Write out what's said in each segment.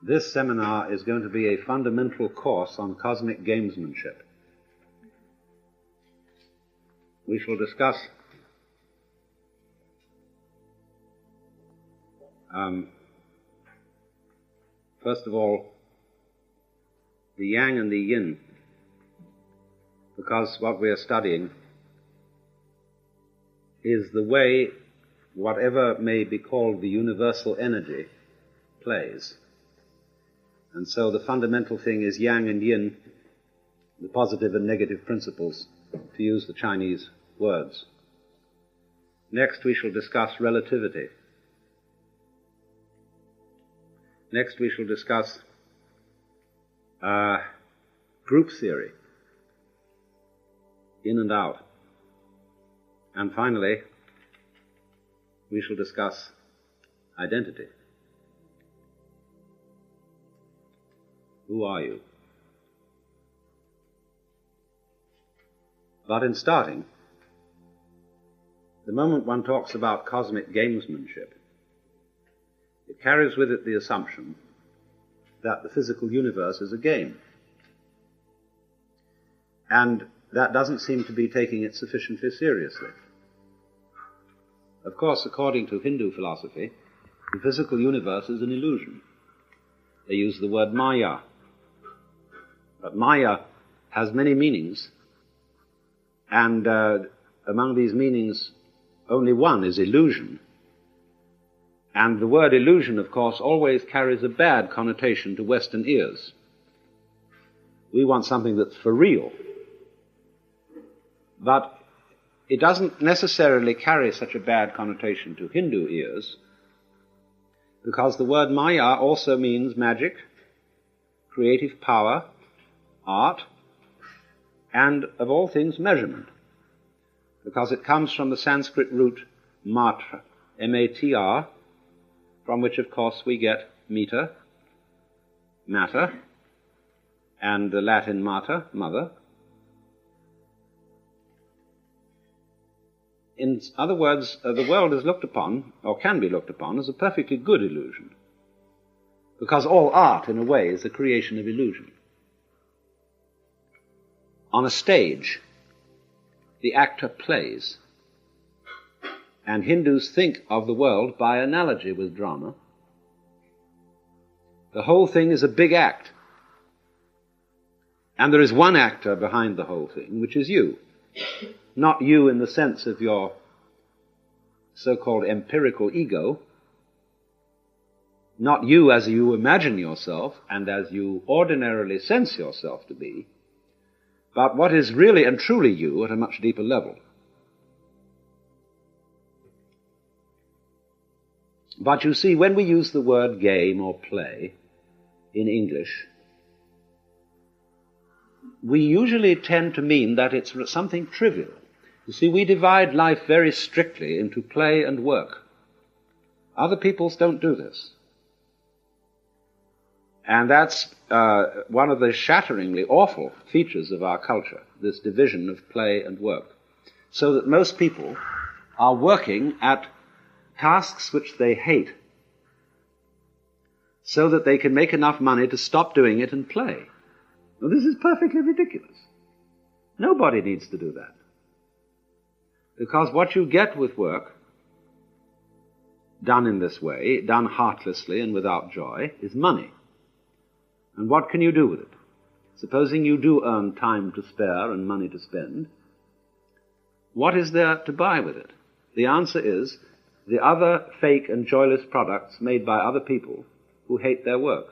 This seminar is going to be a fundamental course on cosmic gamesmanship. We shall discuss first of all the yang and the yin, because what we are studying is the way whatever may be called the universal energy plays. And so the fundamental thing is yang and yin, the positive and negative principles, to use the Chinese words. Next we shall discuss relativity. Next we shall discuss group theory, in and out. And finally, we shall discuss identity. Who are you? But in starting, the moment one talks about cosmic gamesmanship, it carries with it the assumption that the physical universe is a game. And that doesn't seem to be taking it sufficiently seriously. Of course, according to Hindu philosophy, the physical universe is an illusion. They use the word Maya. But Maya has many meanings, and among these meanings, only one is illusion. And the word illusion, of course, always carries a bad connotation to Western ears. We want something that's for real. But it doesn't necessarily carry such a bad connotation to Hindu ears, because the word Maya also means magic, creative power, art, and, of all things, measurement, because it comes from the Sanskrit root matra, M-A-T-R, from which, of course, we get meter, matter, and the Latin mater, mother. In other words, the world is looked upon, or can be looked upon, as a perfectly good illusion, because all art, in a way, is a creation of illusion. On a stage, the actor plays, and Hindus think of the world by analogy with drama. The whole thing is a big act, and there is one actor behind the whole thing, which is you. Not you in the sense of your so-called empirical ego, not you as you imagine yourself and as you ordinarily sense yourself to be, but what is really and truly you at a much deeper level. But you see, when we use the word game or play in English, we usually tend to mean that it's something trivial. You see, we divide life very strictly into play and work. Other peoples don't do this. And that's one of the shatteringly awful features of our culture, this division of play and work. So that most people are working at tasks which they hate, so that they can make enough money to stop doing it and play. Well, this is perfectly ridiculous. Nobody needs to do that. Because what you get with work, done in this way, done heartlessly and without joy, is money. And what can you do with it? Supposing you do earn time to spare and money to spend, what is there to buy with it? The answer is the other fake and joyless products made by other people who hate their work.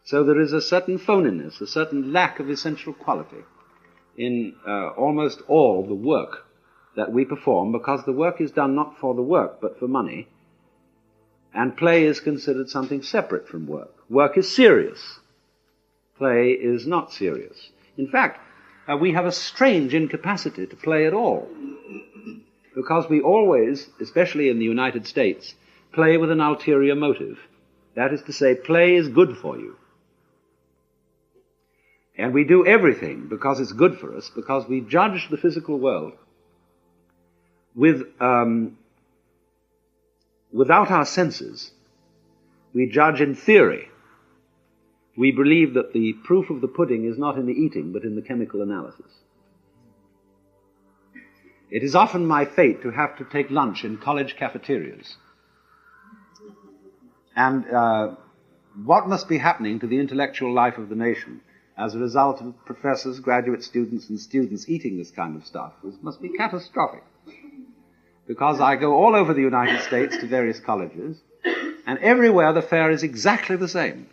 So there is a certain phoniness, a certain lack of essential quality in almost all the work that we perform, because the work is done not for the work but for money, and play is considered something separate from work. Work is serious. Play is not serious. In fact, we have a strange incapacity to play at all, because we always, especially in the United States, play with an ulterior motive. That is to say, play is good for you. And we do everything because it's good for us, because we judge the physical world with, without our senses, We judge in theory. We believe that the proof of the pudding is not in the eating, but in the chemical analysis. It is often my fate to have to take lunch in college cafeterias. And what must be happening to the intellectual life of the nation as a result of professors, graduate students, and students eating this kind of stuff must be catastrophic. Because I go all over the United States to various colleges, and everywhere the fare is exactly the same.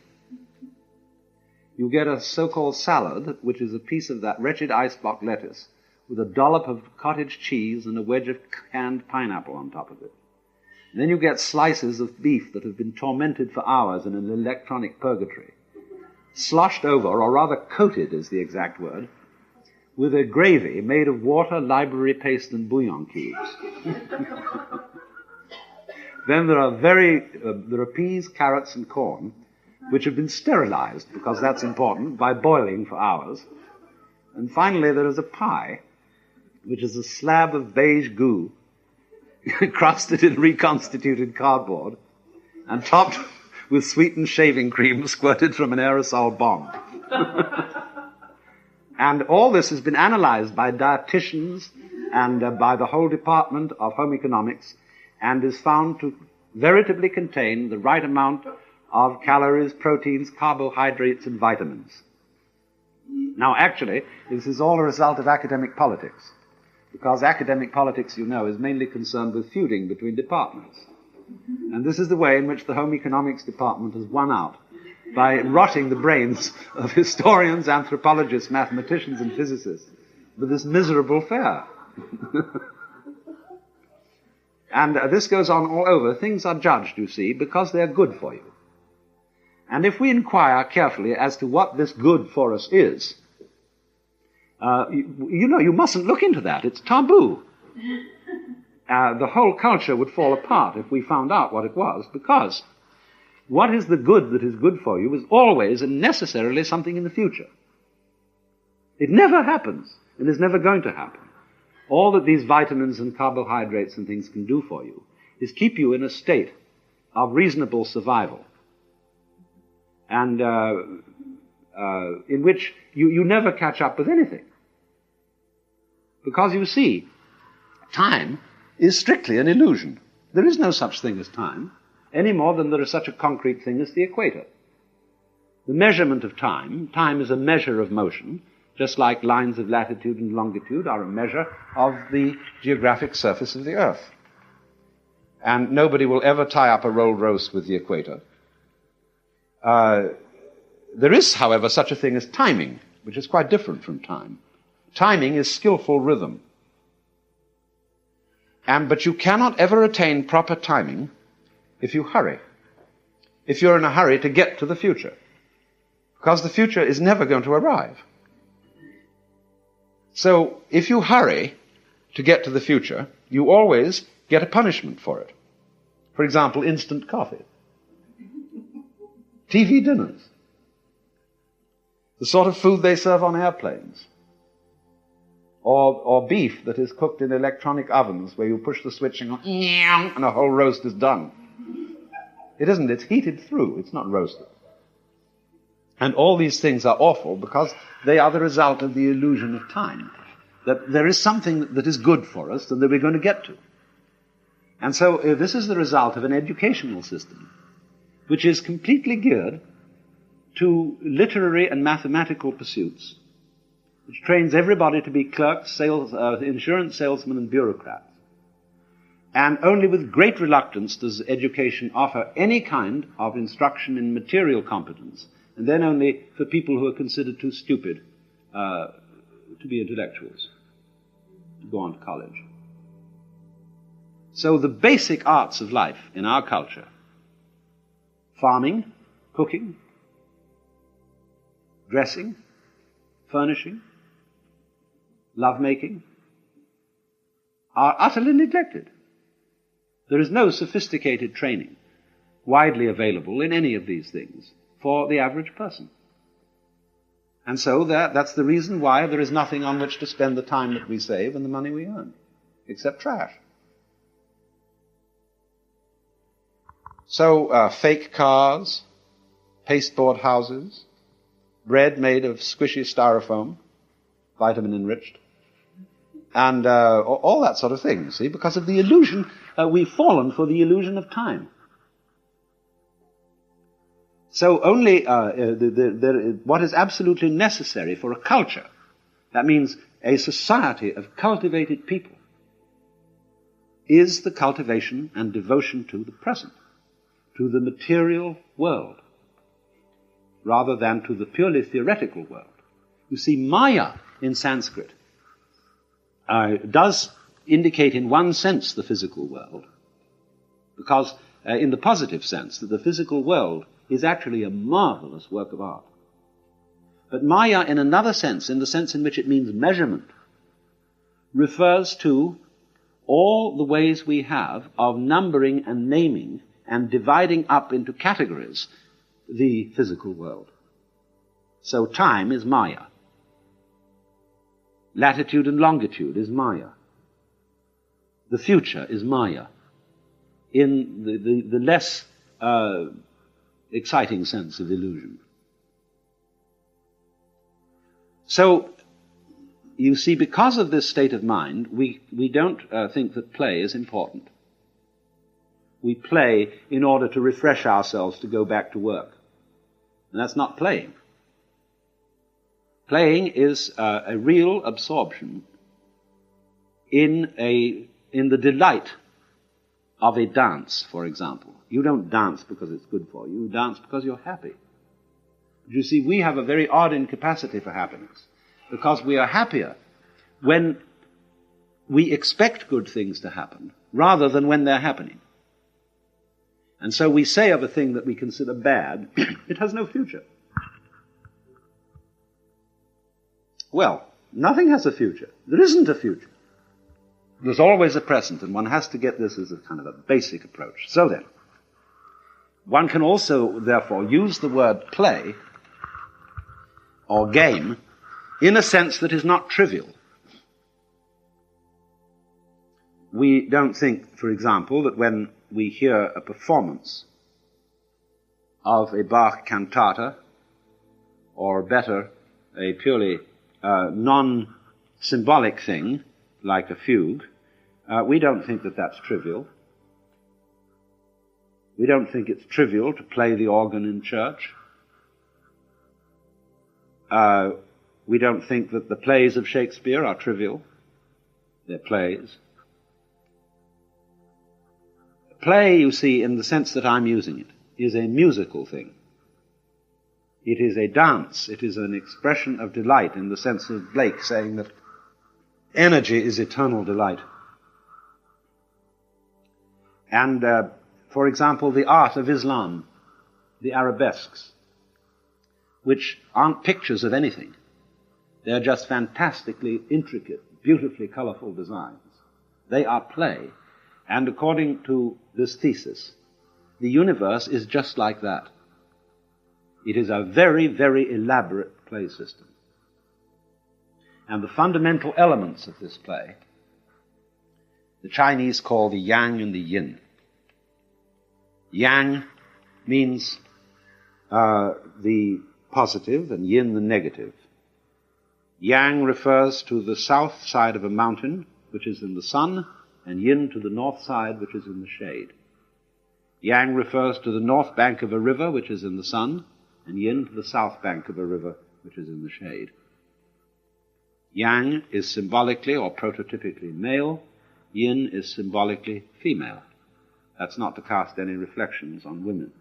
You get a so-called salad, which is a piece of that wretched icebox lettuce, with a dollop of cottage cheese and a wedge of canned pineapple on top of it. And then you get slices of beef that have been tormented for hours in an electronic purgatory, sloshed over, or rather coated is the exact word, with a gravy made of water, library paste, and bouillon cubes. Then there are peas, carrots, and corn, which have been sterilized, because that's important, by boiling for hours. And finally there is a pie, which is a slab of beige goo, crusted in reconstituted cardboard, and topped with sweetened shaving cream squirted from an aerosol bomb. And all this has been analyzed by dietitians and by the whole department of home economics, and is found to veritably contain the right amount of calories, proteins, carbohydrates, and vitamins. Now, actually, this is all a result of academic politics, because academic politics, you know, is mainly concerned with feuding between departments. And this is the way in which the home economics department has won out, by rotting the brains of historians, anthropologists, mathematicians, and physicists with this miserable fare. And this goes on all over. Things are judged, you see, because they're good for you. And if we inquire carefully as to what this good for us is, you mustn't look into that. It's taboo. The whole culture would fall apart if we found out what it was, because what is the good that is good for you is always and necessarily something in the future. It never happens, and is never going to happen. All that these vitamins and carbohydrates and things can do for you is keep you in a state of reasonable survival, and in which you never catch up with anything. Because, you see, time is strictly an illusion. There is no such thing as time, any more than there is such a concrete thing as the equator. The measurement of time is a measure of motion, just like lines of latitude and longitude are a measure of the geographic surface of the earth. And nobody will ever tie up a rolled roast with the equator. There is, however, such a thing as timing, which is quite different from time. Timing is skillful rhythm. But you cannot ever attain proper timing if you hurry. If you're in a hurry to get to the future. Because the future is never going to arrive. So, if you hurry to get to the future, you always get a punishment for it. For example, instant coffee. TV dinners. The sort of food they serve on airplanes. Or beef that is cooked in electronic ovens where you push the switch and a whole roast is done. It isn't. It's heated through. It's not roasted. And all these things are awful because they are the result of the illusion of time. That there is something that is good for us and that we're going to get to. And so this is the result of an educational system which is completely geared to literary and mathematical pursuits, which trains everybody to be clerks, insurance salesmen, and bureaucrats. And only with great reluctance does education offer any kind of instruction in material competence, and then only for people who are considered too stupid to be intellectuals, to go on to college. So the basic arts of life in our culture, farming, cooking, dressing, furnishing, lovemaking, are utterly neglected. There is no sophisticated training widely available in any of these things for the average person. And so that's the reason why there is nothing on which to spend the time that we save and the money we earn, except trash. So fake cars, pasteboard houses, bread made of squishy styrofoam, vitamin enriched, and all that sort of thing, see, because of the illusion, we've fallen for the illusion of time. So only what is absolutely necessary for a culture, that means a society of cultivated people, is the cultivation and devotion to the present, to the material world, rather than to the purely theoretical world. You see, Maya in Sanskrit does indicate in one sense the physical world, because in the positive sense that the physical world is actually a marvelous work of art. But Maya in another sense, in the sense in which it means measurement, refers to all the ways we have of numbering and naming and dividing up into categories the physical world. So time is Maya. Latitude and longitude is Maya. The future is Maya, in the less exciting sense of illusion. So, you see, because of this state of mind, we don't think that play is important. We play in order to refresh ourselves to go back to work. And that's not playing. Playing is a real absorption in the delight of a dance, for example. You don't dance because it's good for you. You dance because you're happy. You see, we have a very odd incapacity for happiness, because we are happier when we expect good things to happen rather than when they're happening. And so we say of a thing that we consider bad, it has no future. Well, nothing has a future. There isn't a future. There's always a present, and one has to get this as a kind of a basic approach. So then, one can also, therefore, use the word play or game in a sense that is not trivial. We don't think, for example, that when we hear a performance of a Bach cantata, or better, a purely non-symbolic thing, like a fugue, we don't think that that's trivial. We don't think it's trivial to play the organ in church. We don't think that the plays of Shakespeare are trivial. They're plays. Play, you see, in the sense that I'm using it, is a musical thing. It is a dance. It is an expression of delight, in the sense of Blake saying that energy is eternal delight. And, for example, the art of Islam, the arabesques, which aren't pictures of anything. They're just fantastically intricate, beautifully colorful designs. They are play. And according to this thesis, the universe is just like that. It is a very, very elaborate play system. And the fundamental elements of this play, the Chinese call the yang and the yin. Yang means the positive and yin the negative. Yang refers to the south side of a mountain, which is in the sun, and yin to the north side, which is in the shade. Yang refers to the north bank of a river, which is in the sun, and yin to the south bank of a river, which is in the shade. Yang is symbolically or prototypically male. Yin is symbolically female. That's not to cast any reflections on women.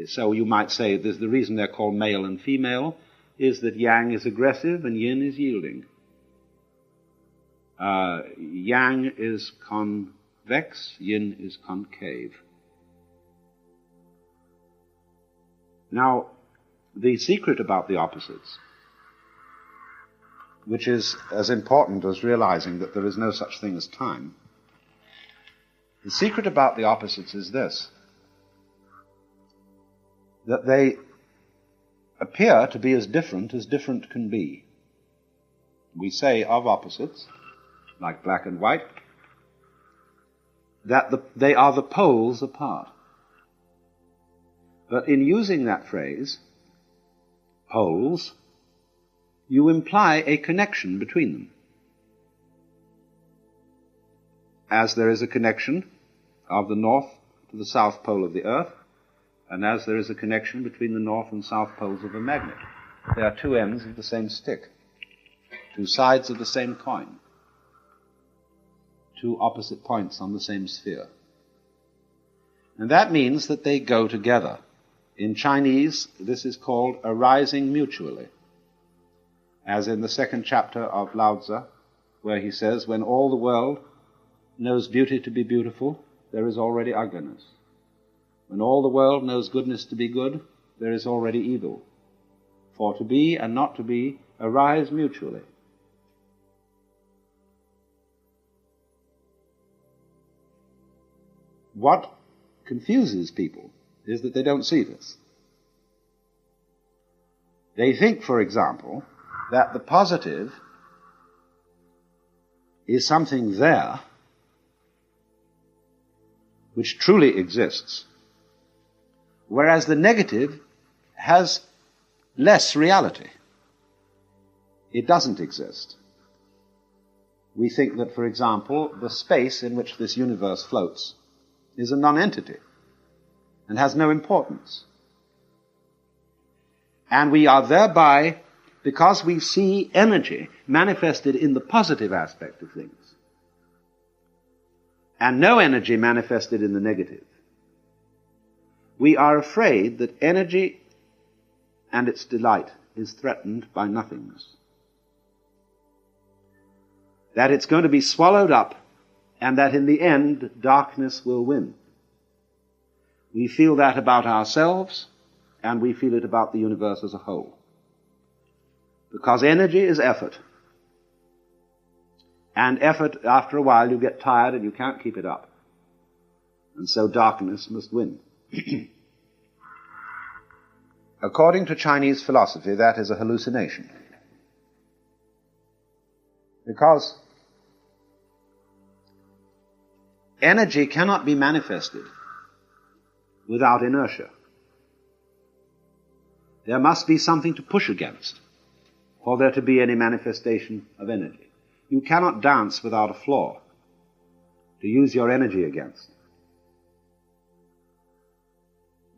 So you might say the reason they're called male and female is that yang is aggressive and yin is yielding. Yang is convex, yin is concave. Now, the secret about the opposites, which is as important as realizing that there is no such thing as time, the secret about the opposites is this, that they appear to be as different can be. We say of opposites, like black and white, that they are the poles apart. But in using that phrase, poles, you imply a connection between them. As there is a connection of the north to the south pole of the earth, and as there is a connection between the north and south poles of a magnet. They are two ends of the same stick, two sides of the same coin, two opposite points on the same sphere. And that means that they go together. In Chinese, this is called arising mutually, as in the second chapter of Lao Tzu, where he says, when all the world knows beauty to be beautiful, there is already ugliness. When all the world knows goodness to be good, there is already evil. For to be and not to be arise mutually. What confuses people is that they don't see this. They think, for example, that the positive is something there which truly exists, whereas the negative has less reality. It doesn't exist. We think that, for example, the space in which this universe floats is a non-entity and has no importance. And we are thereby, because we see energy manifested in the positive aspect of things, and no energy manifested in the negative, we are afraid that energy and its delight is threatened by nothingness. That it's going to be swallowed up, and that in the end, darkness will win. We feel that about ourselves, and we feel it about the universe as a whole. Because energy is effort. And effort, after a while, you get tired and you can't keep it up. And so darkness must win. According to Chinese philosophy, that is a hallucination. Because energy cannot be manifested without inertia. There must be something to push against for there to be any manifestation of energy. You cannot dance without a floor to use your energy against.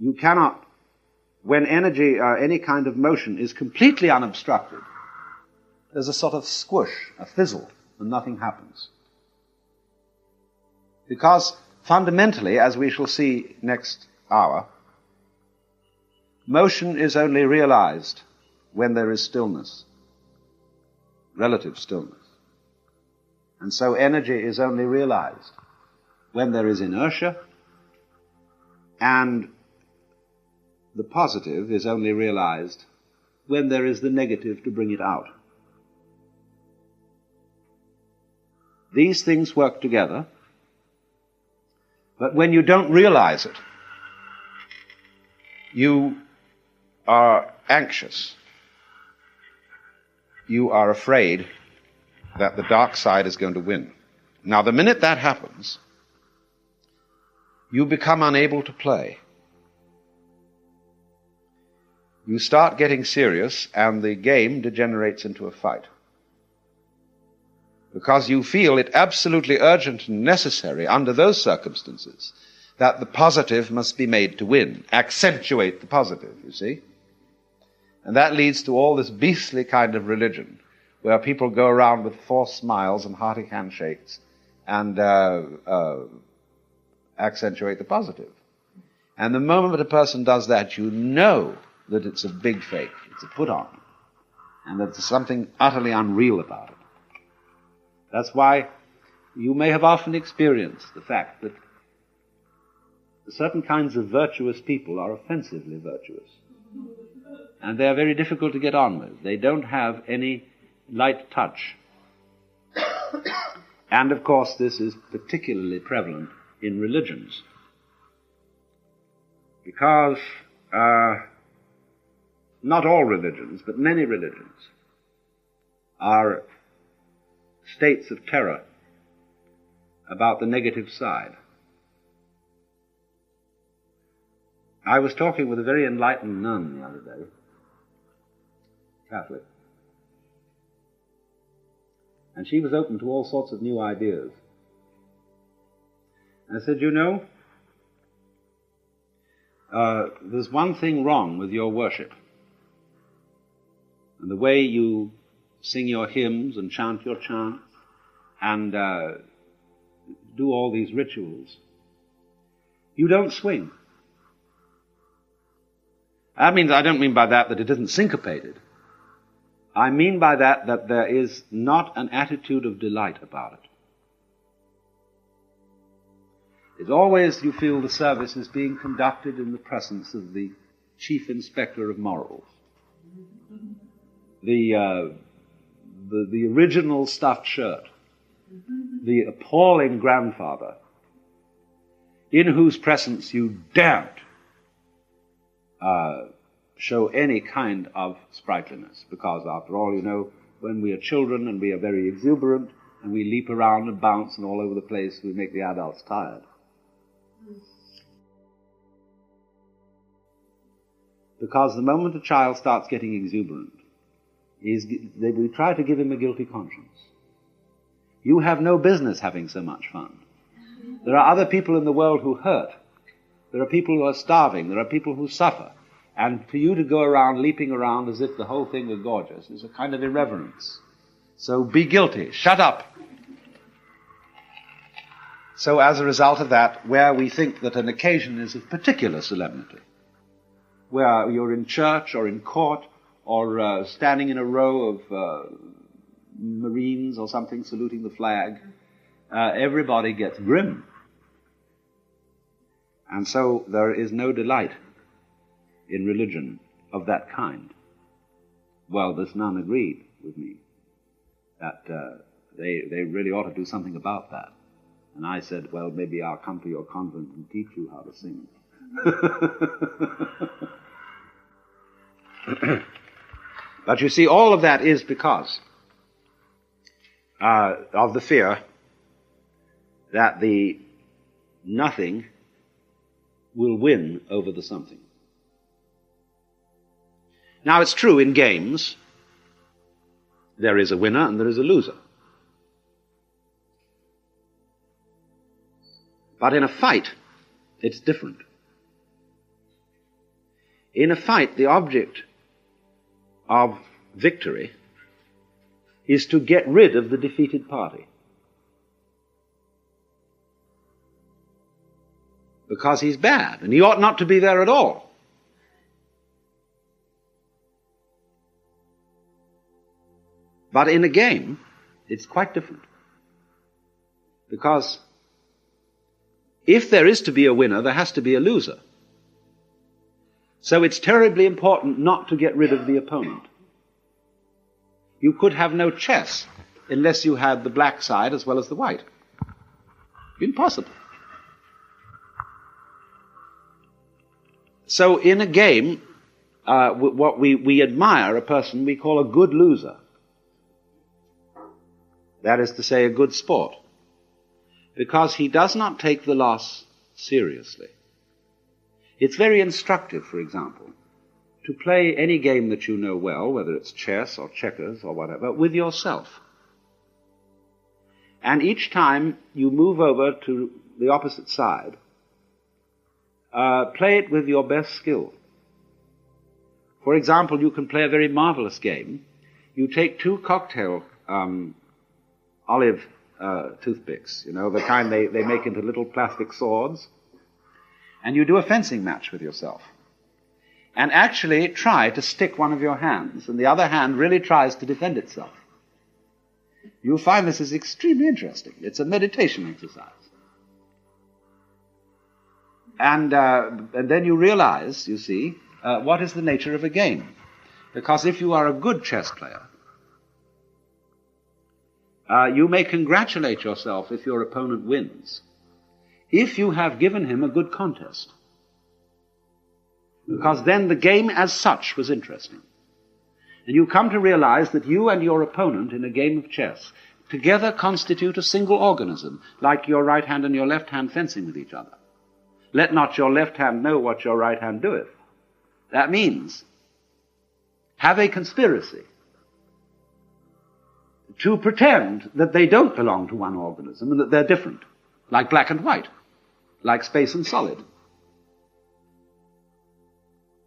You cannot, when energy or any kind of motion is completely unobstructed, there's a sort of squish, a fizzle, and nothing happens. Because fundamentally, as we shall see next hour, motion is only realized when there is stillness, relative stillness. And so energy is only realized when there is inertia, and the positive is only realized when there is the negative to bring it out. These things work together, but when you don't realize it, you are anxious. You are afraid that the dark side is going to win. Now, the minute that happens, you become unable to play. You start getting serious, and the game degenerates into a fight. Because you feel it absolutely urgent and necessary under those circumstances that the positive must be made to win, accentuate the positive, you see. And that leads to all this beastly kind of religion, where people go around with forced smiles and hearty handshakes and accentuate the positive. And the moment a person does that, you know that it's a big fake, it's a put-on, and that there's something utterly unreal about it. That's why you may have often experienced the fact that certain kinds of virtuous people are offensively virtuous. And they are very difficult to get on with. They don't have any light touch. And of course this is particularly prevalent in religions. Because not all religions, but many religions are states of terror about the negative side. I was talking with a very enlightened nun the other day, Catholic, and she was open to all sorts of new ideas. I said, there's one thing wrong with your worship. And the way you sing your hymns and chant your chants and do all these rituals, you don't swing. I don't mean by that it isn't syncopated. I mean by that there is not an attitude of delight about it. It's always you feel the service is being conducted in the presence of the chief inspector of morals. The original stuffed shirt. The appalling grandfather in whose presence you daren't show any kind of sprightliness, because after all, when we are children and we are very exuberant and we leap around and bounce and all over the place, we make the adults tired. Because the moment a child starts getting exuberant, we try to give him a guilty conscience. You have no business having so much fun. There are other people in the world who hurt. There are people who are starving. There are people who suffer. And for you to go around leaping around as if the whole thing were gorgeous is a kind of irreverence. So be guilty. Shut up. So as a result of that, where we think that an occasion is of particular solemnity, where you're in church or in court or standing in a row of Marines or something saluting the flag, everybody gets grim. And so there is no delight in religion of that kind. Well, this nun agreed with me that they really ought to do something about that. And I said, well, maybe I'll come to your convent and teach you how to sing. But you see, all of that is because of the fear that the nothing will win over the something. Now, it's true in games, there is a winner and there is a loser. But in a fight, it's different. In a fight, the object of victory is to get rid of the defeated party. Because he's bad, and he ought not to be there at all. But in a game, it's quite different. Because if there is to be a winner, there has to be a loser. So it's terribly important not to get rid of the opponent. You could have no chess unless you had the black side as well as the white. Impossible. So in a game, what we admire a person we call a good loser. That is to say, a good sport. Because he does not take the loss seriously. It's very instructive, for example, to play any game that you know well, whether it's chess or checkers or whatever, with yourself. And each time you move over to the opposite side, play it with your best skill. For example, you can play a very marvelous game. You take two cocktail olive toothpicks, the kind they make into little plastic swords, and you do a fencing match with yourself. And actually try to stick one of your hands, and the other hand really tries to defend itself. You'll find this is extremely interesting. It's a meditation exercise. And then you realize, you see, what is the nature of a game. Because if you are a good chess player, you may congratulate yourself if your opponent wins, if you have given him a good contest. Because then the game as such was interesting. And you come to realize that you and your opponent in a game of chess together constitute a single organism, like your right hand and your left hand fencing with each other. let not your left hand know what your right hand doeth. That means have a conspiracy to pretend that they don't belong to one organism and that they're different, like black and white, like space and solid.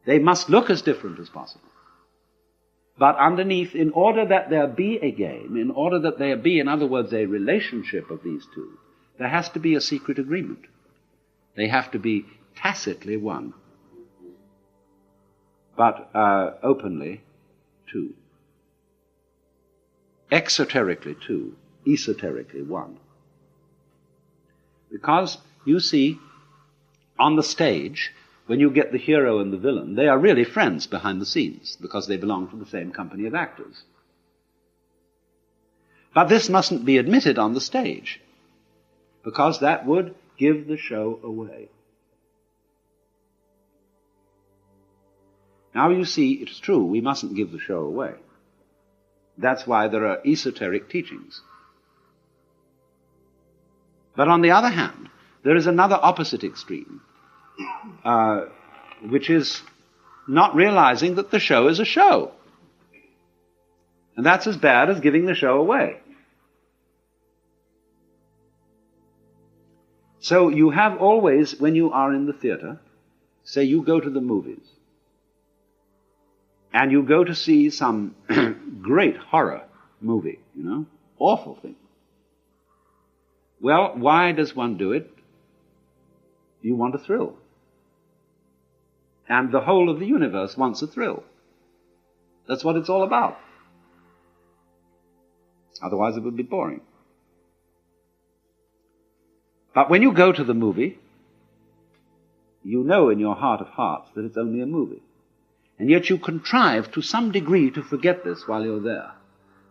They must look as different as possible. But underneath, in order that there be a game, in order that there be, in other words, a relationship of these two, there has to be a secret agreement. They have to be tacitly one, but openly two. Exoterically two, esoterically one. Because, you see, on the stage, when you get the hero and the villain, they are really friends behind the scenes because they belong to the same company of actors. But this mustn't be admitted on the stage, because that would give the show away. Now you see, it's true, we mustn't give the show away. That's why there are esoteric teachings. But on the other hand, there is another opposite extreme, which is not realizing that the show is a show. And that's as bad as giving the show away. So you have always, when you are in the theater, say you go to the movies, and you go to see some great horror movie, awful thing. Well, why does one do it? You want a thrill. And the whole of the universe wants a thrill. That's what it's all about. Otherwise it would be boring. But when you go to the movie, you know in your heart of hearts that it's only a movie. And yet you contrive to some degree to forget this while you're there.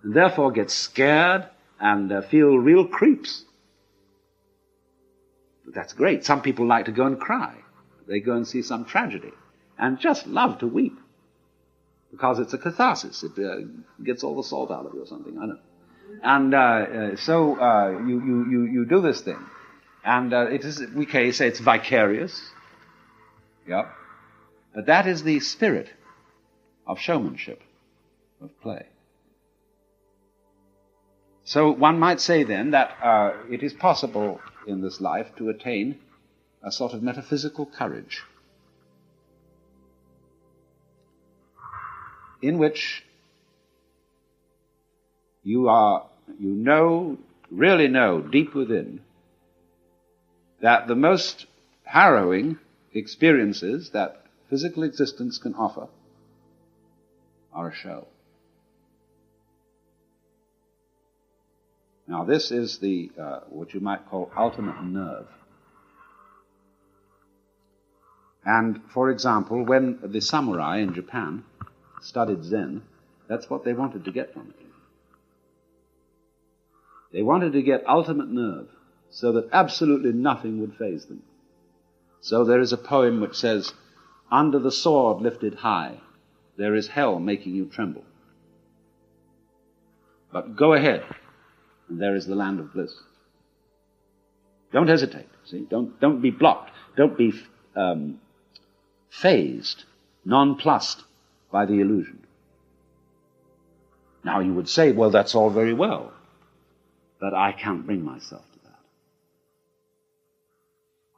And therefore get scared and feel real creeps. But that's great. Some people like to go and cry. They go and see some tragedy and just love to weep. Because it's a catharsis. It gets all the salt out of you or something. I don't know. And so you do this thing. And it is, we can say it's vicarious. Yep. But that is the spirit of showmanship, of play. So one might say then that it is possible in this life to attain a sort of metaphysical courage in which you really know deep within that the most harrowing experiences that physical existence can offer are a show. Now this is the what you might call ultimate nerve. And for example, when the samurai in Japan studied Zen, that's what they wanted to get from it. They wanted to get ultimate nerve so that absolutely nothing would faze them. So there is a poem which says, "Under the sword lifted high, there is hell making you tremble. But go ahead, and there is the land of bliss." Don't hesitate, see? Don't be blocked. Don't be fazed, nonplussed by the illusion. Now you would say, well, that's all very well, but I can't bring myself to that.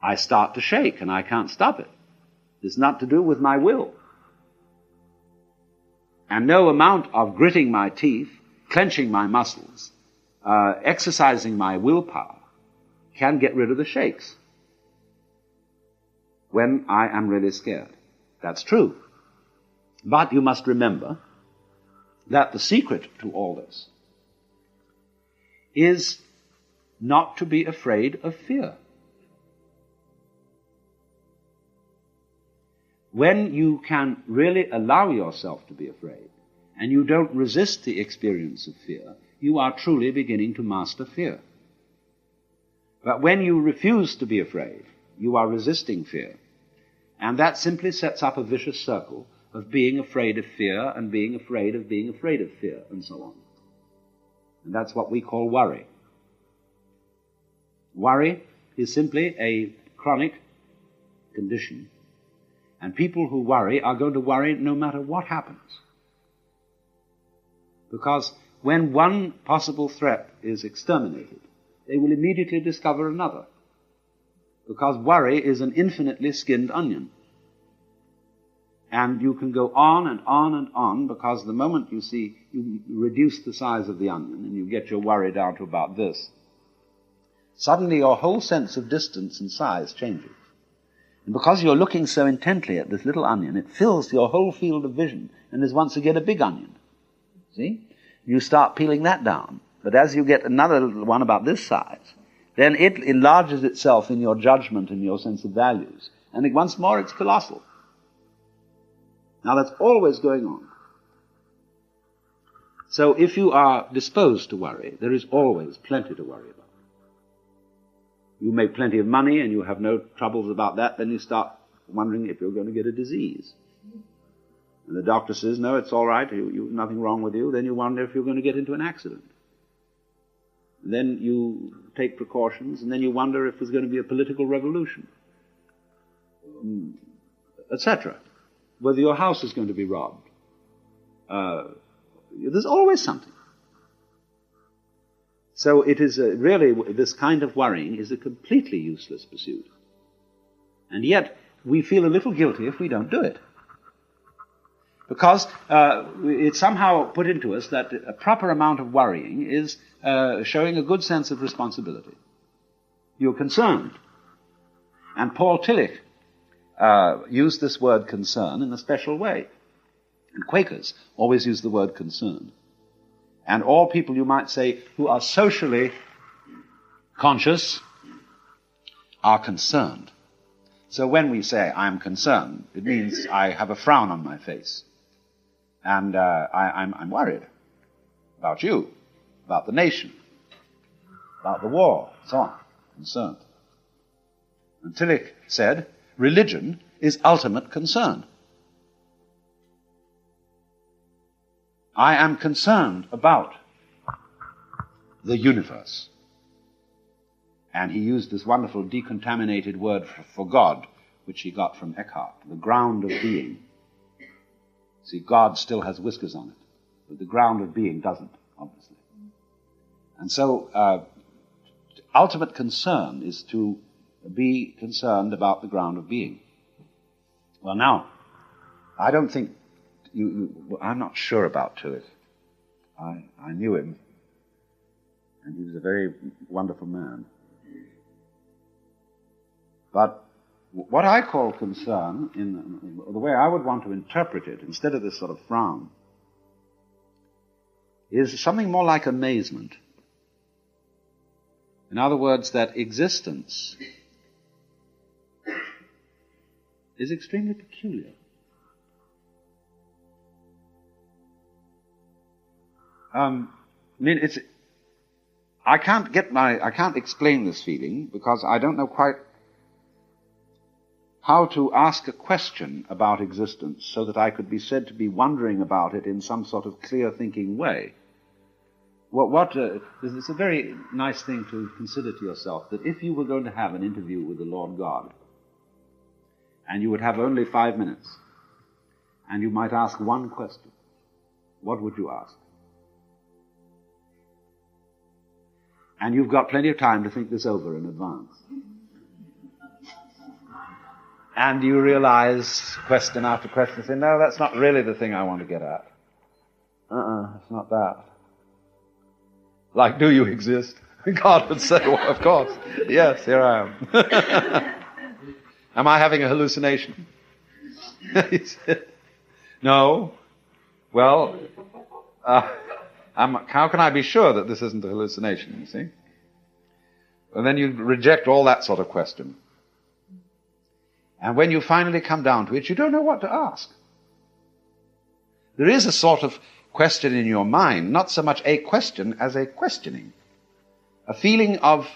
I start to shake, and I can't stop it. It's not to do with my will. And no amount of gritting my teeth, clenching my muscles, exercising my willpower can get rid of the shakes when I am really scared. That's true. But you must remember that the secret to all this is not to be afraid of fear. When you can really allow yourself to be afraid, and you don't resist the experience of fear, you are truly beginning to master fear. But when you refuse to be afraid, you are resisting fear. And that simply sets up a vicious circle of being afraid of fear and being afraid of being afraid of fear, and so on. And that's what we call worry. Worry is simply a chronic condition. And people who worry are going to worry no matter what happens. Because when one possible threat is exterminated, they will immediately discover another. Because worry is an infinitely skinned onion. And you can go on and on and on, because the moment you reduce the size of the onion and you get your worry down to about this, suddenly your whole sense of distance and size changes. And because you're looking so intently at this little onion, it fills your whole field of vision and is once again a big onion. See? You start peeling that down. But as you get another one about this size, then it enlarges itself in your judgment and your sense of values. And once more it's colossal. Now that's always going on. So if you are disposed to worry, there is always plenty to worry about. You make plenty of money and you have no troubles about that, then you start wondering if you're going to get a disease. And the doctor says, no, it's all right, nothing wrong with you. Then you wonder if you're going to get into an accident. And then you take precautions, and then you wonder if there's going to be a political revolution, etc. Whether your house is going to be robbed. There's always something. So it is really, this kind of worrying is a completely useless pursuit. And yet, we feel a little guilty if we don't do it. Because it's somehow put into us that a proper amount of worrying is showing a good sense of responsibility. You're concerned. And Paul Tillich used this word concern in a special way. And Quakers always use the word concern. And all people, you might say, who are socially conscious are concerned. So when we say, I'm concerned, it means I have a frown on my face. And I'm worried about you, about the nation, about the war, so on, concerned. And Tillich said, religion is ultimate concern. I am concerned about the universe. And he used this wonderful decontaminated word for God, which he got from Eckhart, the ground of being. See, God still has whiskers on it, but the ground of being doesn't, obviously. And so, ultimate concern is to be concerned about the ground of being. Well, now, I don't think I'm not sure about Tillich. I knew him, and he was a very wonderful man. But what I call concern, in the way I would want to interpret it, instead of this sort of frown, is something more like amazement. In other words, that existence is extremely peculiar. I can't explain this feeling because I don't know quite how to ask a question about existence so that I could be said to be wondering about it in some sort of clear-thinking way. It's a very nice thing to consider to yourself, that if you were going to have an interview with the Lord God, and you would have only 5 minutes, and you might ask one question, what would you ask? And you've got plenty of time to think this over in advance. And you realize, question after question, say, no, that's not really the thing I want to get at. It's not that. Like, do you exist? God would say, well, of course. Yes, here I am. Am I having a hallucination? He said, no. Well, how can I be sure that this isn't a hallucination, you see? And then you reject all that sort of question. And when you finally come down to it, you don't know what to ask. There is a sort of question in your mind, not so much a question as a questioning. A feeling of,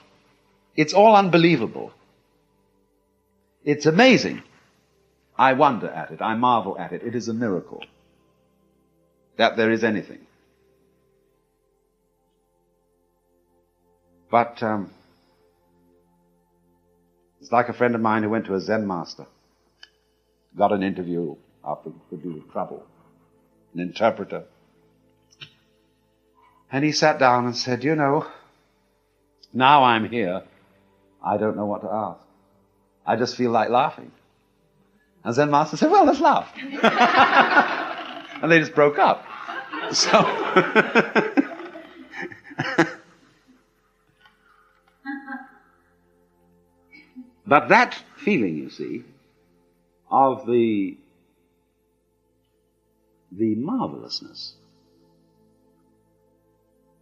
it's all unbelievable. It's amazing. I wonder at it. I marvel at it. It is a miracle that there is anything. But it's like a friend of mine who went to a Zen master. got an interview after a good deal of trouble, an interpreter. And he sat down and said, you know, now I'm here, I don't know what to ask. I just feel like laughing. And Zen Master said, well, let's laugh. And they just broke up. So, but that feeling, you see, of the marvelousness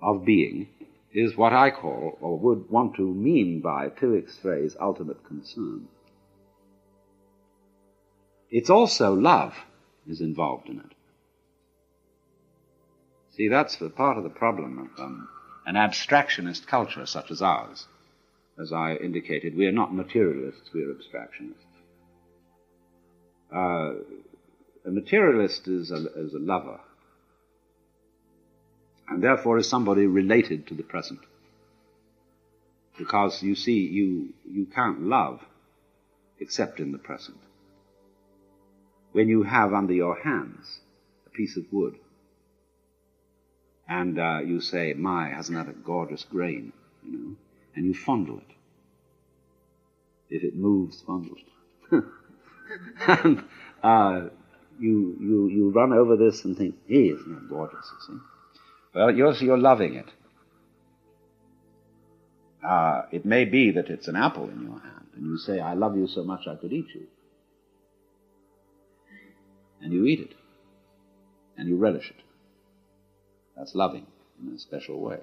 of being is what I call, or would want to mean by Tyrwhitt's phrase, ultimate concern. It's also love is involved in it. See, that's the part of the problem of an abstractionist culture such as ours. As I indicated, we are not materialists, we are abstractionists. A materialist is a lover, and therefore is somebody related to the present. Because, you see, you can't love except in the present. When you have under your hands a piece of wood, and you say, my, hasn't that a gorgeous grain, you know, and you fondle it. If it moves, fondle it. And you run over this and think, hey, isn't that gorgeous, you see? Well, you're loving it. It may be that it's an apple in your hand, and you say, I love you so much I could eat you. And you eat it, and you relish it. That's loving in a special way.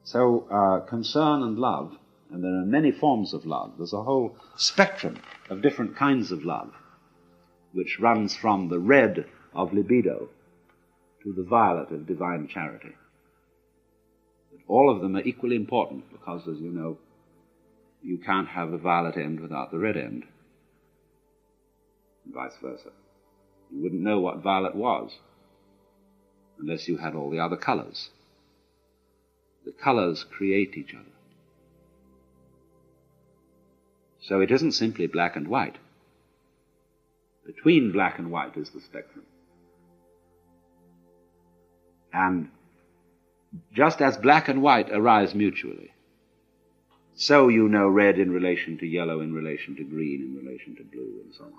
So, concern and love, and there are many forms of love. There's a whole spectrum of different kinds of love, which runs from the red of libido to the violet of divine charity. But all of them are equally important because, as you know, you can't have the violet end without the red end, and vice versa. You wouldn't know what violet was unless you had all the other colors. The colors create each other. So it isn't simply black and white. Between black and white is the spectrum. And just as black and white arise mutually, so you know red in relation to yellow, in relation to green, in relation to blue, and so on.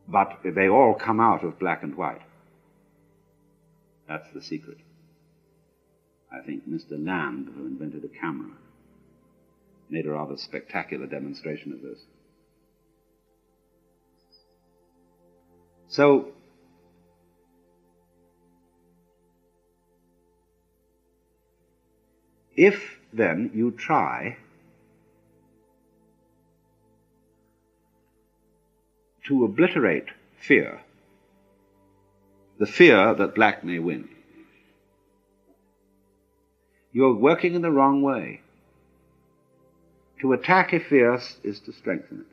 But they all come out of black and white. That's the secret. I think Mr. Land, who invented a camera, made a rather spectacular demonstration of this. So, if then you try to obliterate fear, the fear that black may win, you're working in the wrong way. To attack a fear is to strengthen it.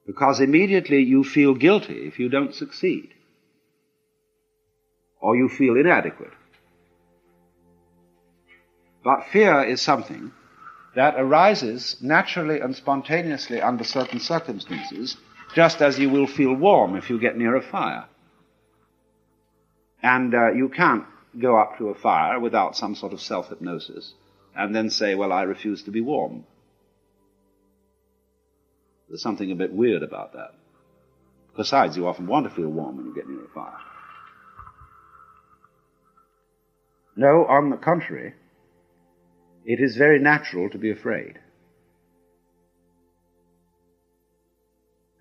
Because immediately you feel guilty if you don't succeed, or you feel inadequate. But fear is something that arises naturally and spontaneously under certain circumstances, just as you will feel warm if you get near a fire. And you can't go up to a fire without some sort of self-hypnosis and then say, well, I refuse to be warm. There's something a bit weird about that. Besides, you often want to feel warm when you get near a fire. No, on the contrary, it is very natural to be afraid.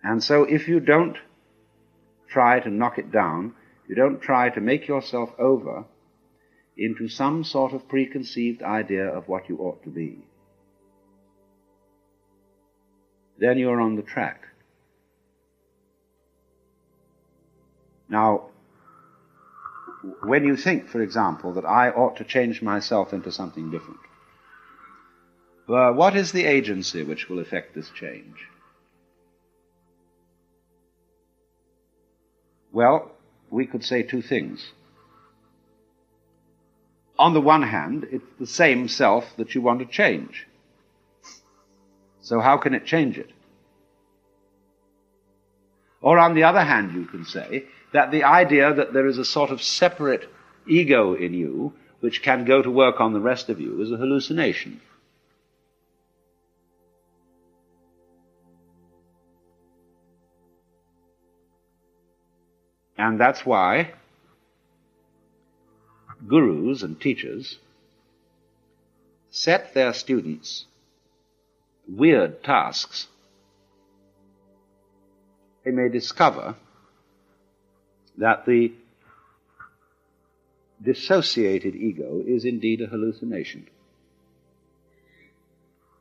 And so if you don't try to knock it down, you don't try to make yourself over into some sort of preconceived idea of what you ought to be, then you're on the track. Now, when you think, for example, that I ought to change myself into something different, what is the agency which will effect this change? Well, we could say two things. on the one hand, it's the same self that you want to change. So how can it change it? Or on the other hand, you can say that the idea that there is a sort of separate ego in you which can go to work on the rest of you is a hallucination. And that's why gurus and teachers set their students weird tasks. They may discover that the dissociated ego is indeed a hallucination.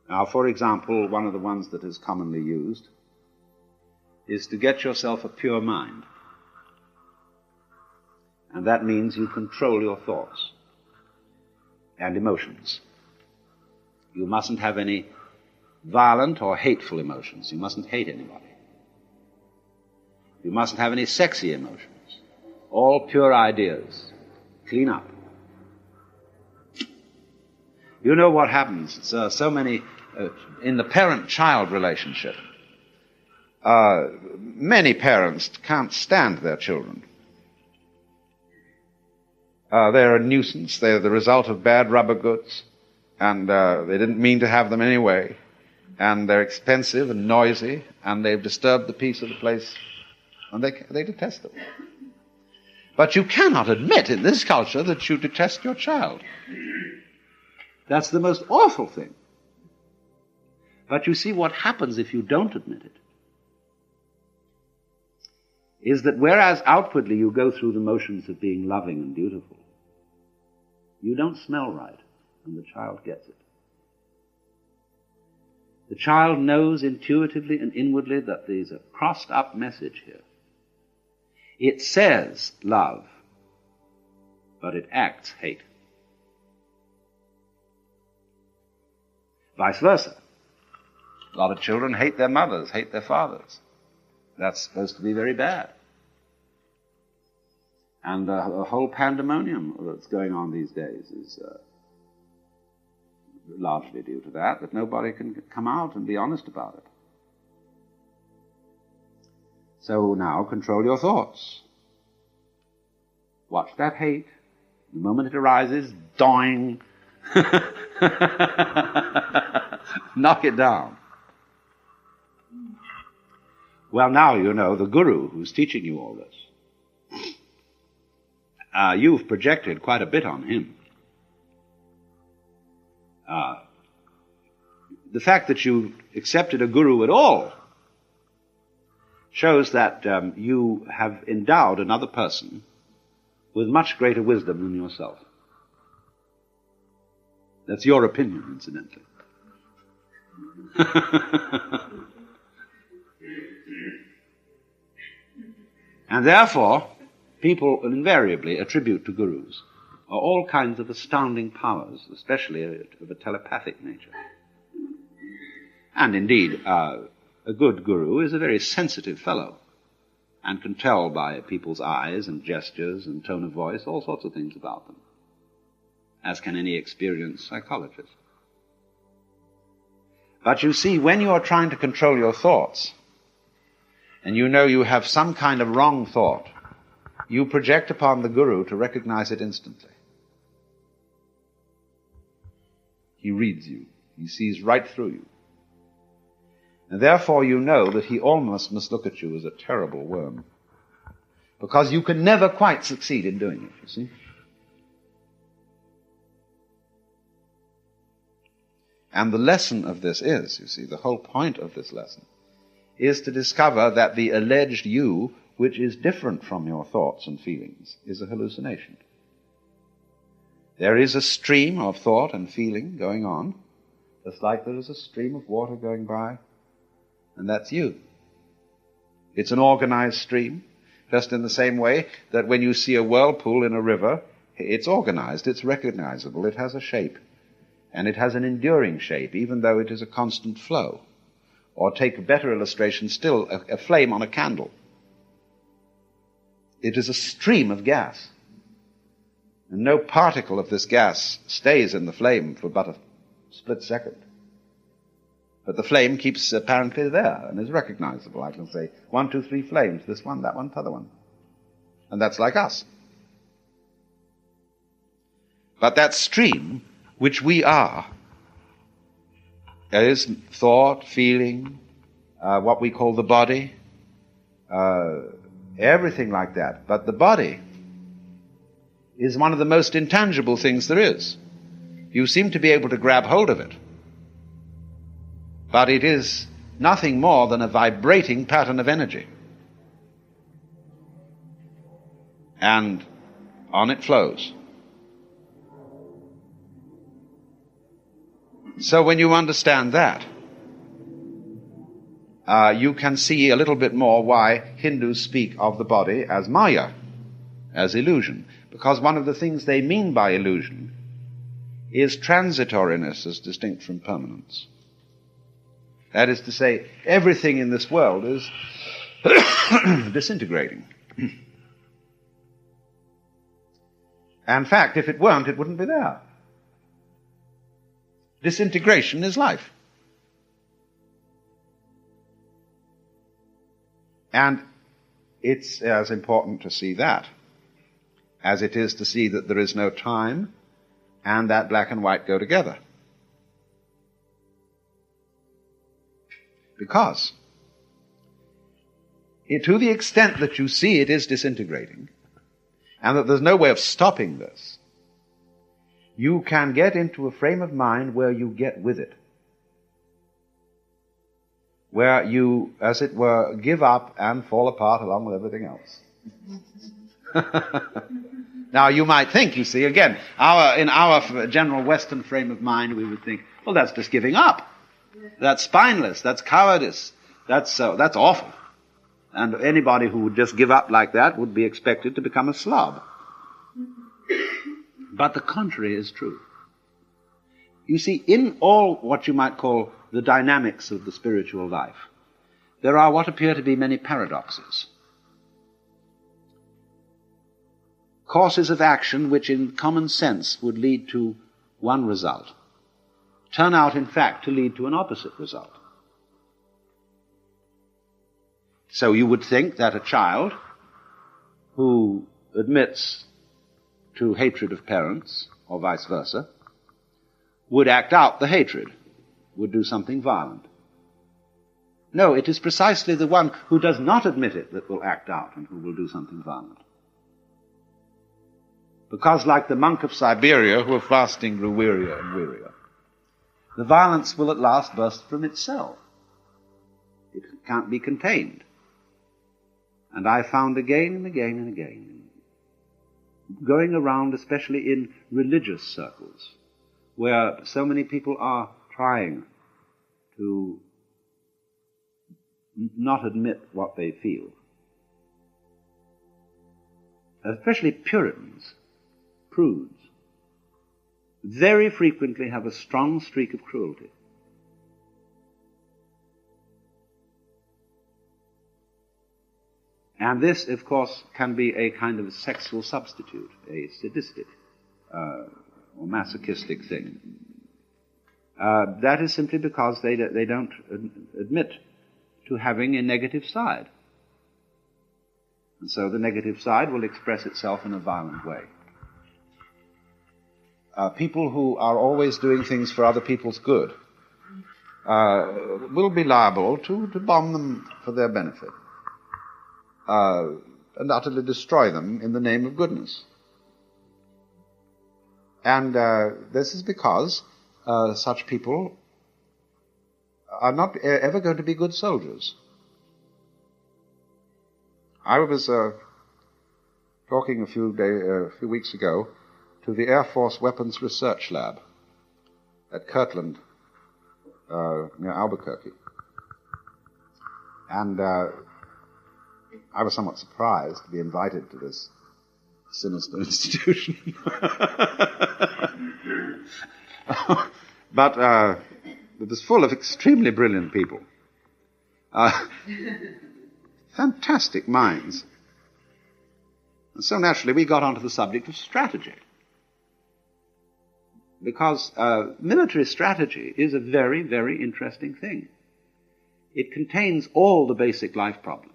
Now, for example, one of the ones that is commonly used is to get yourself a pure mind. And that means you control your thoughts and emotions. You mustn't have any violent or hateful emotions. You mustn't hate anybody. You mustn't have any sexy emotions. All pure ideas. Clean up. You know what happens? So many, in the parent-child relationship, many parents can't stand their children. They're a nuisance. They're the result of bad rubber goods, and they didn't mean to have them anyway. And they're expensive and noisy, and they've disturbed the peace of the place, and they detest them. But you cannot admit in this culture that you detest your child. That's the most awful thing. But you see, what happens if you don't admit it is that whereas outwardly you go through the motions of being loving and beautiful, you don't smell right, and the child gets it. The child knows intuitively and inwardly that there's a crossed up message here. It says love, but it acts hate. Vice versa. A lot of children hate their mothers, hate their fathers. That's supposed to be very bad. And the whole pandemonium that's going on these days is largely due to that nobody can come out and be honest about it. So now control your thoughts. Watch that hate. The moment it arises, doing, knock it down. Well, now you know the guru who's teaching you all this. You've projected quite a bit on him. The fact that you accepted a guru at all shows that you have endowed another person with much greater wisdom than yourself. That's your opinion, incidentally. And therefore, people invariably attribute to gurus all kinds of astounding powers, especially of a telepathic nature. And indeed, a good guru is a very sensitive fellow and can tell by people's eyes and gestures and tone of voice all sorts of things about them, as can any experienced psychologist. But you see, when you are trying to control your thoughts, and you know you have some kind of wrong thought, you project upon the guru to recognize it instantly. He reads you. He sees right through you. And therefore you know that he almost must look at you as a terrible worm. Because you can never quite succeed in doing it, you see. And the lesson of this is, you see, the whole point of this lesson is to discover that the alleged you, which is different from your thoughts and feelings, is a hallucination. There is a stream of thought and feeling going on, just like there is a stream of water going by, and that's you. It's an organized stream, just in the same way that when you see a whirlpool in a river, it's organized, it's recognizable, it has a shape, and it has an enduring shape, even though it is a constant flow. Or take a better illustration still, a flame on a candle. It is a stream of gas. And no particle of this gas stays in the flame for but a split second. But the flame keeps apparently there and is recognizable. I can say 1, 2, 3 flames, this one, that one, t'other one. And that's like us. But that stream, which we are, is thought, feeling, what we call the body, everything like that. But the body is one of the most intangible things there is. You seem to be able to grab hold of it. But it is nothing more than a vibrating pattern of energy. And on it flows. So when you understand that, you can see a little bit more why Hindus speak of the body as Maya, as illusion. Because one of the things they mean by illusion is transitoriness as distinct from permanence. That is to say, everything in this world is disintegrating. In fact, if it weren't, it wouldn't be there. Disintegration is life. And it's as important to see that as it is to see that there is no time and that black and white go together. Because to the extent that you see it is disintegrating and that there's no way of stopping this, you can get into a frame of mind where you get with it. Where you, as it were, give up and fall apart along with everything else. Now, you might think, you see, again, in our general Western frame of mind, we would think, well, that's just giving up. That's spineless. That's cowardice. That's awful. And anybody who would just give up like that would be expected to become a slob. But the contrary is true. You see, in all what you might call the dynamics of the spiritual life, there are what appear to be many paradoxes. Courses of action which in common sense would lead to one result turn out in fact to lead to an opposite result. So you would think that a child who admits to hatred of parents, or vice versa, would act out the hatred, would do something violent. No, it is precisely the one who does not admit it that will act out and who will do something violent. Because like the monk of Siberia, who of fasting grew wearier and wearier, the violence will at last burst from itself. It can't be contained. And I found again and again and again, going around especially in religious circles, where so many people are trying to not admit what they feel. Especially Puritans, prudes, very frequently have a strong streak of cruelty. And this, of course, can be a kind of sexual substitute, a sadistic or masochistic thing. That is simply because they don't admit to having a negative side. And so the negative side will express itself in a violent way. People who are always doing things for other people's good will be liable to bomb them for their benefit and utterly destroy them in the name of goodness. And this is because such people are not ever going to be good soldiers. I was talking a few weeks ago to the Air Force Weapons Research Lab at Kirtland, near Albuquerque. And I was somewhat surprised to be invited to this sinister institution. But it was full of extremely brilliant people. Fantastic minds. And so naturally we got onto the subject of strategy. because military strategy is a very, very interesting thing. It contains all the basic life problems.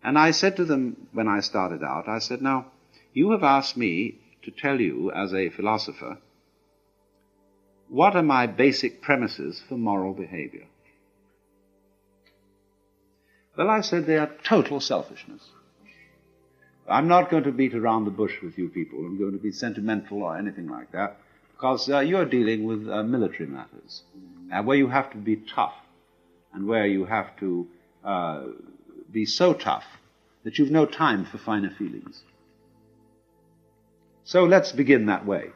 And I said to them when I started out, I said, now, you have asked me to tell you as a philosopher, what are my basic premises for moral behavior? Well, I said they are total selfishness. I'm not going to beat around the bush with you people. I'm going to be sentimental or anything like that, because you're dealing with military matters, where you have to be tough, and where you have to be so tough that you've no time for finer feelings. So let's begin that way.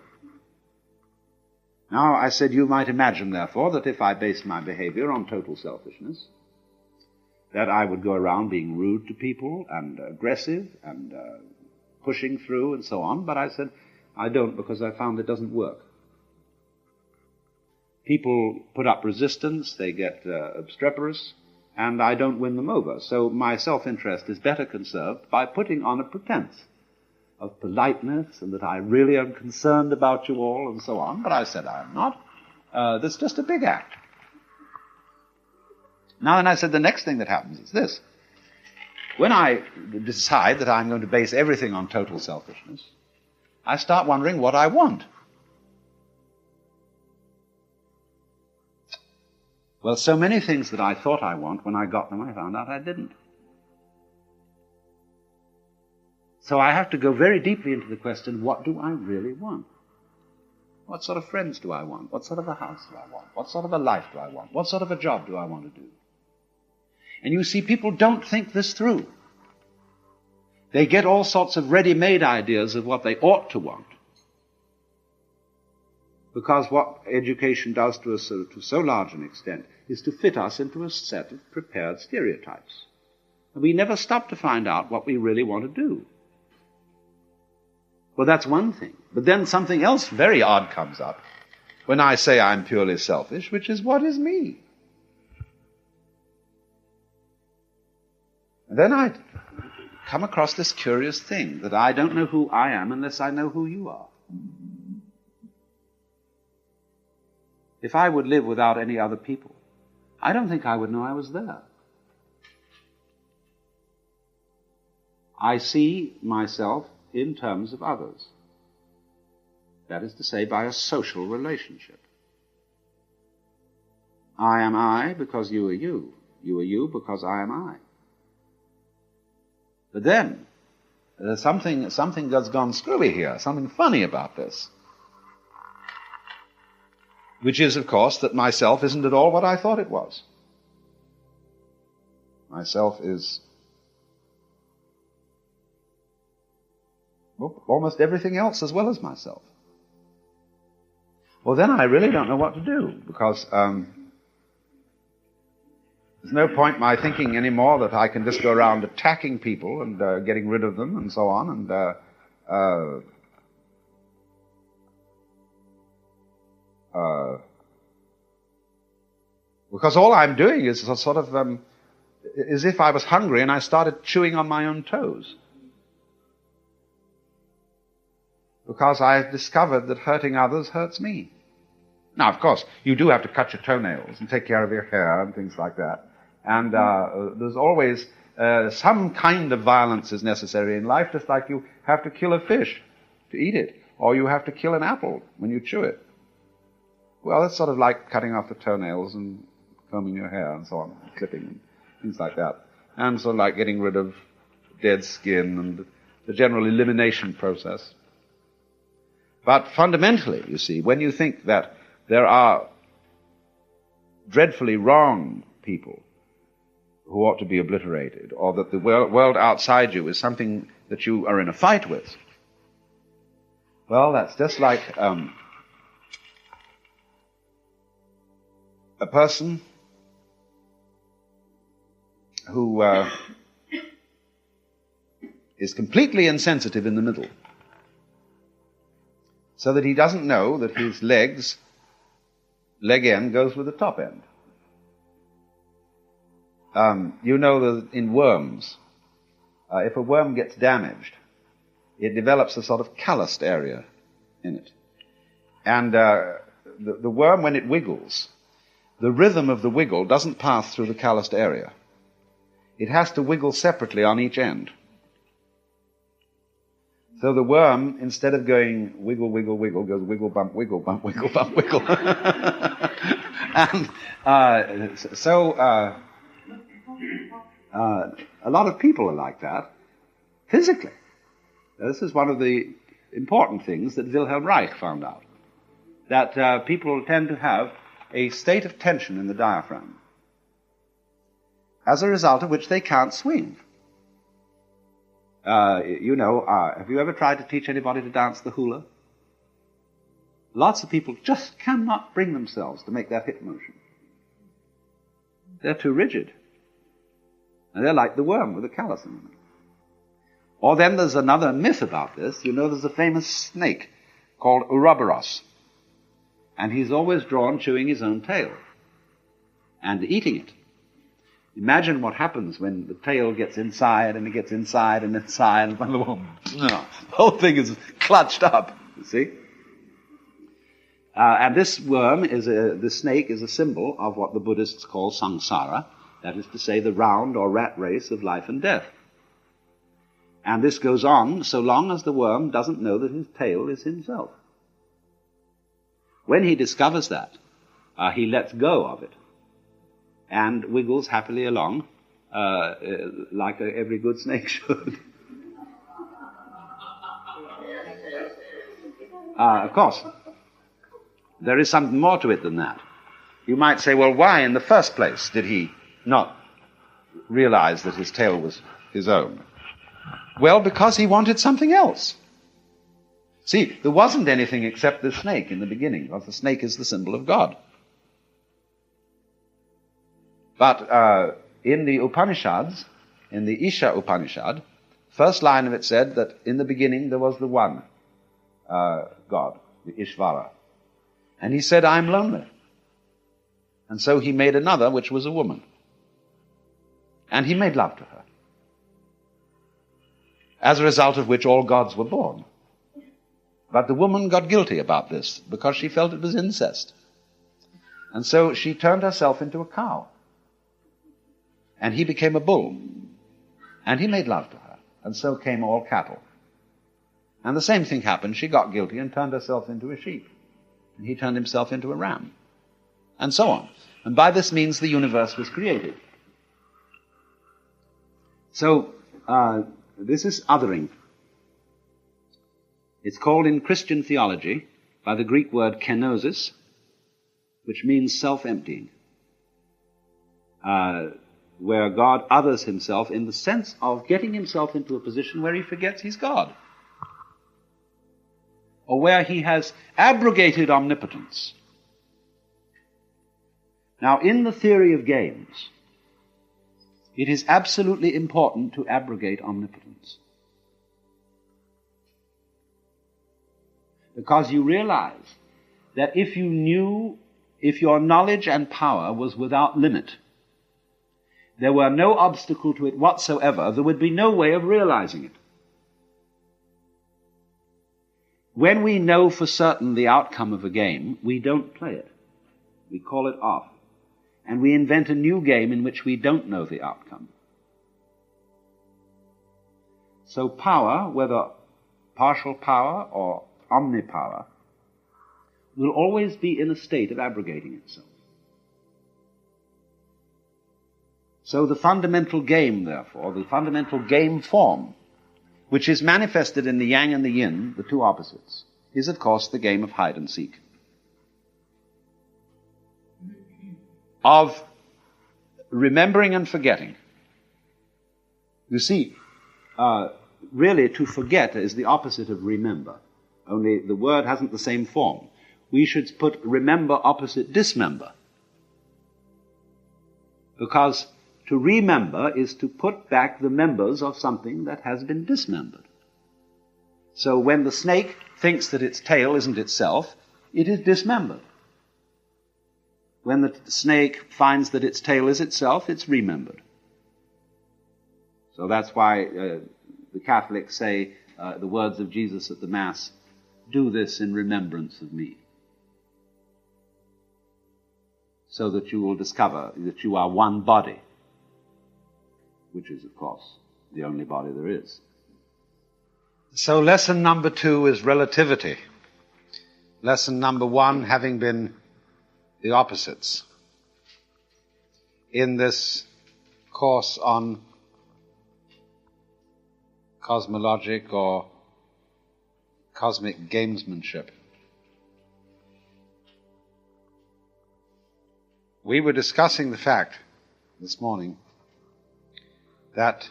Now, I said, you might imagine, therefore, that if I based my behavior on total selfishness, that I would go around being rude to people and aggressive and pushing through and so on. But I said, I don't, because I found it doesn't work. People put up resistance, they get obstreperous, and I don't win them over. So my self-interest is better conserved by putting on a pretense of politeness and that I really am concerned about you all and so on. But I said I am not. That's just a big act. Now, and I said the next thing that happens is this. When I decide that I'm going to base everything on total selfishness, I start wondering what I want. Well, so many things that I thought I want, when I got them, I found out I didn't. So I have to go very deeply into the question, what do I really want? What sort of friends do I want? What sort of a house do I want? What sort of a life do I want? What sort of a job do I want to do? And you see, people don't think this through. They get all sorts of ready-made ideas of what they ought to want. Because what education does to us to so large an extent is to fit us into a set of prepared stereotypes. And we never stop to find out what we really want to do. Well, that's one thing. But then something else very odd comes up when I say I'm purely selfish, which is, what is me? And then I come across this curious thing, that I don't know who I am unless I know who you are. If I would live without any other people, I don't think I would know I was there. I see myself in terms of others. That is to say, by a social relationship. I am I because you are you. You are you because I am I. But then, something has gone screwy here, something funny about this. Which is, of course, that myself isn't at all what I thought it was. Myself is almost everything else as well as myself. Well, then I really don't know what to do, because there's no point my thinking anymore that I can just go around attacking people and getting rid of them and so on, and because all I'm doing is sort of as if I was hungry and I started chewing on my own toes. Because I've discovered that hurting others hurts me. Now, of course, you do have to cut your toenails and take care of your hair and things like that. And there's always some kind of violence is necessary in life, just like you have to kill a fish to eat it, or you have to kill an apple when you chew it. Well, it's sort of like cutting off the toenails and combing your hair and so on, clipping and things like that. And sort of like getting rid of dead skin and the general elimination process. But fundamentally, you see, when you think that there are dreadfully wrong people who ought to be obliterated, or that the world outside you is something that you are in a fight with, well, that's just like a person who is completely insensitive in the middle, so that he doesn't know that his leg end goes with the top end. You know that in worms, if a worm gets damaged, it develops a sort of calloused area in it. And the worm, when it wiggles, the rhythm of the wiggle doesn't pass through the calloused area. It has to wiggle separately on each end. So the worm, instead of going wiggle, wiggle, wiggle, goes wiggle, bump, wiggle, bump, wiggle, bump, wiggle. And a lot of people are like that, physically. This is one of the important things that Wilhelm Reich found out, that people tend to have a state of tension in the diaphragm, as a result of which they can't swing. Have you ever tried to teach anybody to dance the hula? Lots of people just cannot bring themselves to make that hip motion. They're too rigid. And they're like the worm with a callus in them. Or then there's another myth about this. There's a famous snake called Ouroboros. And he's always drawn chewing his own tail and eating it. Imagine what happens when the tail gets inside and it gets inside and inside and the whole thing is clutched up, you see. And this worm, this snake, is a symbol of what the Buddhists call samsara, that is to say, the round or rat race of life and death. And this goes on so long as the worm doesn't know that his tail is himself. When he discovers that, he lets go of it and wiggles happily along, like every good snake should. Of course, there is something more to it than that. You might say, well, why in the first place did he not realize that his tail was his own? Well, because he wanted something else. See, there wasn't anything except the snake in the beginning, because the snake is the symbol of God. But in the Upanishads, in the Isha Upanishad, first line of it said that in the beginning there was the one God, the Ishvara. And he said, I'm lonely. And so he made another, which was a woman. And he made love to her. As a result of which all gods were born. But the woman got guilty about this because she felt it was incest. And so she turned herself into a cow. And he became a bull. And he made love to her. And so came all cattle. And the same thing happened. She got guilty and turned herself into a sheep. And he turned himself into a ram. And so on. And by this means the universe was created. So, this is othering. It's called in Christian theology by the Greek word kenosis, which means self-emptying, where God others himself in the sense of getting himself into a position where he forgets he's God, or where he has abrogated omnipotence. Now, in the theory of games, it is absolutely important to abrogate omnipotence. Because you realize that if your knowledge and power was without limit, there were no obstacle to it whatsoever, there would be no way of realizing it. When we know for certain the outcome of a game, we don't play it. We call it off. And we invent a new game in which we don't know the outcome. So power, whether partial power or omnipower, will always be in a state of abrogating itself. So the fundamental game, therefore, the fundamental game form, which is manifested in the yang and the yin, the two opposites, is of course the game of hide and seek. Of remembering and forgetting. You see, really to forget is the opposite of remember, only the word hasn't the same form. We should put remember opposite dismember, because to remember is to put back the members of something that has been dismembered. So when the snake thinks that its tail isn't itself, it is dismembered. When the snake finds that its tail is itself, it's remembered. So that's why the Catholics say the words of Jesus at the Mass, do this in remembrance of me. so that you will discover that you are one body, which is, of course, the only body there is. So lesson number 2 is relativity. Lesson number 1 having been the opposites in this course on cosmologic or cosmic gamesmanship. We were discussing the fact this morning that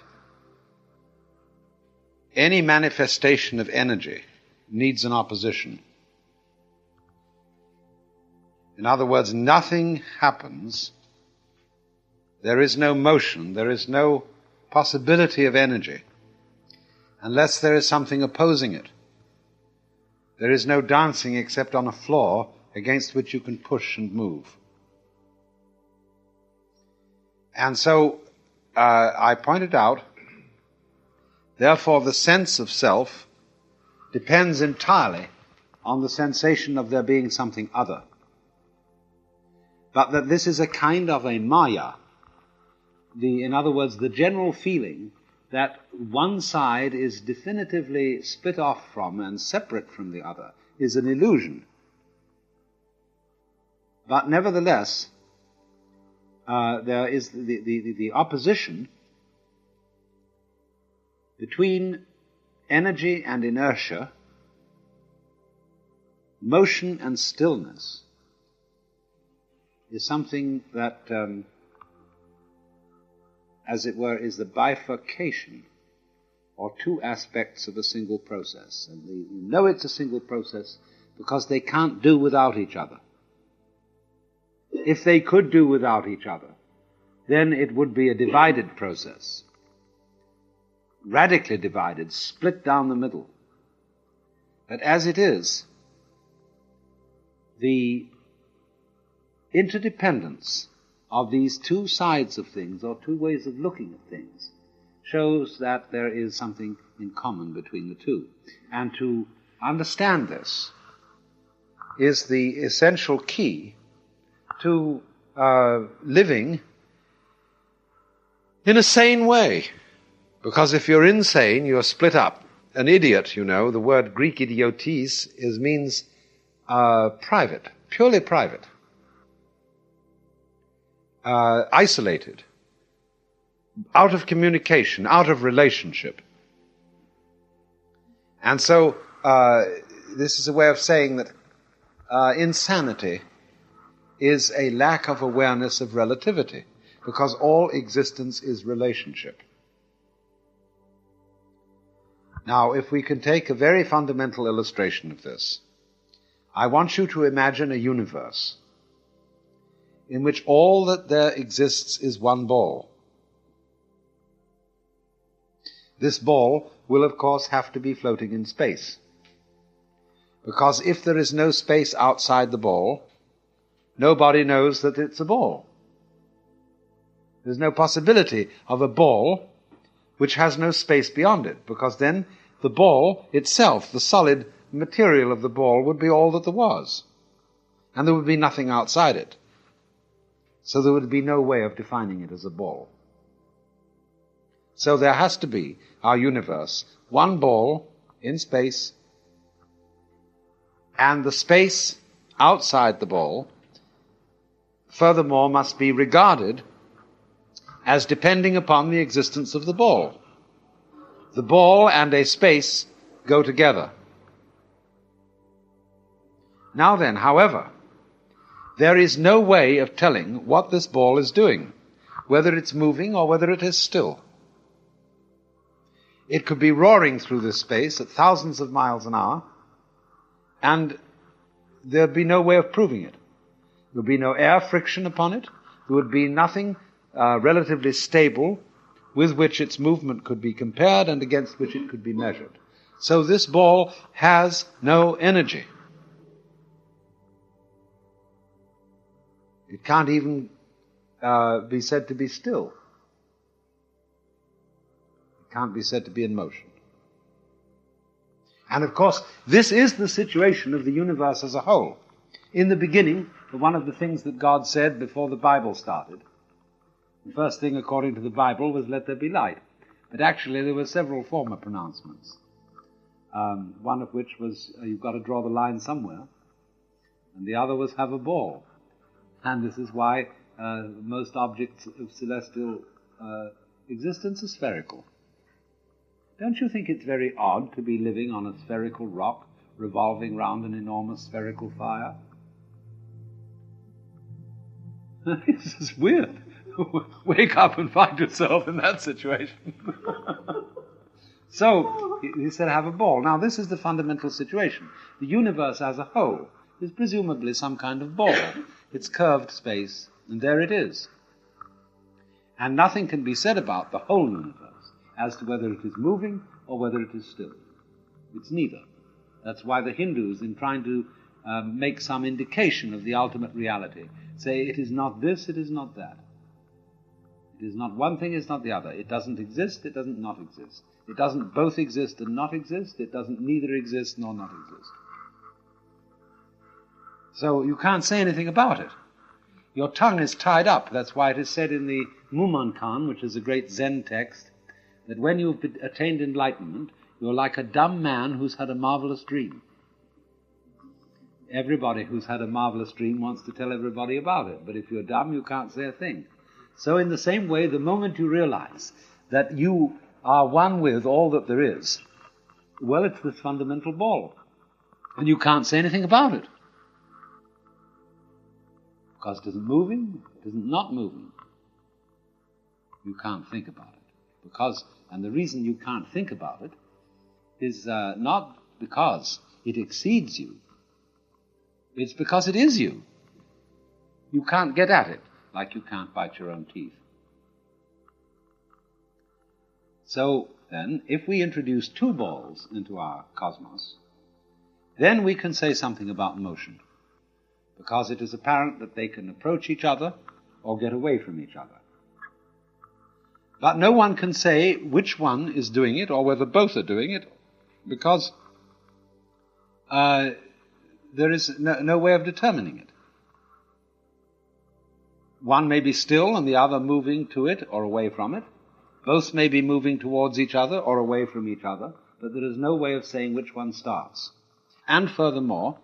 any manifestation of energy needs an opposition. In other words, nothing happens, there is no motion, there is no possibility of energy, unless there is something opposing it. There is no dancing except on a floor against which you can push and move. And so I pointed out, therefore the sense of self depends entirely on the sensation of there being something other. But that this is a kind of a maya, in other words, the general feeling that one side is definitively split off from and separate from the other is an illusion. But nevertheless, there is the opposition between energy and inertia, motion and stillness, is something that, as it were, is the bifurcation or two aspects of a single process. And you know it's a single process because they can't do without each other. If they could do without each other, then it would be a divided process, radically divided, split down the middle. But as it is, the interdependence of these two sides of things, or two ways of looking at things, shows that there is something in common between the two. And to understand this is the essential key to living in a sane way. Because if you're insane, you're split up. An idiot, you know, the word Greek idiotes means private, purely private, isolated, out of communication, out of relationship. And so this is a way of saying that insanity is a lack of awareness of relativity, because all existence is relationship. Now, if we can take a very fundamental illustration of this, I want you to imagine a universe in which all that there exists is one ball. This ball will, of course, have to be floating in space, because if there is no space outside the ball, nobody knows that it's a ball. There's no possibility of a ball which has no space beyond it, because then the ball itself, the solid material of the ball, would be all that there was, and there would be nothing outside it. So there would be no way of defining it as a ball. So there has to be, our universe, one ball in space, and the space outside the ball, furthermore, must be regarded as depending upon the existence of the ball. The ball and a space go together. Now then, however, there is no way of telling what this ball is doing, whether it's moving or whether it is still. It could be roaring through this space at thousands of miles an hour, and there'd be no way of proving it. There would be no air friction upon it. There would be nothing relatively stable with which its movement could be compared and against which it could be measured. So this ball has no energy. It can't even be said to be still. It can't be said to be in motion. And of course, this is the situation of the universe as a whole. In the beginning, one of the things that God said before the Bible started, the first thing according to the Bible was, let there be light. But actually there were several former pronouncements. One of which was, you've got to draw the line somewhere. And the other was, have a ball. And this is why most objects of celestial existence are spherical. Don't you think it's very odd to be living on a spherical rock revolving round an enormous spherical fire? This is weird. Wake up and find yourself in that situation. So, he said, have a ball. Now, this is the fundamental situation. The universe as a whole is presumably some kind of ball. It's curved space, and there it is. And nothing can be said about the whole universe as to whether it is moving or whether it is still. It's neither. That's why the Hindus, in trying to make some indication of the ultimate reality, say it is not this, it is not that. It is not one thing, it's not the other. It doesn't exist, it doesn't not exist. It doesn't both exist and not exist. It doesn't neither exist nor not exist. So you can't say anything about it. Your tongue is tied up. That's why it is said in the Mumonkan, which is a great Zen text, that when you've attained enlightenment, you're like a dumb man who's had a marvelous dream. Everybody who's had a marvelous dream wants to tell everybody about it. But if you're dumb, you can't say a thing. So in the same way, the moment you realize that you are one with all that there is, well, it's this fundamental ball. And you can't say anything about it. Because it isn't moving, it isn't not moving. You can't think about it. And the reason you can't think about it is not because it exceeds you. It's because it is you. You can't get at it, like you can't bite your own teeth. So then, if we introduce two balls into our cosmos, then we can say something about motion, because it is apparent that they can approach each other or get away from each other. But no one can say which one is doing it or whether both are doing it, because there is no way of determining it. One may be still and the other moving to it or away from it. Both may be moving towards each other or away from each other, but there is no way of saying which one starts. And furthermore,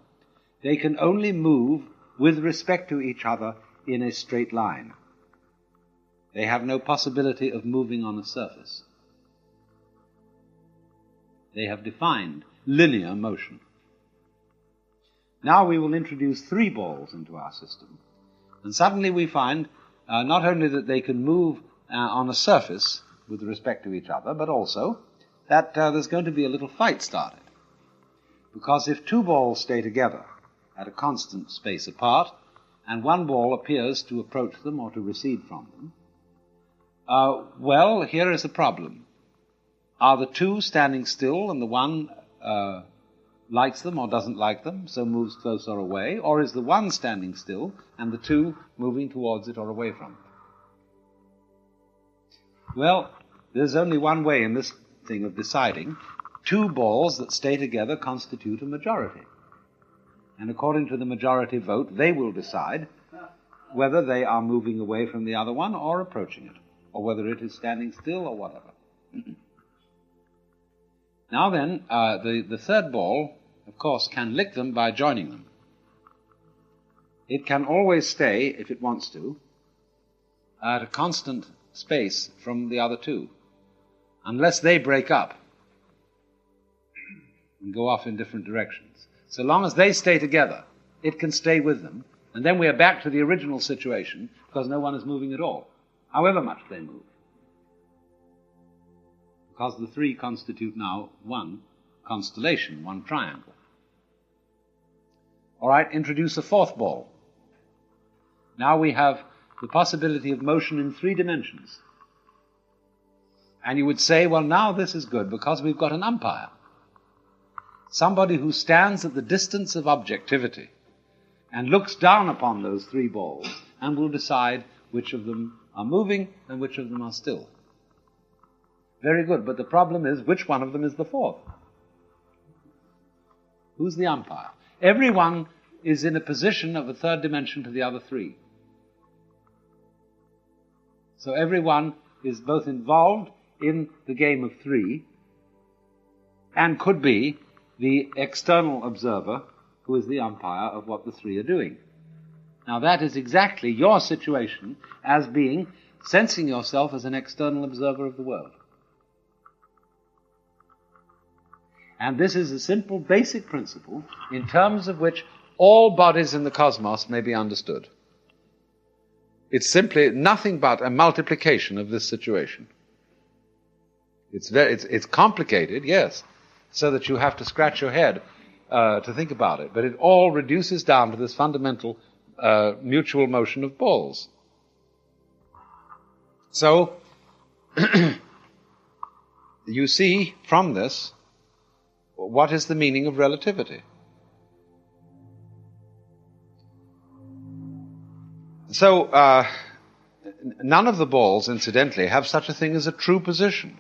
they can only move with respect to each other in a straight line. They have no possibility of moving on a surface. They have defined linear motion. Now we will introduce three balls into our system, and suddenly we find not only that they can move on a surface with respect to each other, but also that there's going to be a little fight started. Because if two balls stay together at a constant space apart, and one ball appears to approach them or to recede from them, well, here is a problem. Are the two standing still and the one likes them or doesn't like them, so moves closer or away, or is the one standing still and the two moving towards it or away from it? Well, there's only one way in this thing of deciding. Two balls that stay together constitute a majority. And according to the majority vote, they will decide whether they are moving away from the other one or approaching it, or whether it is standing still or whatever. Now then, the third ball, of course, can lick them by joining them. It can always stay, if it wants to, at a constant space from the other two, unless they break up and go off in different directions. So long as they stay together, it can stay with them, and then we are back to the original situation, because no one is moving at all, however much they move. Because the three constitute now one constellation, one triangle. All right, introduce a fourth ball. Now we have the possibility of motion in three dimensions. And you would say, well, now this is good, because we've got an umpire. Somebody who stands at the distance of objectivity and looks down upon those three balls and will decide which of them are moving and which of them are still. Very good, but the problem is, which one of them is the fourth? Who's the umpire? Everyone is in a position of a third dimension to the other three. So everyone is both involved in the game of three and could be the external observer who is the umpire of what the three are doing. Now that is exactly your situation as being, sensing yourself as an external observer of the world. And this is a simple, basic principle in terms of which all bodies in the cosmos may be understood. It's simply nothing but a multiplication of this situation. It's complicated, yes, so that you have to scratch your head to think about it. But it all reduces down to this fundamental mutual motion of balls. So, you see from this, what is the meaning of relativity? So, none of the balls, incidentally, have such a thing as a true position.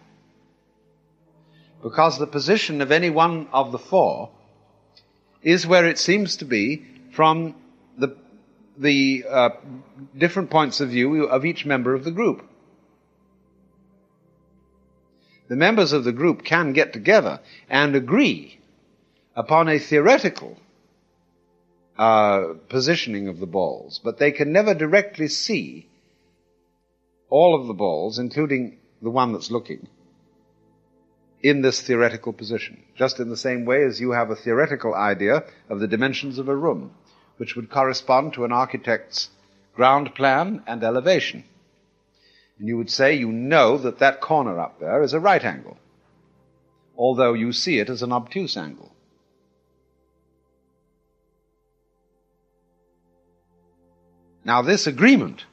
Because the position of any one of the four is where it seems to be from the different points of view of each member of the group. The members of the group can get together and agree upon a theoretical positioning of the balls, but they can never directly see all of the balls, including the one that's looking, in this theoretical position, just in the same way as you have a theoretical idea of the dimensions of a room, which would correspond to an architect's ground plan and elevation. And you would say you know that that corner up there is a right angle, although you see it as an obtuse angle. Now, this agreement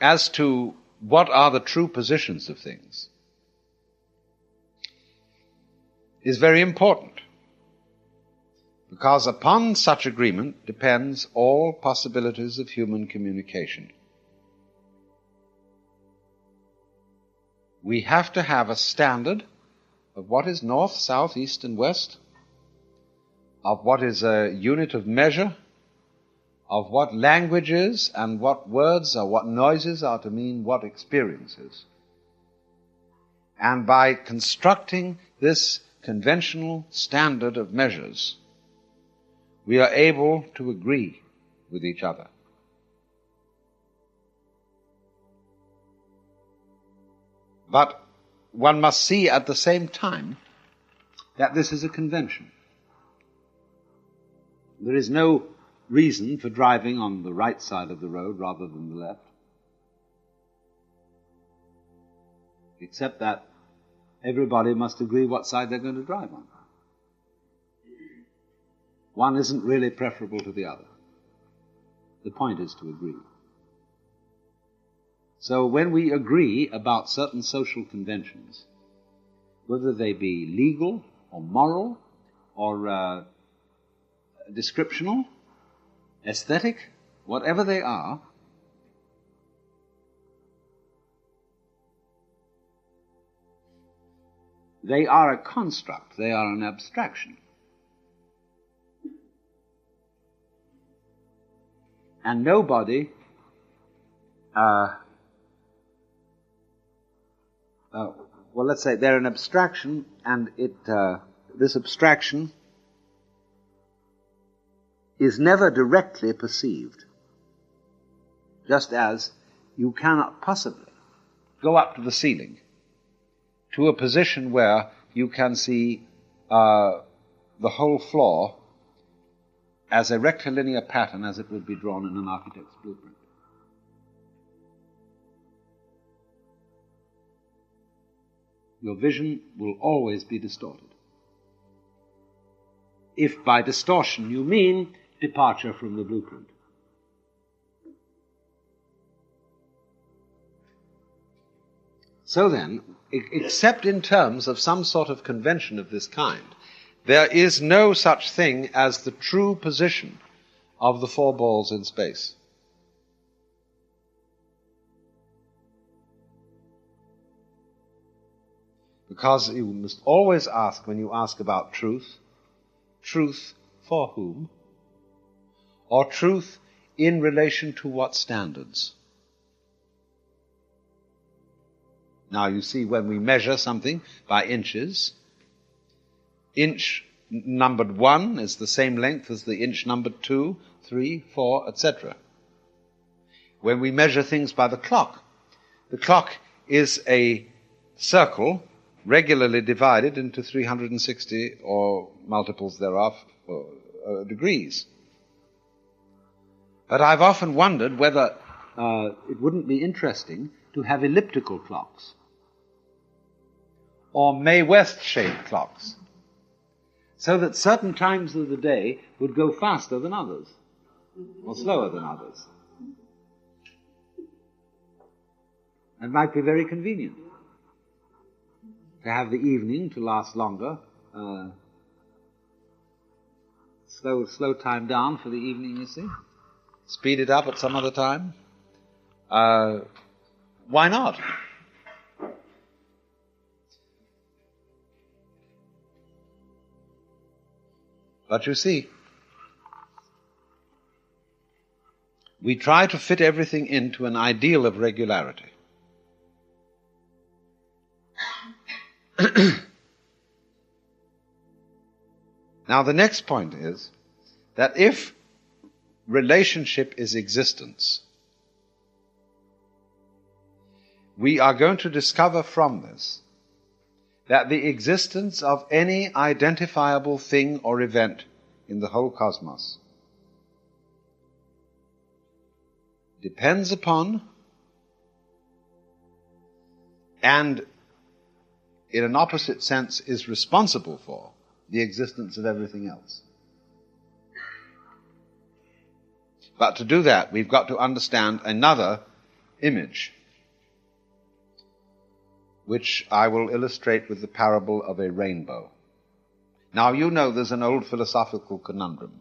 as to what are the true positions of things is very important, because upon such agreement depends all possibilities of human communication. We have to have a standard of what is north, south, east, and west, of what is a unit of measure, of what language is, and what words or what noises are to mean what experiences. And by constructing this conventional standard of measures, we are able to agree with each other. But one must see at the same time that this is a convention. There is no reason for driving on the right side of the road rather than the left, except that everybody must agree what side they're going to drive on. One isn't really preferable to the other. The point is to agree. So when we agree about certain social conventions, whether they be legal or moral or descriptional, aesthetic, whatever they are, they are a construct, they are an abstraction. And nobody well, let's say they're an abstraction, and this abstraction is never directly perceived, just as you cannot possibly go up to the ceiling to a position where you can see the whole floor as a rectilinear pattern as it would be drawn in an architect's blueprint. Your vision will always be distorted. If by distortion you mean departure from the blueprint. So then, except in terms of some sort of convention of this kind, there is no such thing as the true position of the four balls in space. Because you must always ask, when you ask about truth, truth for whom? or truth in relation to what standards? Now you see, when we measure something by inches, inch numbered 1 is the same length as the inch numbered 2, 3, 4, etc. When we measure things by the clock is a circle regularly divided into 360 or multiples thereof degrees. But I've often wondered whether it wouldn't be interesting to have elliptical clocks or May-West-shaped clocks, so that certain times of the day would go faster than others, or slower than others. It might be very convenient to have the evening to last longer, slow time down for the evening, you see. Speed it up at some other time. Why not? But you see, we try to fit everything into an ideal of regularity. Now the next point is that if relationship is existence, we are going to discover from this that the existence of any identifiable thing or event in the whole cosmos depends upon and in an opposite sense is responsible for the existence of everything else. But to do that, we've got to understand another image, which I will illustrate with the parable of a rainbow. Now, you know there's an old philosophical conundrum.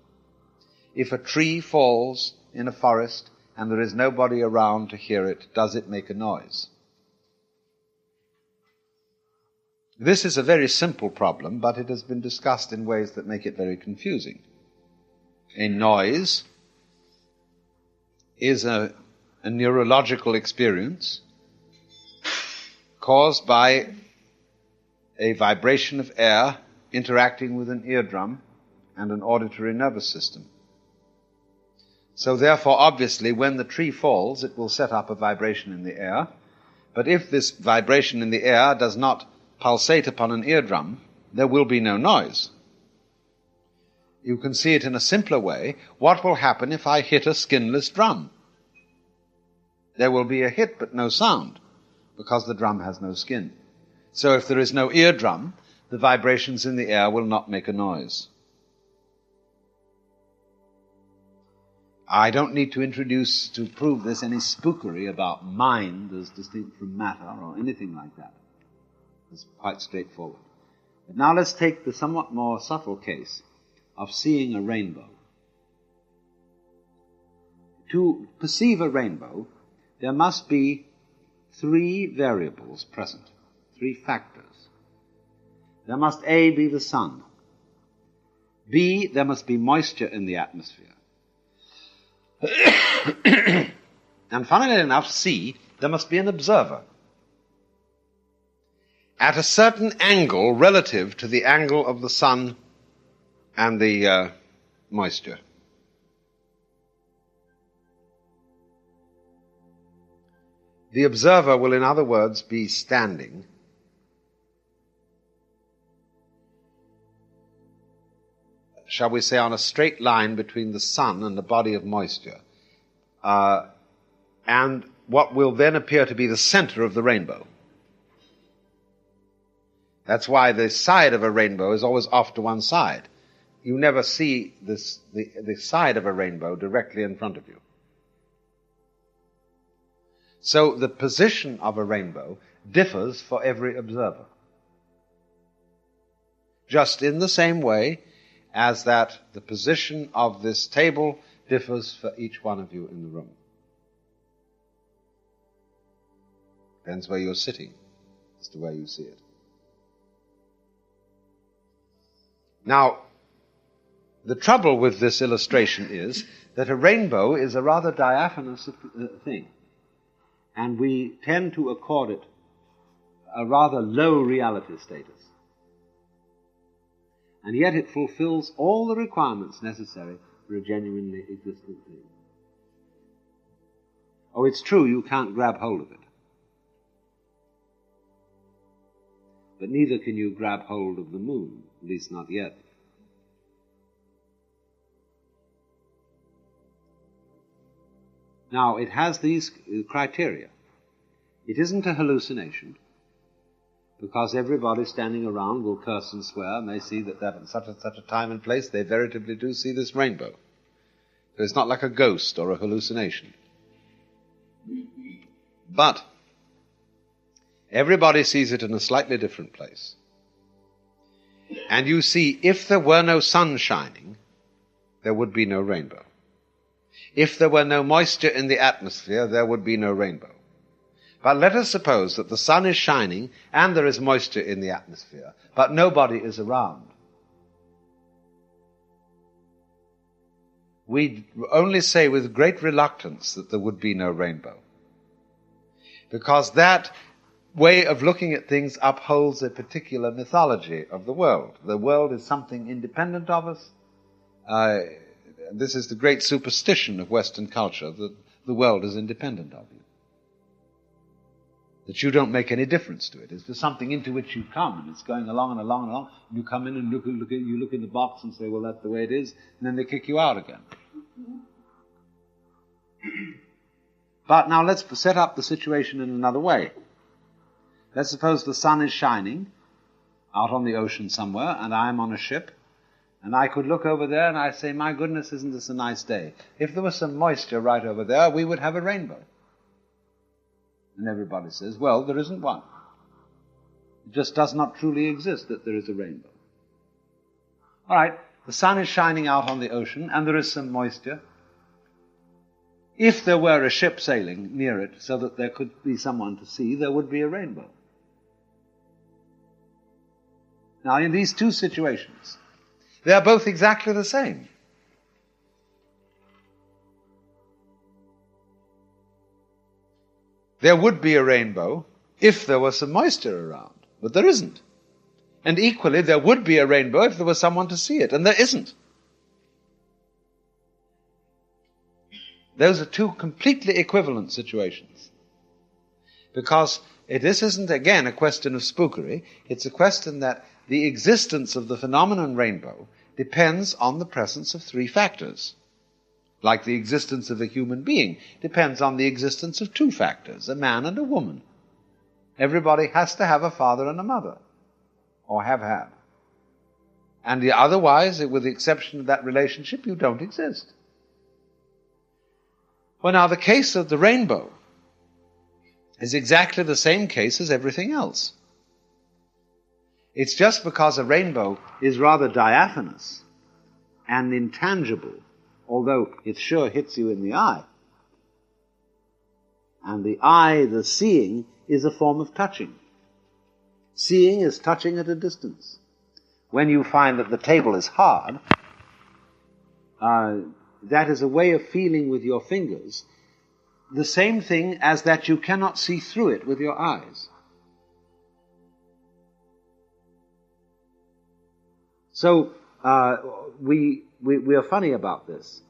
If a tree falls in a forest and there is nobody around to hear it, does it make a noise? This is a very simple problem, but it has been discussed in ways that make it very confusing. A noise is a neurological experience caused by a vibration of air interacting with an eardrum and an auditory nervous system. So therefore, obviously, when the tree falls, it will set up a vibration in the air. But if this vibration in the air does not pulsate upon an eardrum, there will be no noise. You can see it in a simpler way. What will happen if I hit a skinless drum? There will be a hit but no sound, because the drum has no skin. So if there is no eardrum, the vibrations in the air will not make a noise. I don't need to prove this, any spookery about mind as distinct from matter or anything like that. It's quite straightforward. But now let's take the somewhat more subtle case of seeing a rainbow. To perceive a rainbow, there must be 3 variables present, 3 factors. There must A, be the sun. B, there must be moisture in the atmosphere. And funnily enough, C, there must be an observer at a certain angle relative to the angle of the sun and the moisture. The observer will, in other words, be standing shall we say, on a straight line between the sun and the body of moisture, and what will then appear to be the center of the rainbow. That's why the side of a rainbow is always off to one side. You never see the side of a rainbow directly in front of you. So the position of a rainbow differs for every observer, just in the same way as that the position of this table differs for each one of you in the room. Depends where you're sitting as to where you see it. Now, the trouble with this illustration is that a rainbow is a rather diaphanous thing, and we tend to accord it a rather low reality status. And yet it fulfills all the requirements necessary for a genuinely existent thing. Oh, it's true, you can't grab hold of it. But neither can you grab hold of the moon, at least not yet. Now, it has these criteria. It isn't a hallucination, because everybody standing around will curse and swear, and they see that at such and such a time and place they veritably do see this rainbow. So it's not like a ghost or a hallucination. But everybody sees it in a slightly different place. And you see, if there were no sun shining, there would be no rainbow. If there were no moisture in the atmosphere, there would be no rainbow. But let us suppose that the sun is shining and there is moisture in the atmosphere, but nobody is around. We'd only say with great reluctance that there would be no rainbow. Because that way of looking at things upholds a particular mythology of the world. The world is something independent of us. This is the great superstition of Western culture, that the world is independent of you. That you don't make any difference to it. It's just something into which you come, and it's going along and along and along, and you come in and you look in the box and say, well, that's the way it is, and then they kick you out again. But now let's set up the situation in another way. Let's suppose the sun is shining out on the ocean somewhere, and I'm on a ship, and I could look over there and I say, my goodness, isn't this a nice day? If there was some moisture right over there, we would have a rainbow. And everybody says, well, there isn't one. It just does not truly exist that there is a rainbow. All right, the sun is shining out on the ocean, and there is some moisture. If there were a ship sailing near it so that there could be someone to see, there would be a rainbow. Now, in these two situations, they are both exactly the same. There would be a rainbow if there was some moisture around, but there isn't. And equally, there would be a rainbow if there was someone to see it, and there isn't. Those are two completely equivalent situations. Because this isn't, again, a question of spookery. It's a question that the existence of the phenomenon rainbow depends on the presence of three factors. Like the existence of a human being depends on the existence of two factors, a man and a woman. Everybody has to have a father and a mother, or have had. And otherwise, with the exception of that relationship, you don't exist. Well, now, the case of the rainbow is exactly the same case as everything else. It's just because a rainbow is rather diaphanous and intangible, although it sure hits you in the eye. And the eye, the seeing, is a form of touching. Seeing is touching at a distance. When you find that the table is hard, that is a way of feeling with your fingers the same thing as that you cannot see through it with your eyes. So we are funny about this.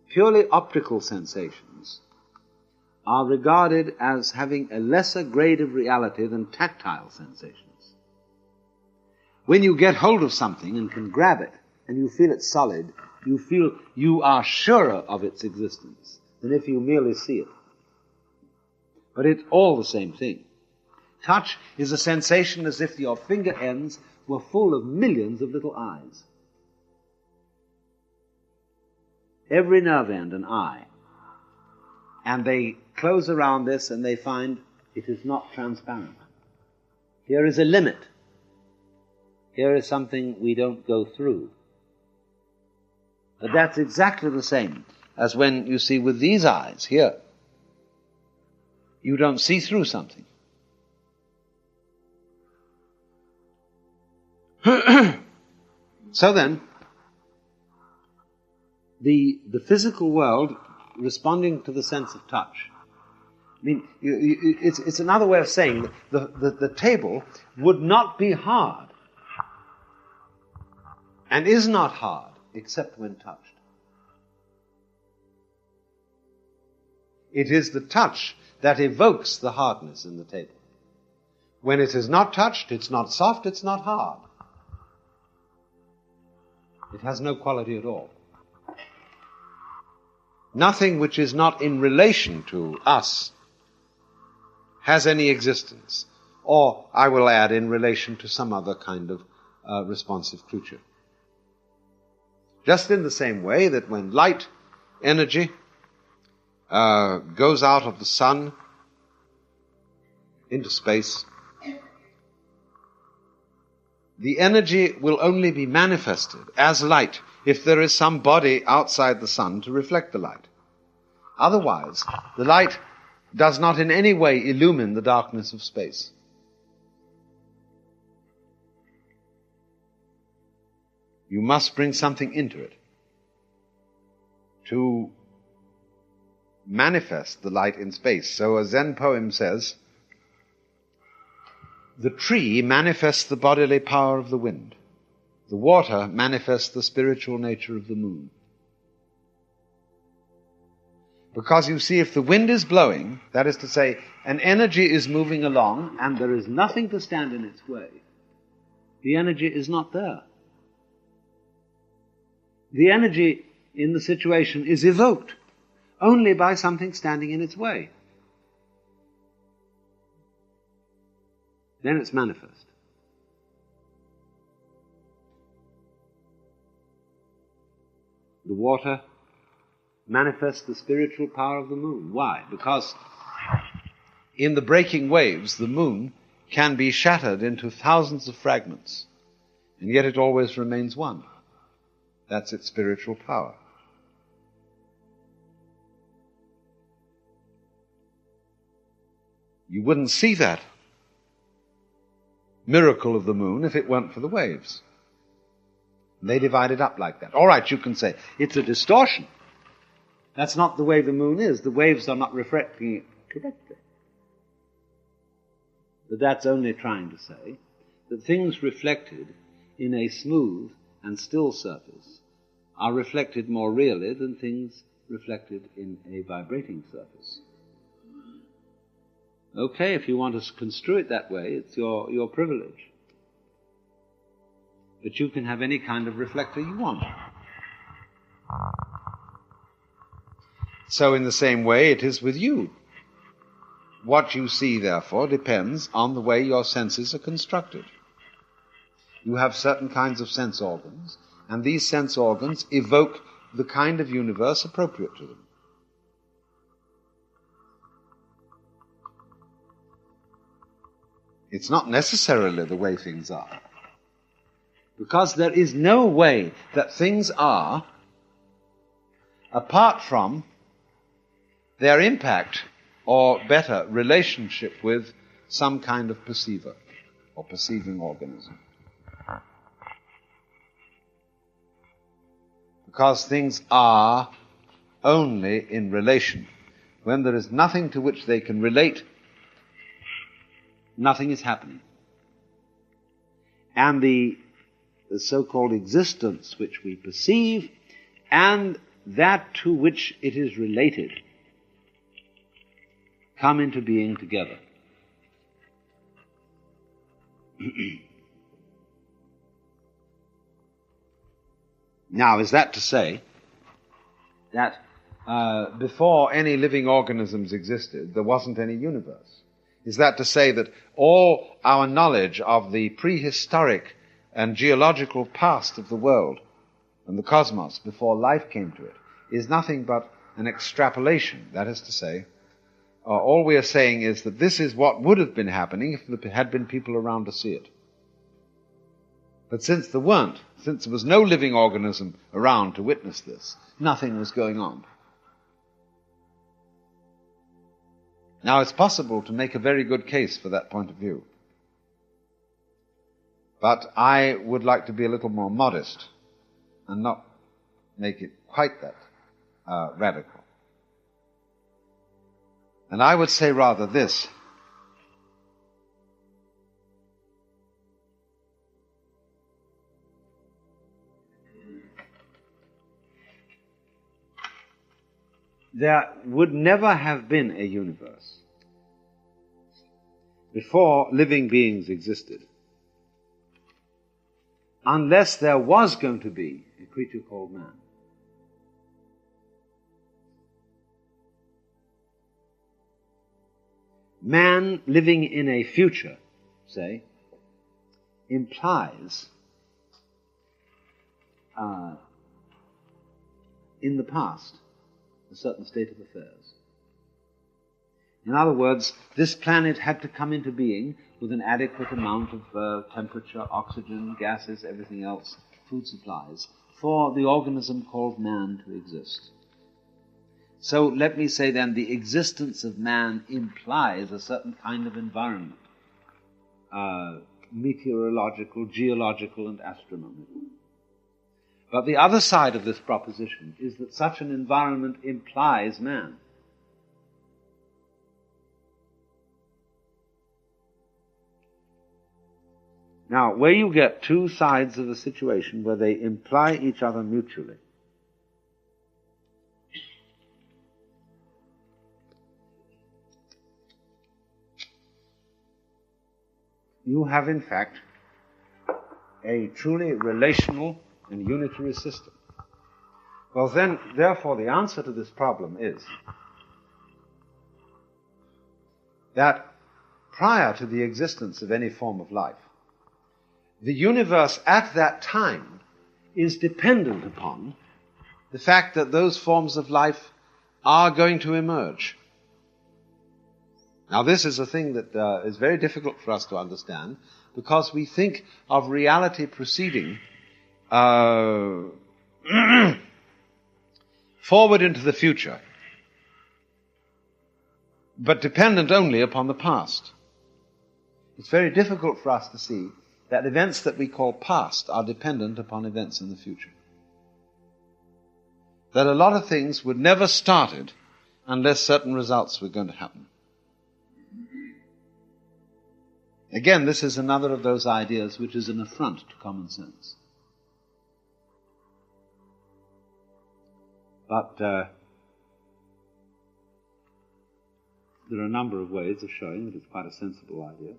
Purely optical sensations are regarded as having a lesser grade of reality than tactile sensations. When you get hold of something and can grab it, and you feel it solid, you feel you are surer of its existence than if you merely see it. But it's all the same thing. Touch is a sensation as if your finger ends were full of millions of little eyes. Every nerve end an eye. And they close around this and they find it is not transparent. Here is a limit. Here is something we don't go through. But that's exactly the same as when you see with these eyes here. You don't see through something. So then, the physical world responding to the sense of touch. I mean, it's another way of saying that the table would not be hard and is not hard except when touched. It is the touch that evokes the hardness in the table. When it is not touched, it's not soft, it's not hard. It has no quality at all. Nothing which is not in relation to us has any existence, or, I will add, in relation to some other kind of responsive creature. Just in the same way that when light energy goes out of the sun into space, the energy will only be manifested as light if there is some body outside the sun to reflect the light. Otherwise, the light does not in any way illumine the darkness of space. You must bring something into it to manifest the light in space. So a Zen poem says, the tree manifests the bodily power of the wind. The water manifests the spiritual nature of the moon. Because you see, if the wind is blowing, that is to say, an energy is moving along and there is nothing to stand in its way, the energy is not there. The energy in the situation is evoked only by something standing in its way. Then it's manifest. The water manifests the spiritual power of the moon. Why? Because in the breaking waves, the moon can be shattered into thousands of fragments, and yet it always remains one. That's its spiritual power. You wouldn't see that miracle of the moon if it weren't for the waves. They divide it up like that. All right, you can say, it's a distortion. That's not the way the moon is. The waves are not reflecting it correctly. But that's only trying to say that things reflected in a smooth and still surface are reflected more really than things reflected in a vibrating surface. Okay, if you want to construe it that way, it's your privilege. But you can have any kind of reflector you want. So in the same way, it is with you. What you see, therefore, depends on the way your senses are constructed. You have certain kinds of sense organs, and these sense organs evoke the kind of universe appropriate to them. It's not necessarily the way things are. Because there is no way that things are apart from their impact or better relationship with some kind of perceiver or perceiving organism. Because things are only in relation. When there is nothing to which they can relate, nothing is happening. And the so-called existence which we perceive and that to which it is related come into being together. Now, is that to say that before any living organisms existed, there wasn't any universe? Is that to say that all our knowledge of the prehistoric and geological past of the world and the cosmos before life came to it is nothing but an extrapolation? That is to say, all we are saying is that this is what would have been happening if there had been people around to see it. But since there weren't, since there was no living organism around to witness this, nothing was going on. Now, it's possible to make a very good case for that point of view. But I would like to be a little more modest and not make it quite that radical. And I would say rather this. There would never have been a universe before living beings existed unless there was going to be a creature called man. Man living in a future, say, implies in the past a certain state of affairs. In other words, this planet had to come into being with an adequate amount of temperature, oxygen, gases, everything else, food supplies, for the organism called man to exist. So let me say then, the existence of man implies a certain kind of environment, meteorological, geological, and astronomical. But the other side of this proposition is that such an environment implies man. Now, where you get two sides of a situation where they imply each other mutually, you have, in fact, a truly relational and unitary system. Well, then, therefore, the answer to this problem is that prior to the existence of any form of life, the universe at that time is dependent upon the fact that those forms of life are going to emerge. Now, this is a thing that is very difficult for us to understand, because we think of reality proceeding forward into the future, but dependent only upon the past. It's very difficult for us to see that events that we call past are dependent upon events in the future. That a lot of things would never started unless certain results were going to happen. Again, this is another of those ideas which is an affront to common sense. But there are a number of ways of showing that it's quite a sensible idea.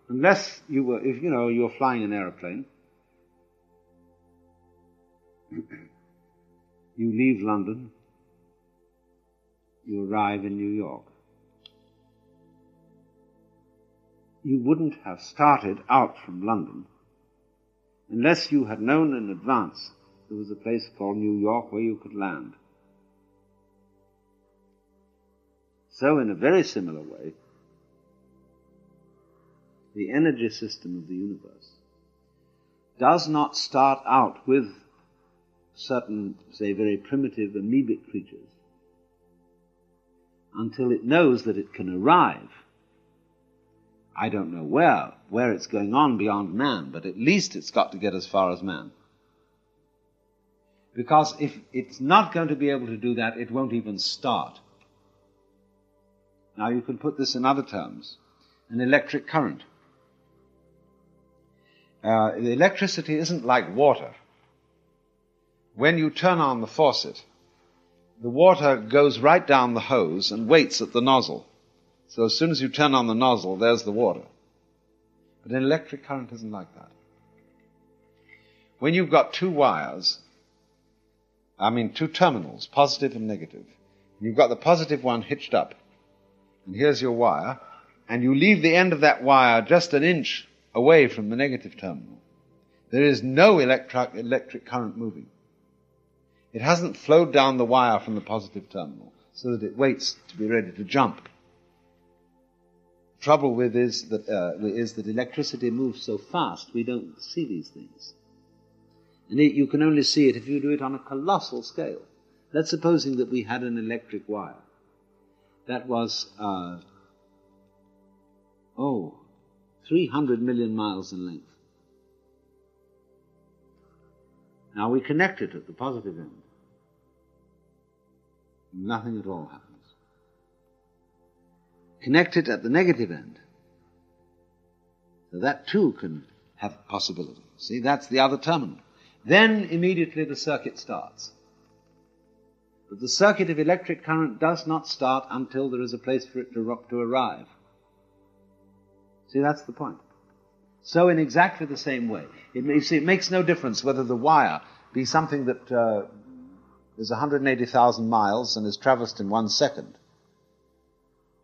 Unless you were, if you're flying an aeroplane, you leave London, you arrive in New York. You wouldn't have started out from London unless you had known in advance there was a place called New York where you could land. So in a very similar way, the energy system of the universe does not start out with certain, say, very primitive amoebic creatures until it knows that it can arrive. I don't know where it's going on beyond man, but at least it's got to get as far as man. Because if it's not going to be able to do that, it won't even start. Now you can put this in other terms. An electric current. The electricity isn't like water. When you turn on the faucet, the water goes right down the hose and waits at the nozzle. So as soon as you turn on the nozzle, there's the water. But an electric current isn't like that. When you've got two terminals, positive and negative, and you've got the positive one hitched up, and here's your wire, and you leave the end of that wire just an inch away from the negative terminal, there is no electric current moving. It hasn't flowed down the wire from the positive terminal so that it waits to be ready to jump. The trouble with is that electricity moves so fast we don't see these things. And you can only see it if you do it on a colossal scale. Let's supposing that we had an electric wire that was 300 million miles in length. Now we connect it at the positive end. Nothing at all happens. Connect it at the negative end. So that too can have possibility. See, that's the other terminal. Then immediately the circuit starts. But the circuit of electric current does not start until there is a place for it to arrive. See, that's the point. So in exactly the same way, it makes no difference whether the wire be something that is 180,000 miles and is traversed in 1 second,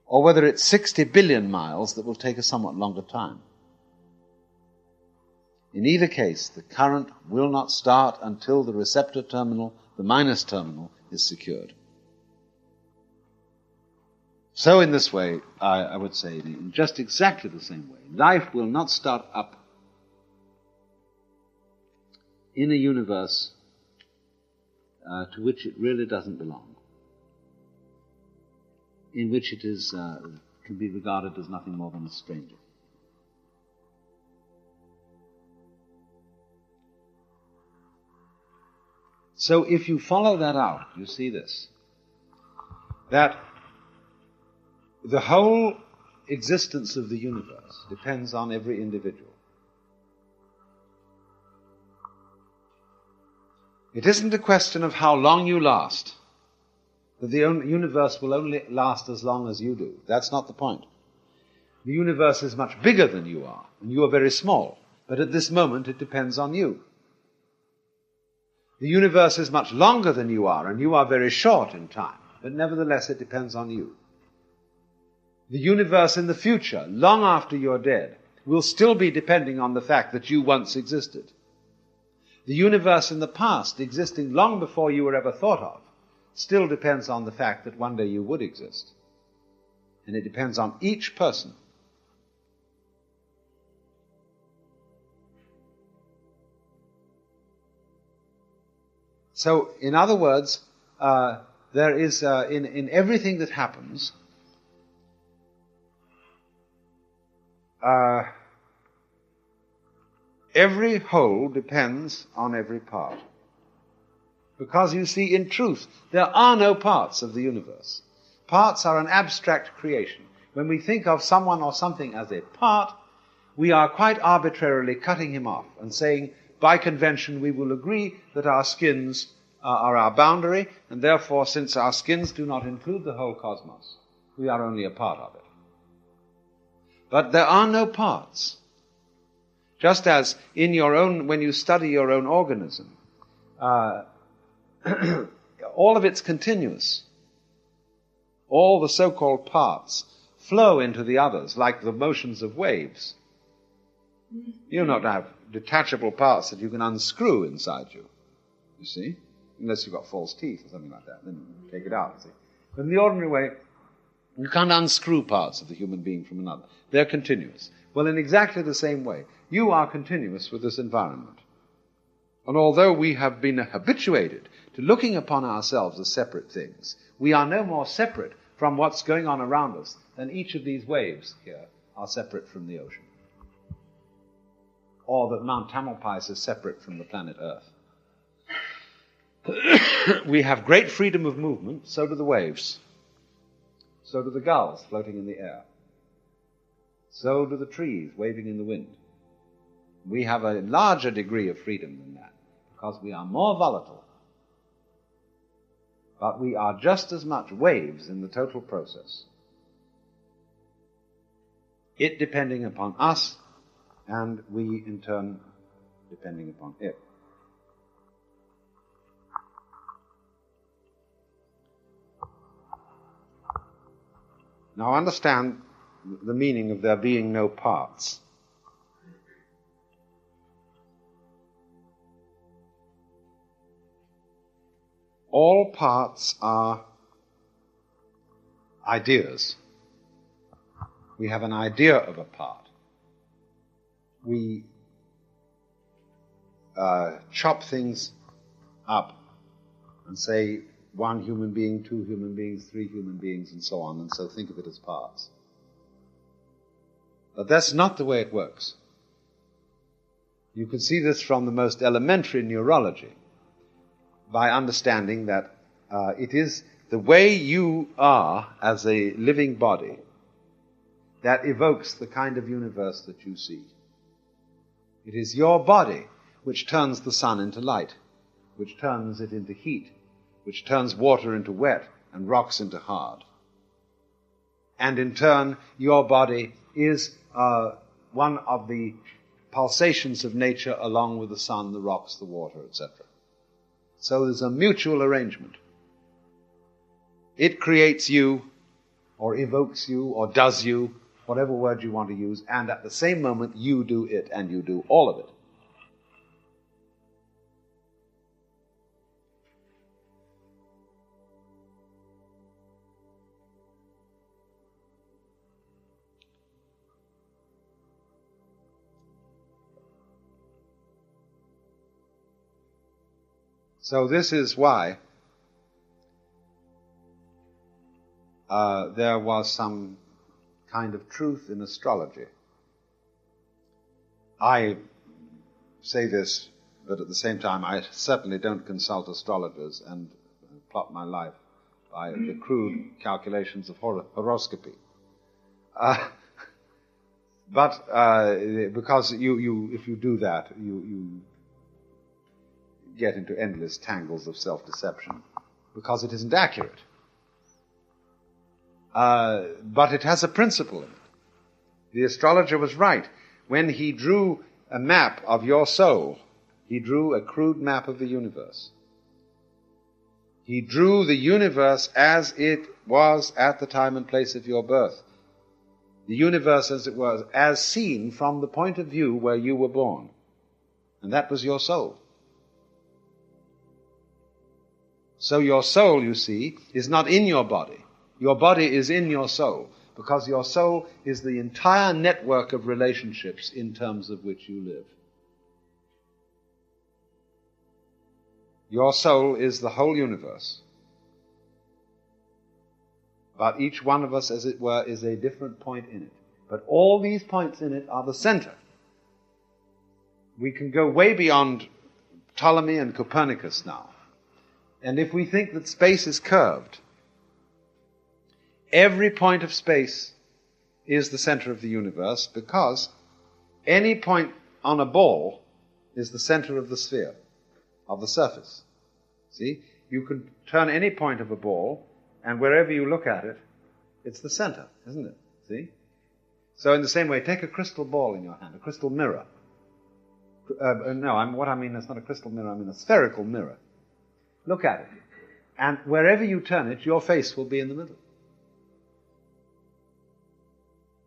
or whether it's 60 billion miles that will take a somewhat longer time. In either case, the current will not start until the receptor terminal, the minus terminal, is secured. So in this way, I would say, in just exactly the same way, life will not start up in a universe to which it really doesn't belong, in which it is can be regarded as nothing more than a stranger. So if you follow that out, you see this, that the whole existence of the universe depends on every individual. It isn't a question of how long you last, that the universe will only last as long as you do. That's not the point. The universe is much bigger than you are, and you are very small, but at this moment it depends on you. The universe is much longer than you are, and you are very short in time, but nevertheless it depends on you. The universe in the future, long after you're dead, will still be depending on the fact that you once existed. The universe in the past, existing long before you were ever thought of, still depends on the fact that one day you would exist. And it depends on each person. So, in other words, there is, in everything that happens, every whole depends on every part. Because you see, in truth, there are no parts of the universe. Parts are an abstract creation. When we think of someone or something as a part, we are quite arbitrarily cutting him off and saying, by convention, we will agree that our skins are our boundary, and therefore, since our skins do not include the whole cosmos, we are only a part of it. But there are no parts. Just as in your own, when you study your own organism, all of it's continuous. All the so-called parts flow into the others like the motions of waves. You don't have detachable parts that you can unscrew inside you see? Unless you've got false teeth or something like that, then you take it out, see? But in the ordinary way, you can't unscrew parts of the human being from another. They're continuous. Well, in exactly the same way, you are continuous with this environment. And although we have been habituated to looking upon ourselves as separate things, we are no more separate from what's going on around us than each of these waves here are separate from the ocean. Or that Mount Tamalpais is separate from the planet Earth. We have great freedom of movement, so do the waves. So do the gulls floating in the air. So do the trees waving in the wind. We have a larger degree of freedom than that, because we are more volatile. But we are just as much waves in the total process. It depending upon us, and we in turn depending upon it. Now understand the meaning of there being no parts. All parts are ideas. We have an idea of a part. We chop things up and say 1 human being, 2 human beings, 3 human beings, and so on, and so think of it as parts. But that's not the way it works. You can see this from the most elementary neurology. by understanding that it is the way you are as a living body that evokes the kind of universe that you see. It is your body which turns the sun into light, which turns it into heat, which turns water into wet and rocks into hard. And in turn, your body is one of the pulsations of nature along with the sun, the rocks, the water, etc. So there's a mutual arrangement. It creates you, or evokes you, or does you, whatever word you want to use, and at the same moment you do it, and you do all of it. So this is why there was some kind of truth in astrology. I say this, but at the same time I certainly don't consult astrologers and plot my life by the crude calculations of horoscopy. But because if you do that, you get into endless tangles of self-deception, because it isn't accurate. But it has a principle in it. The astrologer was right. When he drew a map of your soul, he drew a crude map of the universe. He drew the universe as it was at the time and place of your birth. The universe as it was, as seen from the point of view where you were born. And that was your soul. So your soul, you see, is not in your body. Your body is in your soul, because your soul is the entire network of relationships in terms of which you live. Your soul is the whole universe. But each one of us, as it were, is a different point in it. But all these points in it are the center. We can go way beyond Ptolemy and Copernicus now. And if we think that space is curved, every point of space is the center of the universe, because any point on a ball is the center of the sphere, of the surface. See? You can turn any point of a ball, and wherever you look at it, it's the center, isn't it? See? So in the same way, take a crystal ball in your hand, a crystal mirror. What I mean is not a crystal mirror, I mean a spherical mirror. Look at it. And wherever you turn it, your face will be in the middle.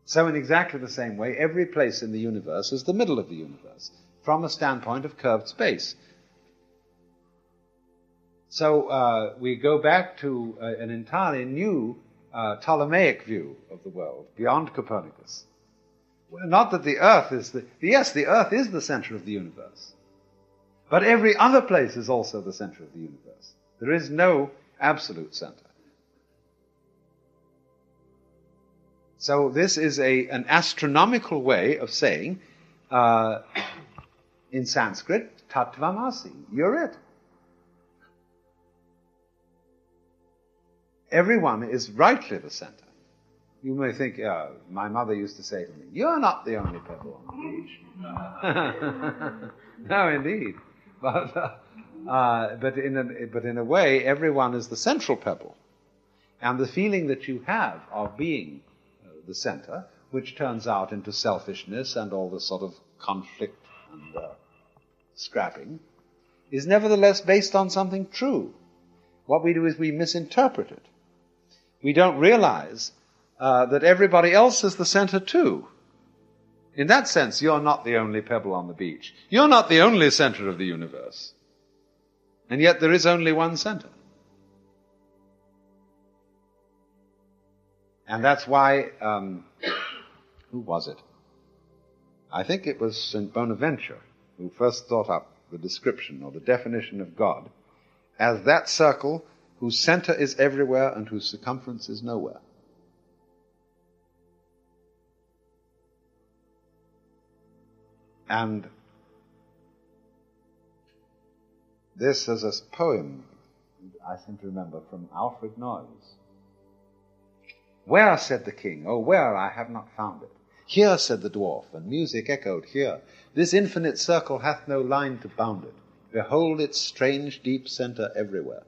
So in exactly the same way, every place in the universe is the middle of the universe, from a standpoint of curved space. So we go back to an entirely new Ptolemaic view of the world, beyond Copernicus. Well, not that the earth is the earth is the center of the universe. But every other place is also the center of the universe. There is no absolute center. So this is an astronomical way of saying, in Sanskrit, tattvamasi, you're it. Everyone is rightly the center. You may think, my mother used to say to me, you're not the only pebble on the beach. No, indeed. But in a way, everyone is the central pebble. And the feeling that you have of being the center, which turns out into selfishness and all this sort of conflict and scrapping, is nevertheless based on something true. What we do is we misinterpret it. We don't realize that everybody else is the center too. In that sense, you're not the only pebble on the beach. You're not the only center of the universe. And yet there is only one center. And that's why, who was it? I think it was St. Bonaventure who first thought up the description or the definition of God as that circle whose center is everywhere and whose circumference is nowhere. And This is a poem, I seem to remember, from Alfred Noyes. "Where," said the king, "oh, where? I have not found it." "Here," said the dwarf, and music echoed, "Here. This infinite circle hath no line to bound it. Behold its strange deep centre everywhere."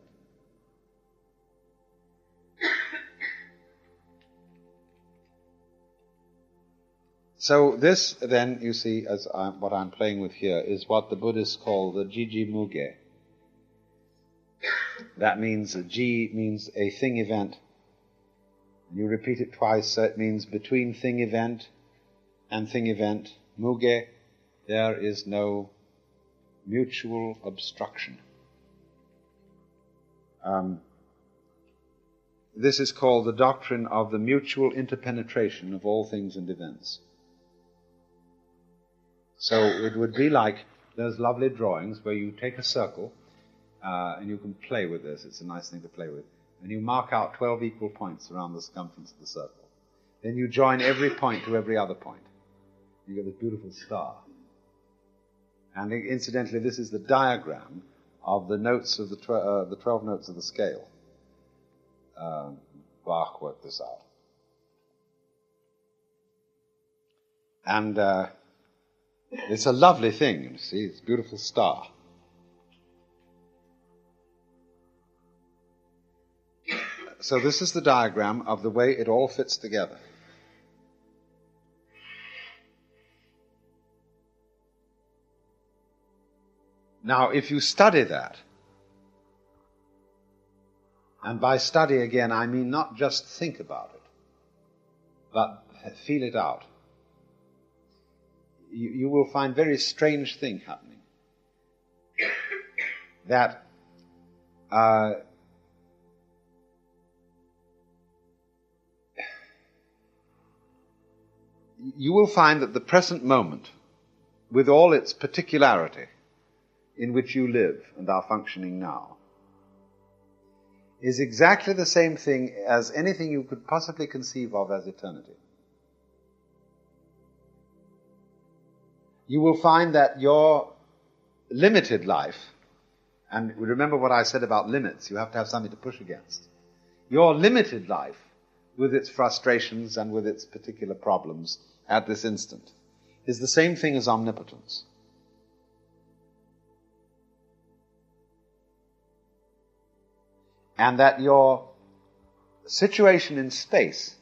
So this, then, you see, what I'm playing with here, is what the Buddhists call the Jiji Muge. That means, Ji means a thing event. You repeat it twice, so it means between thing event and thing event, Muge, there is no mutual obstruction. This is called the doctrine of the mutual interpenetration of all things and events. So it would be like those lovely drawings where you take a circle, and you can play with this. It's a nice thing to play with. And you mark out 12 equal points around the circumference of the circle. Then you join every point to every other point. You get this beautiful star. And incidentally, this is the diagram of the notes of the 12 notes of the scale. Bach worked this out. And it's a lovely thing, you see. It's a beautiful star. So this is the diagram of the way it all fits together. Now, if you study that, and by study again, I mean not just think about it, but feel it out, you will find very strange thing happening. That you will find that the present moment, with all its particularity in which you live and are functioning now, is exactly the same thing as anything you could possibly conceive of as eternity. You will find that your limited life, and remember what I said about limits, you have to have something to push against. Your limited life, with its frustrations and with its particular problems at this instant, is the same thing as omnipotence. And that your situation in space,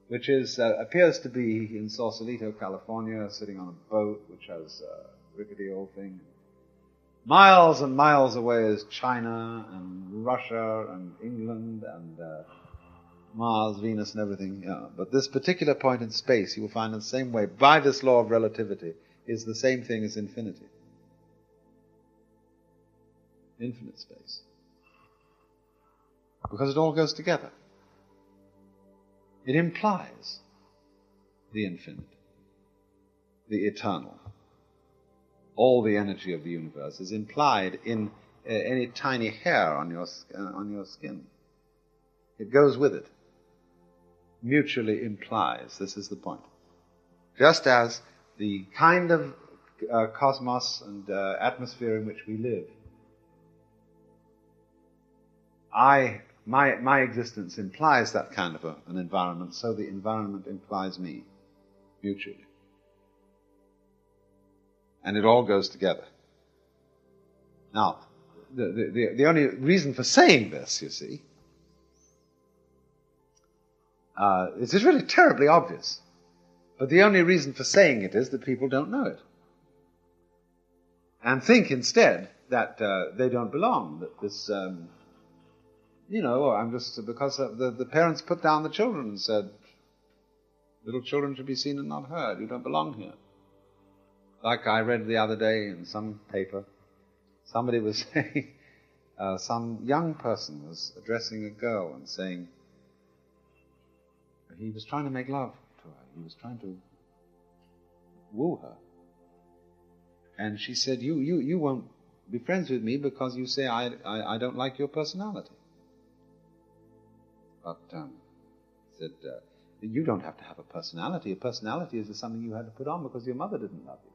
which is appears to be in Sausalito, California, sitting on a boat which has a rickety old thing. Miles and miles away is China and Russia and England and Mars, Venus and everything. Yeah. But this particular point in space, you will find in the same way, by this law of relativity, is the same thing as infinity. Infinite space. Because it all goes together. It implies the infinite, the eternal. All the energy of the universe is implied in any tiny hair on your skin. It goes with it. Mutually implies. This is the point. Just as the kind of cosmos and atmosphere in which we live, my existence implies that kind of an environment, so the environment implies me, mutually. And it all goes together. Now, the only reason for saying this, you see, it's really terribly obvious. But the only reason for saying it is that people don't know it. And think instead that they don't belong, that this... I'm just, because the parents put down the children and said, little children should be seen and not heard. You don't belong here. Like I read the other day in some paper, somebody was saying, some young person was addressing a girl and saying, he was trying to make love to her. He was trying to woo her. And she said, you won't be friends with me because you say I don't like your personality. But said, you don't have to have a personality. A personality is something you had to put on because your mother didn't love you.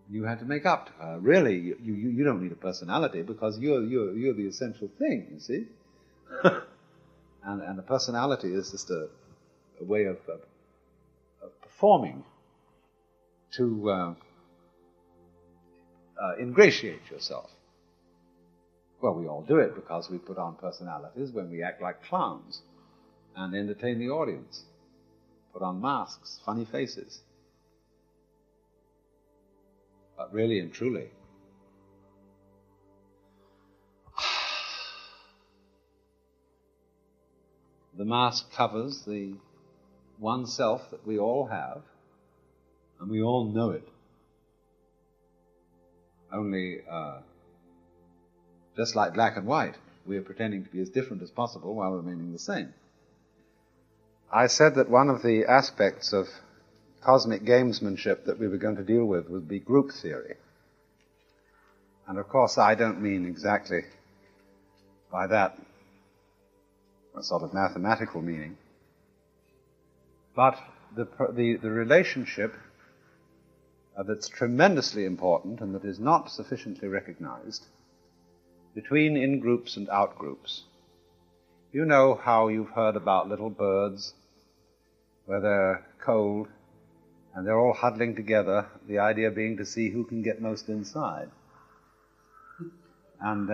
You had to make up to her. Really, you don't need a personality because you're the essential thing, you see. and a personality is just a way of performing to ingratiate yourself. Well, we all do it because we put on personalities when we act like clowns and entertain the audience. Put on masks, funny faces. But really and truly, the mask covers the one self that we all have, and we all know it. Only, just like black and white, we are pretending to be as different as possible while remaining the same. I said that one of the aspects of cosmic gamesmanship that we were going to deal with would be group theory. And of course I don't mean exactly by that a sort of mathematical meaning, but the relationship that's tremendously important and that is not sufficiently recognized between in-groups and out-groups. You know how you've heard about little birds where they're cold and they're all huddling together, the idea being to see who can get most inside. And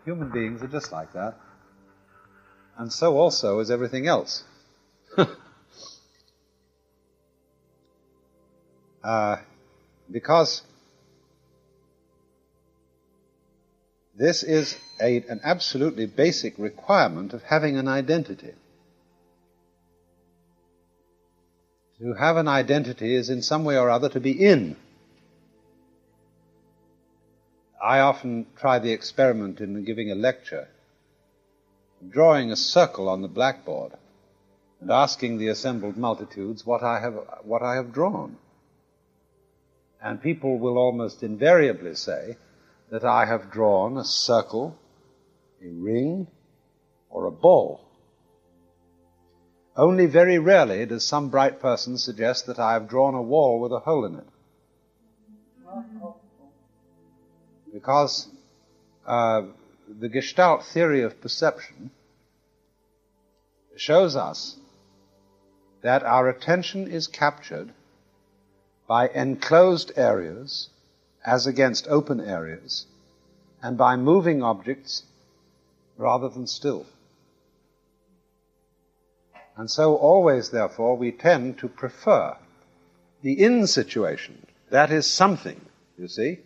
human beings are just like that. And so also is everything else. Because this is an absolutely basic requirement of having an identity. To have an identity is in some way or other to be in. I often try the experiment in giving a lecture, drawing a circle on the blackboard and asking the assembled multitudes what I have drawn. And people will almost invariably say that I have drawn a circle, a ring, or a ball. Only very rarely does some bright person suggest that I have drawn a wall with a hole in it. Because the Gestalt theory of perception shows us that our attention is captured by enclosed areas as against open areas, and by moving objects rather than still. And so always, therefore, we tend to prefer the in situation. That is something, you see.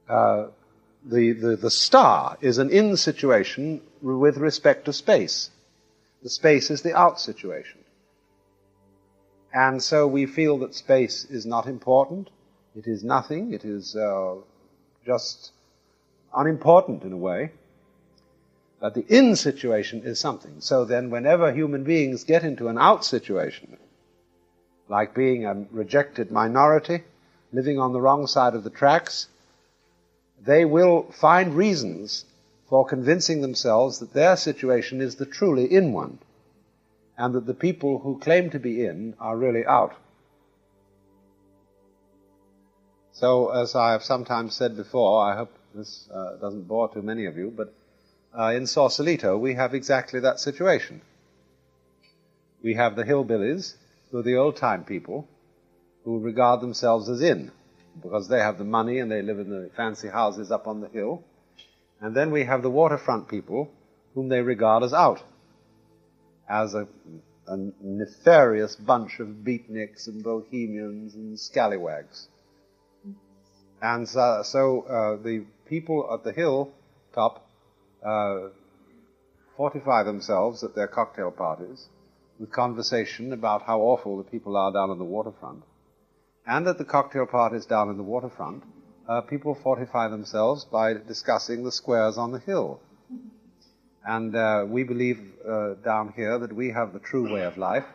The star is an in situation with respect to space. The space is the out situation. And so we feel that space is not important. It is nothing. It is just unimportant in a way. But the in situation is something. So then whenever human beings get into an out situation, like being a rejected minority, living on the wrong side of the tracks, they will find reasons for convincing themselves that their situation is the truly in one, and that the people who claim to be in are really out. So, as I have sometimes said before, I hope this doesn't bore too many of you, but in Sausalito we have exactly that situation. We have the hillbillies, who are the old-time people, who regard themselves as in, because they have the money and they live in the fancy houses up on the hill. And then we have the waterfront people, whom they regard as out, as a nefarious bunch of beatniks and bohemians and scallywags. And so the people at the hilltop fortify themselves at their cocktail parties with conversation about how awful the people are down on the waterfront. And at the cocktail parties down in the waterfront, people fortify themselves by discussing the squares on the hill. And we believe down here that we have the true way of life,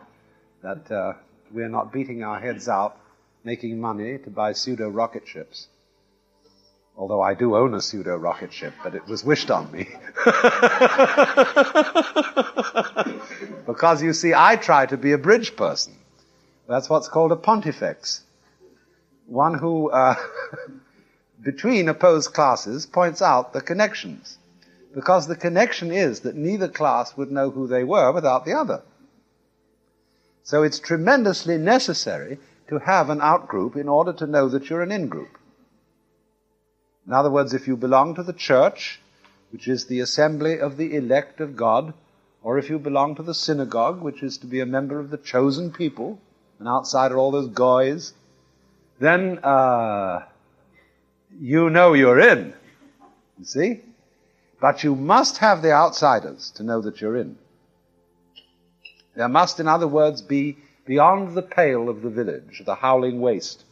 that we are not beating our heads out making money to buy pseudo-rocket ships. Although I do own a pseudo-rocket ship, but it was wished on me. Because, you see, I try to be a bridge person. That's what's called a pontifex. One who between opposed classes points out the connections, because the connection is that neither class would know who they were without the other. So it's tremendously necessary to have an out-group in order to know that you're an in-group. In other words, if you belong to the church, which is the assembly of the elect of God, or if you belong to the synagogue, which is to be a member of the chosen people, and outside are all those goys, then you know you're in. You see? But you must have the outsiders to know that you're in. There must, in other words, be beyond the pale of the village, the howling waste.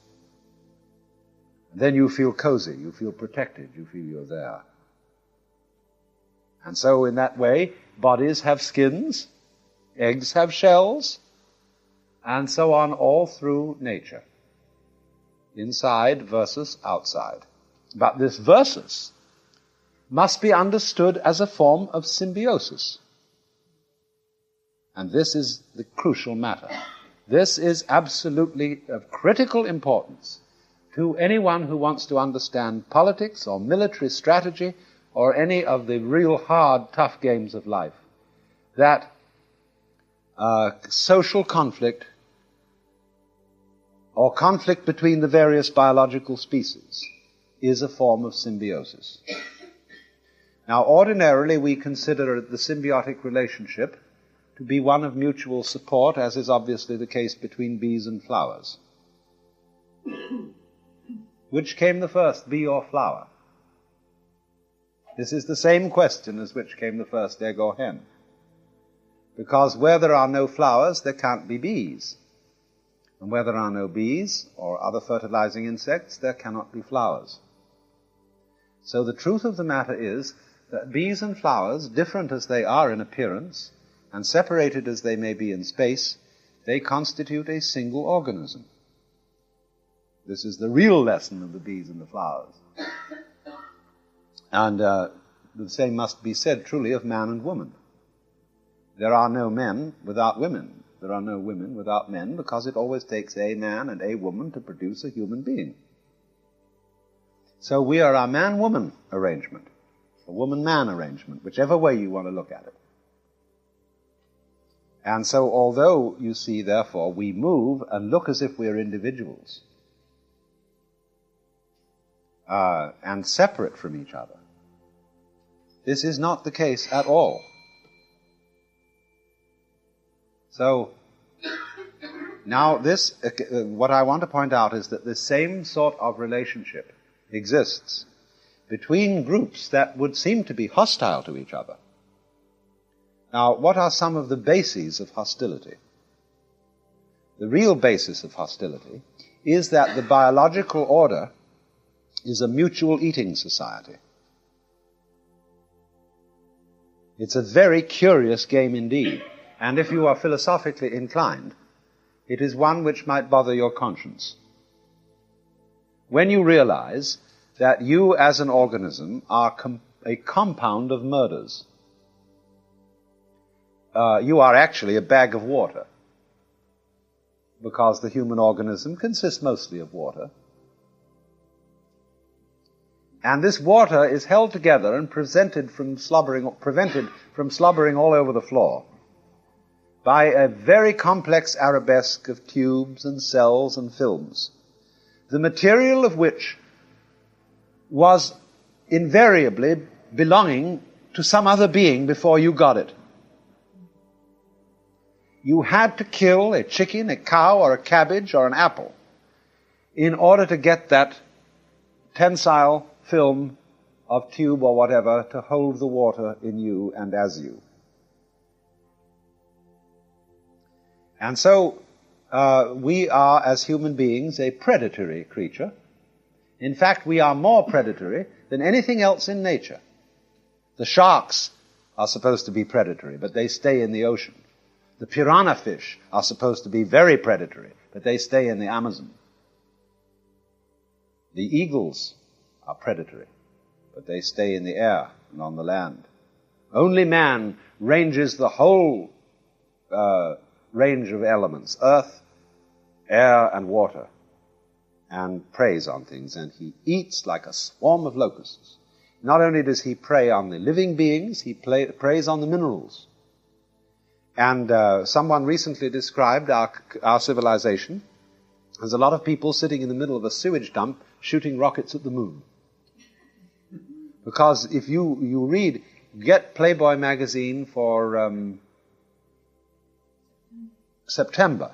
And then you feel cozy, you feel protected, you feel you're there. And so in that way, bodies have skins, eggs have shells, and so on all through nature. Inside versus outside. But this versus must be understood as a form of symbiosis. And this is the crucial matter. This is absolutely of critical importance to anyone who wants to understand politics or military strategy or any of the real hard, tough games of life. That social conflict or conflict between the various biological species is a form of symbiosis. Now, ordinarily we consider the symbiotic relationship to be one of mutual support, as is obviously the case between bees and flowers. Which came the first, bee or flower? This is the same question as which came the first, egg or hen. Because where there are no flowers, there can't be bees. And where there are no bees or other fertilizing insects, there cannot be flowers. So the truth of the matter is that bees and flowers, different as they are in appearance, and separated as they may be in space, they constitute a single organism. This is the real lesson of the bees and the flowers. And the same must be said truly of man and woman. There are no men without women. There are no women without men, because it always takes a man and a woman to produce a human being. So we are a man-woman arrangement, a woman-man arrangement, whichever way you want to look at it. And so although, you see, therefore, we move and look as if we're individuals, and separate from each other, this is not the case at all. So, now this, what I want to point out is that the same sort of relationship exists between groups that would seem to be hostile to each other. Now, what are some of the bases of hostility? The real basis of hostility is that the biological order is a mutual eating society. It's a very curious game indeed. And if you are philosophically inclined, it is one which might bother your conscience. When you realize that you as an organism are a compound of murders, you are actually a bag of water, because the human organism consists mostly of water. And this water is held together and prevented from slobbering all over the floor by a very complex arabesque of tubes and cells and films, the material of which was invariably belonging to some other being before you got it. You had to kill a chicken, a cow, or a cabbage, or an apple in order to get that tensile film of tube or whatever to hold the water in you and as you. And so we are, as human beings, a predatory creature. In fact, we are more predatory than anything else in nature. The sharks are supposed to be predatory, but they stay in the ocean. The piranha fish are supposed to be very predatory, but they stay in the Amazon. The eagles are predatory, but they stay in the air and on the land. Only man ranges the whole range of elements, earth, air, and water. and preys on things, and he eats like a swarm of locusts. Not only does he prey on the living beings, he preys on the minerals. And someone recently described our civilization as a lot of people sitting in the middle of a sewage dump shooting rockets at the moon. Because if you get Playboy magazine for September,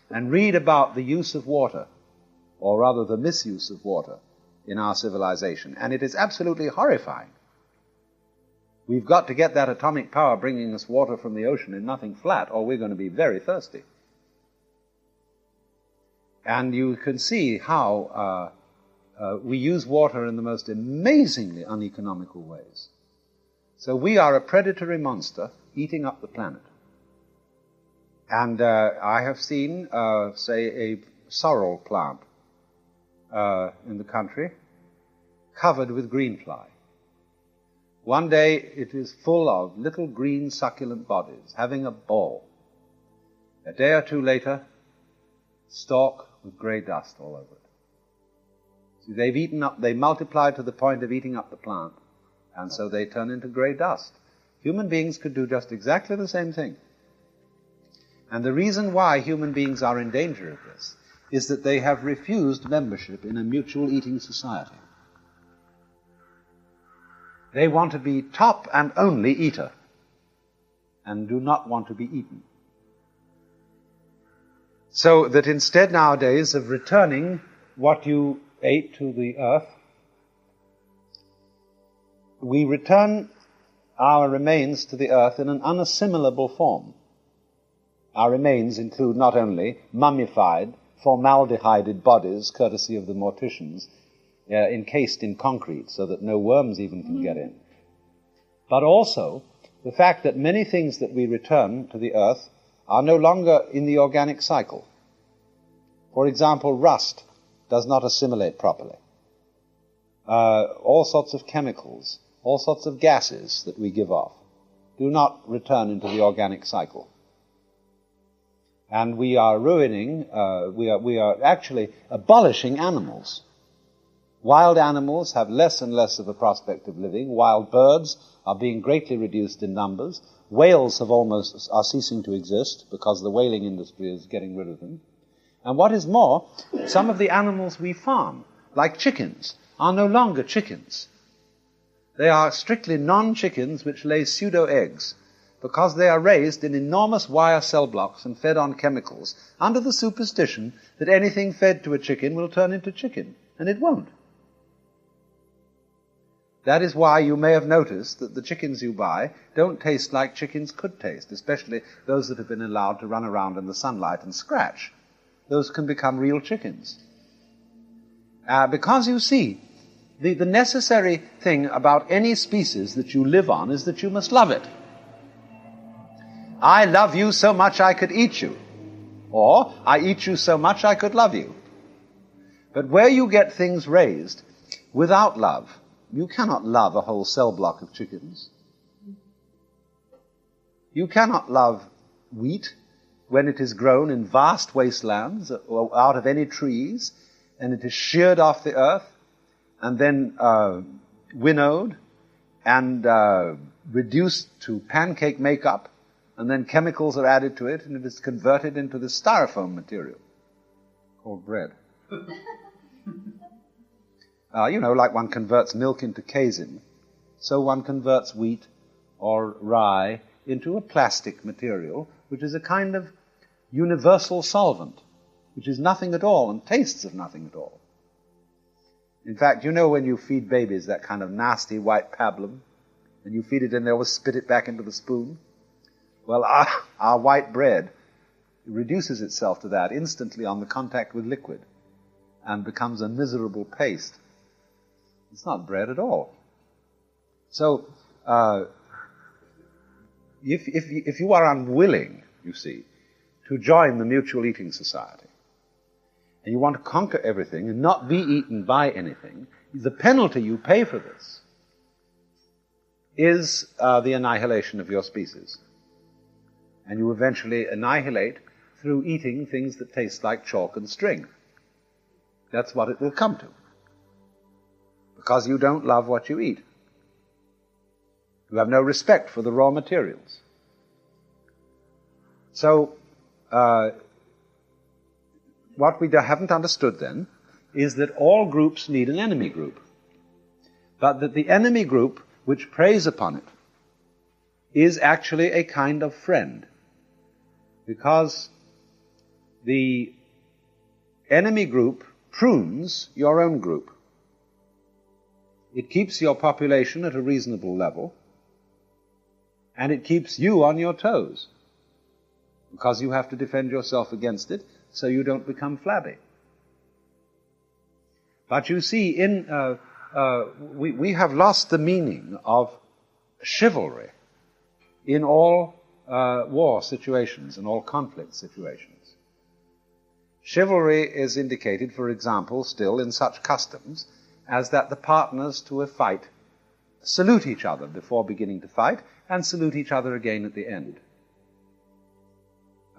and read about the use of water, or rather the misuse of water in our civilization, and it is absolutely horrifying. We've got to get that atomic power bringing us water from the ocean in nothing flat, or we're going to be very thirsty. And you can see how we use water in the most amazingly uneconomical ways. So we are a predatory monster eating up the planet. And I have seen, say, a sorrel plant in the country covered with greenfly. One day it is full of little green succulent bodies having a ball. A day or two later, stalk with grey dust all over it. See, they multiply to the point of eating up the plant, and so they turn into grey dust. Human beings could do just exactly the same thing. And the reason why human beings are in danger of this is that they have refused membership in a mutual eating society. They want to be top and only eater, and do not want to be eaten. So that instead nowadays of returning what you ate to the earth, we return our remains to the earth in an unassimilable form. Our remains include not only mummified, formaldehyded bodies, courtesy of the morticians, encased in concrete so that no worms even can get in, but also the fact that many things that we return to the earth are no longer in the organic cycle. For example, rust does not assimilate properly. All sorts of chemicals, all sorts of gases that we give off do not return into the organic cycle. And we are ruining, we are actually abolishing animals. Wild animals have less and less of a prospect of living. Wild birds are being greatly reduced in numbers. Whales are ceasing to exist because the whaling industry is getting rid of them. And what is more, some of the animals we farm, like chickens, are no longer chickens. They are strictly non-chickens which lay pseudo-eggs, because they are raised in enormous wire cell blocks and fed on chemicals, under the superstition that anything fed to a chicken will turn into chicken, and it won't. That is why you may have noticed that the chickens you buy don't taste like chickens could taste, especially those that have been allowed to run around in the sunlight and scratch. Those can become real chickens. Because you see, the necessary thing about any species that you live on is that you must love it. I love you so much I could eat you. Or, I eat you so much I could love you. But where you get things raised without love, you cannot love a whole cell block of chickens. You cannot love wheat when it is grown in vast wastelands or out of any trees, and it is sheared off the earth and then winnowed and reduced to pancake makeup, and then chemicals are added to it, and it is converted into this styrofoam material called bread. Like one converts milk into casein, so one converts wheat or rye into a plastic material, which is a kind of universal solvent, which is nothing at all and tastes of nothing at all. In fact, when you feed babies that kind of nasty white pablum, and you feed it and they always spit it back into the spoon? Well, our white bread reduces itself to that instantly on the contact with liquid and becomes a miserable paste. It's not bread at all. So, if you are unwilling, you see, to join the mutual eating society, and you want to conquer everything and not be eaten by anything, the penalty you pay for this is the annihilation of your species. And you eventually annihilate through eating things that taste like chalk and string. That's what it will come to. Because you don't love what you eat. You have no respect for the raw materials. So, what we haven't understood then is that all groups need an enemy group. But that the enemy group which preys upon it is actually a kind of friend. Because the enemy group prunes your own group. It keeps your population at a reasonable level, and it keeps you on your toes, because you have to defend yourself against it, so you don't become flabby. But you see, we have lost the meaning of chivalry in all war situations and all conflict situations. Chivalry is indicated, for example, still in such customs as that the partners to a fight salute each other before beginning to fight and salute each other again at the end.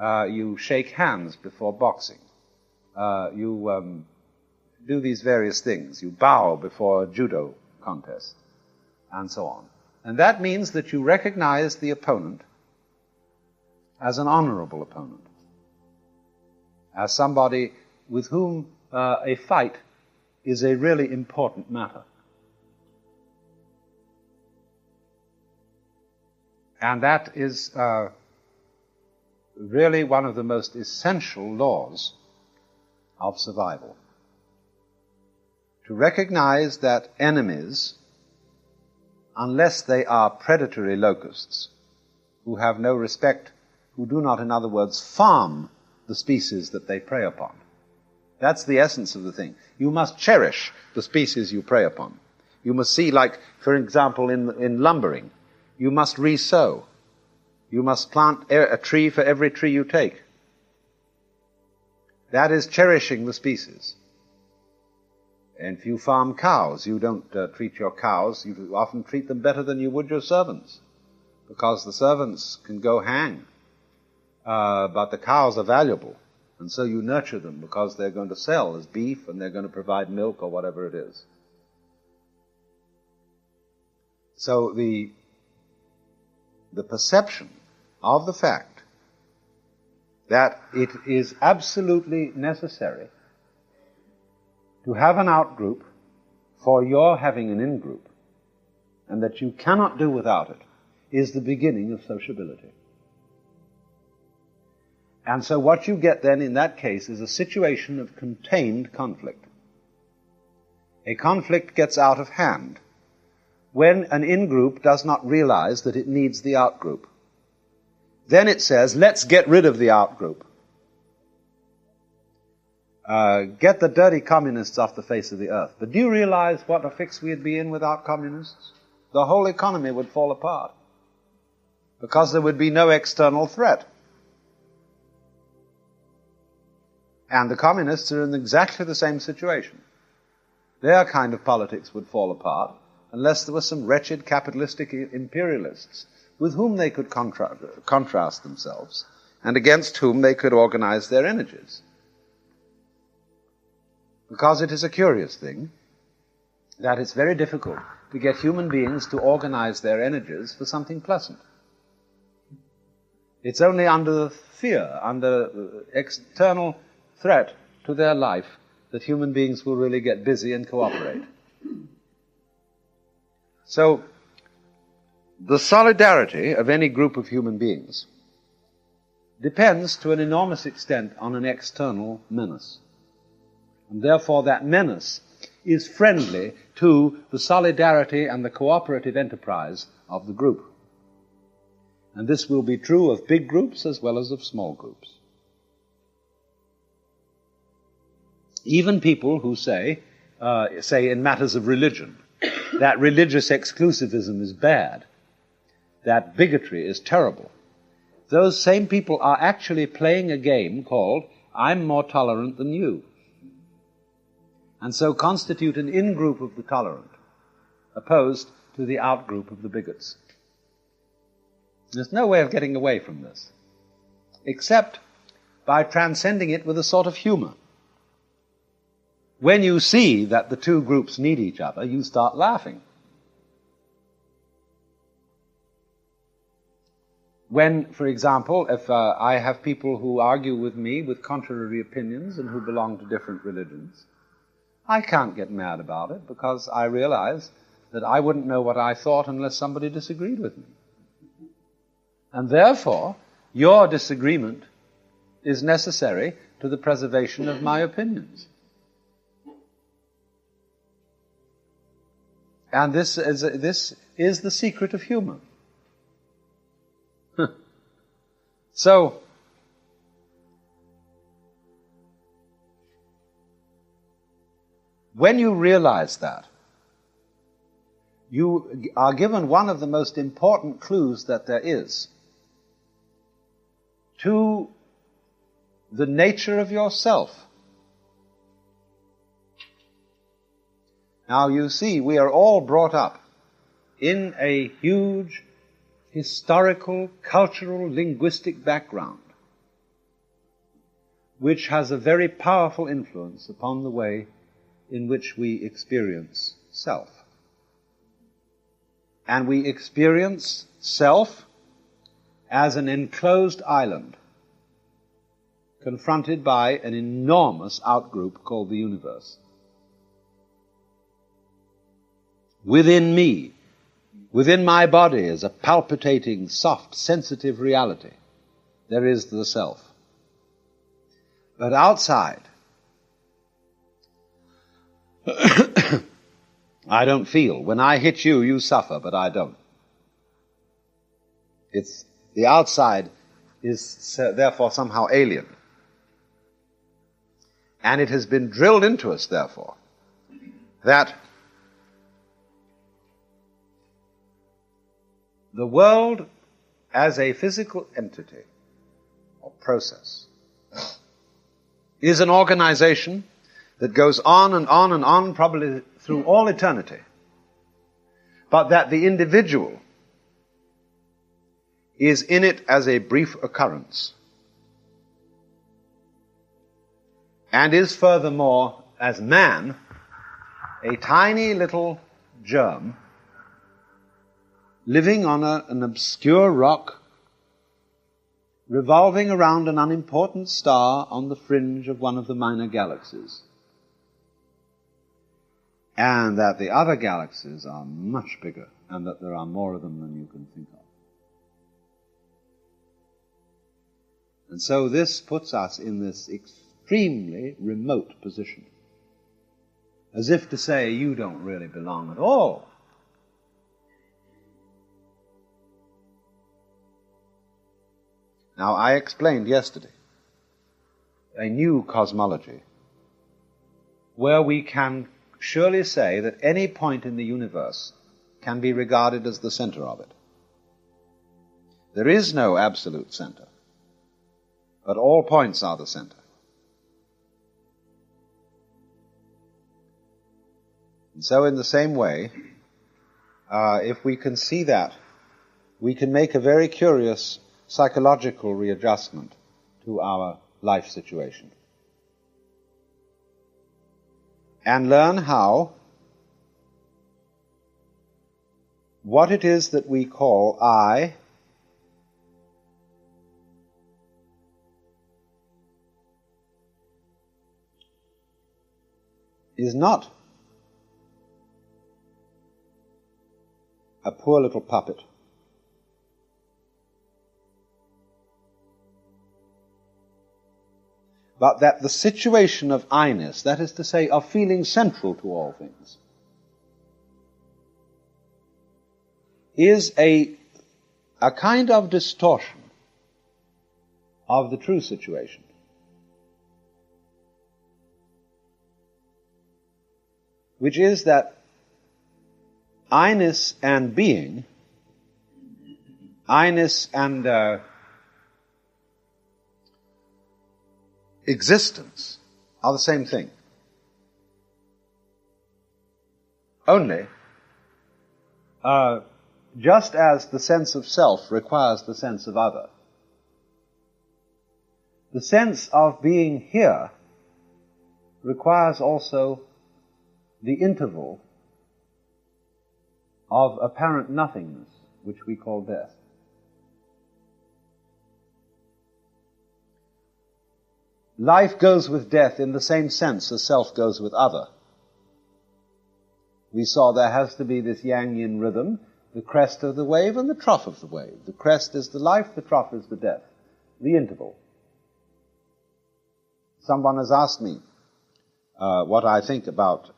You shake hands before boxing. You do these various things. You bow before a judo contest, and so on. And that means that you recognize the opponent as an honorable opponent, as somebody with whom a fight is a really important matter. And that is really one of the most essential laws of survival. To recognize that enemies, unless they are predatory locusts, who have no respect, who do not, in other words, farm the species that they prey upon. That's the essence of the thing. You must cherish the species you prey upon. You must see, like, for example, in lumbering, you must re-sow. You must plant a tree for every tree you take. That is cherishing the species. And if you farm cows, you don't treat your cows, you often treat them better than you would your servants, because the servants can go hang, but the cows are valuable, and so you nurture them because they're going to sell as beef and they're going to provide milk or whatever it is. So the perception of the fact that it is absolutely necessary to have an out-group for your having an in-group, and that you cannot do without it, is the beginning of sociability. And so what you get then in that case is a situation of contained conflict. A conflict gets out of hand when an in-group does not realize that it needs the out-group. Then it says, let's get rid of the out-group. Get the dirty communists off the face of the earth. But do you realize what a fix we'd be in without communists? The whole economy would fall apart, because there would be no external threat. And the communists are in exactly the same situation. Their kind of politics would fall apart unless there were some wretched capitalistic imperialists with whom they could contrast themselves and against whom they could organize their energies. Because it is a curious thing that it's very difficult to get human beings to organize their energies for something pleasant. It's only under fear, under external threat to their life, that human beings will really get busy and cooperate. So, the solidarity of any group of human beings depends to an enormous extent on an external menace. And therefore that menace is friendly to the solidarity and the cooperative enterprise of the group. And this will be true of big groups as well as of small groups. Even people who say in matters of religion, that religious exclusivism is bad, that bigotry is terrible, those same people are actually playing a game called, I'm more tolerant than you, and so constitute an in-group of the tolerant, opposed to the out-group of the bigots. There's no way of getting away from this, except by transcending it with a sort of humor. when you see that the two groups need each other, you start laughing. When, for example, if I have people who argue with me with contrary opinions and who belong to different religions, I can't get mad about it because I realize that I wouldn't know what I thought unless somebody disagreed with me. And therefore, your disagreement is necessary to the preservation of my opinions. And this is the secret of humor. So, when you realize that, you are given one of the most important clues that there is to the nature of yourself. Now you see, we are all brought up in a huge historical, cultural, linguistic background which has a very powerful influence upon the way in which we experience self. And we experience self as an enclosed island confronted by an enormous outgroup called the universe. Within me, within my body, is a palpitating, soft, sensitive reality. There is the self. But outside, I don't feel. When I hit you, you suffer, but I don't. The outside is therefore somehow alien. And it has been drilled into us, therefore, that the world as a physical entity or process is an organization that goes on and on and on, probably through all eternity, but that the individual is in it as a brief occurrence, and is furthermore, as man, a tiny little germ living on an obscure rock, revolving around an unimportant star on the fringe of one of the minor galaxies. And that the other galaxies are much bigger, and that there are more of them than you can think of. And so this puts us in this extremely remote position, as if to say, you don't really belong at all. Now, I explained yesterday a new cosmology where we can surely say that any point in the universe can be regarded as the center of it. There is no absolute center, but all points are the center. And so in the same way, if we can see that, we can make a very curious psychological readjustment to our life situation. And learn how what it is that we call I is not a poor little puppet. But that the situation of I-ness, that is to say, of feeling central to all things, is a kind of distortion of the true situation. Which is that I-ness and being, I-ness and existence are the same thing. Only, just as the sense of self requires the sense of other, the sense of being here requires also the interval of apparent nothingness, which we call death. Life goes with death in the same sense as self goes with other. We saw there has to be this yang-yin rhythm, the crest of the wave and the trough of the wave. The crest is the life, the trough is the death, the interval. Someone has asked me what I think about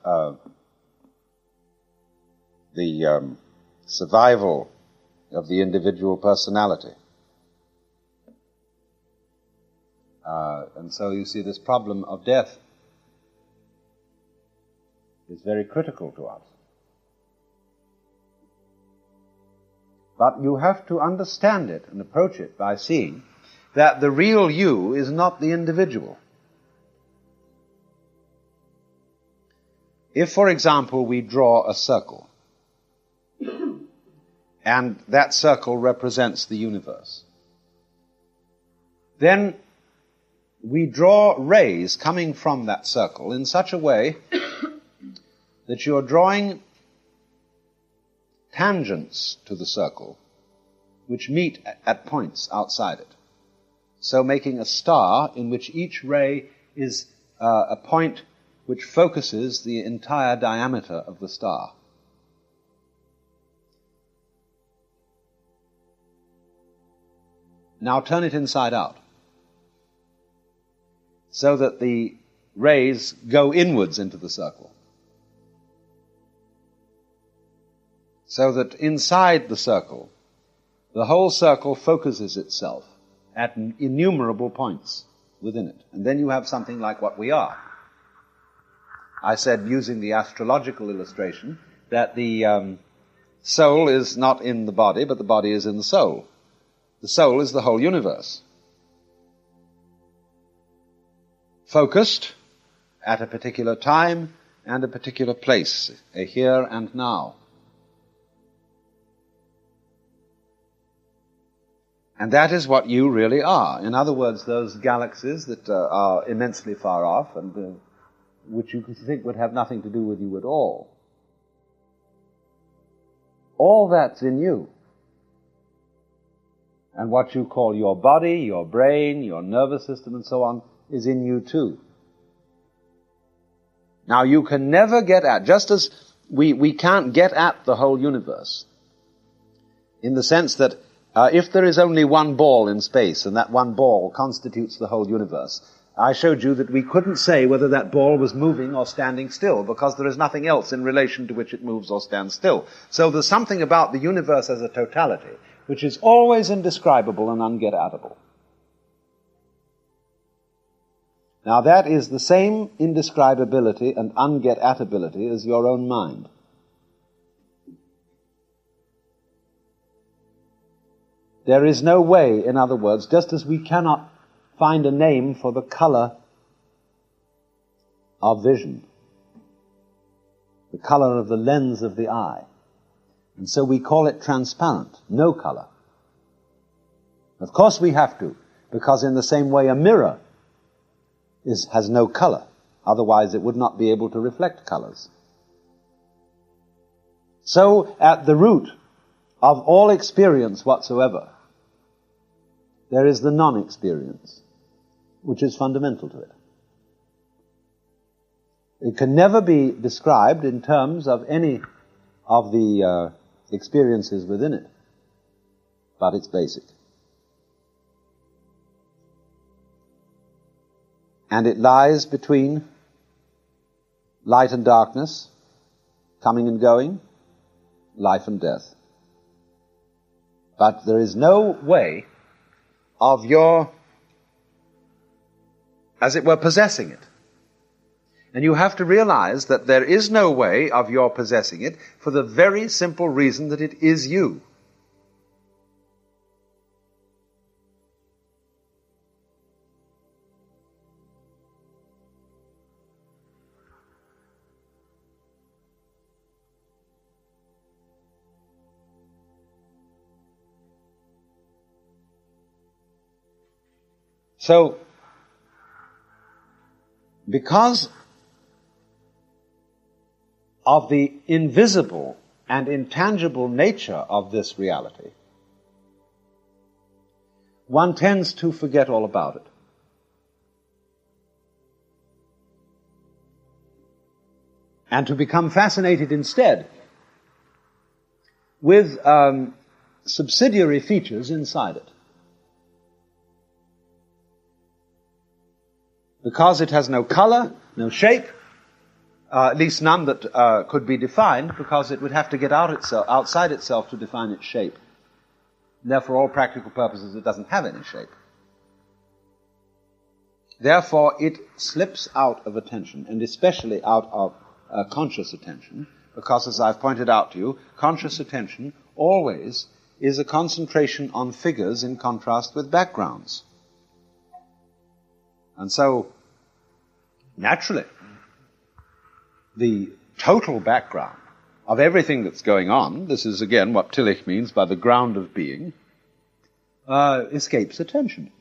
the survival of the individual personality. And so you see, this problem of death is very critical to us. But you have to understand it and approach it by seeing that the real you is not the individual. If, for example, we draw a circle, and that circle represents the universe, then we draw rays coming from that circle in such a way that you're drawing tangents to the circle which meet at points outside it. So making a star in which each ray is a point which focuses the entire diameter of the star. Now turn it inside out, so that the rays go inwards into the circle. So that inside the circle, the whole circle focuses itself at innumerable points within it. And then you have something like what we are. I said, using the astrological illustration, that the soul is not in the body, but the body is in the soul. The soul is the whole universe, focused at a particular time and a particular place, a here and now. And that is what you really are. In other words, those galaxies that are immensely far off and which you think would have nothing to do with you at all that's in you. And what you call your body, your brain, your nervous system and so on is in you too. Now you can never get at, just as we can't get at the whole universe, in the sense that if there is only one ball in space and that one ball constitutes the whole universe, I showed you that we couldn't say whether that ball was moving or standing still, because there is nothing else in relation to which it moves or stands still. So there's something about the universe as a totality which is always indescribable and unget-atable. Now that is the same indescribability and unget-atability as your own mind. There is no way, in other words, just as we cannot find a name for the color of vision, the color of the lens of the eye, and so we call it transparent, no color. Of course we have to, because in the same way a mirror has no color, otherwise it would not be able to reflect colors. So at the root of all experience whatsoever, there is the non-experience, which is fundamental to it. It can never be described in terms of any of the experiences within it, but it's basic. And it lies between light and darkness, coming and going, life and death. But there is no way of your, as it were, possessing it. And you have to realize that there is no way of your possessing it for the very simple reason that it is you. So, because of the invisible and intangible nature of this reality, one tends to forget all about it. And to become fascinated instead with subsidiary features inside it. Because it has no color, no shape, at least none that could be defined, because it would have to get outside itself to define its shape. Therefore, for all practical purposes, it doesn't have any shape. Therefore, it slips out of attention, and especially out of conscious attention, because, as I've pointed out to you, conscious attention always is a concentration on figures in contrast with backgrounds. And so, naturally, the total background of everything that's going on, this is again what Tillich means by the ground of being, escapes attention.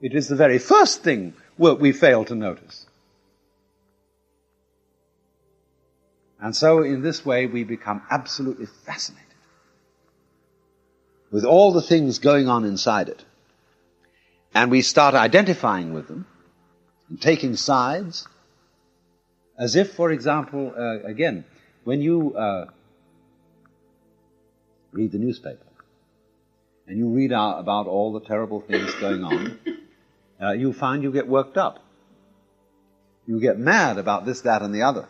It is the very first thing we fail to notice. And so in this way we become absolutely fascinated with all the things going on inside it. And we start identifying with them and taking sides, as if, for example, again, when you read the newspaper and you read out about all the terrible things going on, you find you get worked up. You get mad about this, that, and the other.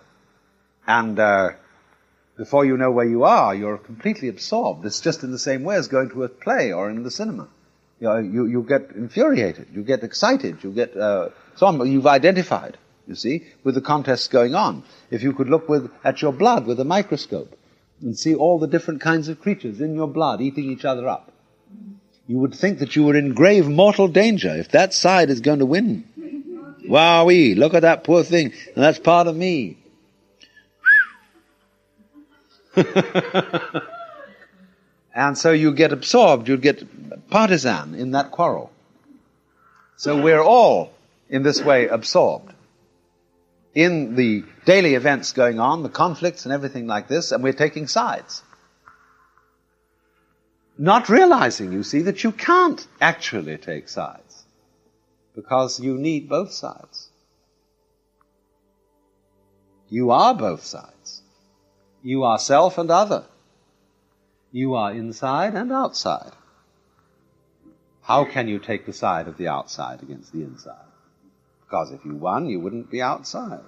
And before you know where you are, you're completely absorbed. It's just in the same way as going to a play or in the cinema. You get infuriated, you get excited, you get so on. You've identified, you see, with the contests going on. If you could look at your blood with a microscope and see all the different kinds of creatures in your blood eating each other up, you would think that you were in grave mortal danger if that side is going to win. Wowee, look at that poor thing, and that's part of me. And so you get absorbed, you get partisan in that quarrel. So we're all, in this way, absorbed in the daily events going on, the conflicts and everything like this, and we're taking sides. Not realizing, you see, that you can't actually take sides, because you need both sides. You are both sides. You are self and other. You are inside and outside. How can you take the side of the outside against the inside? Because if you won, you wouldn't be outside.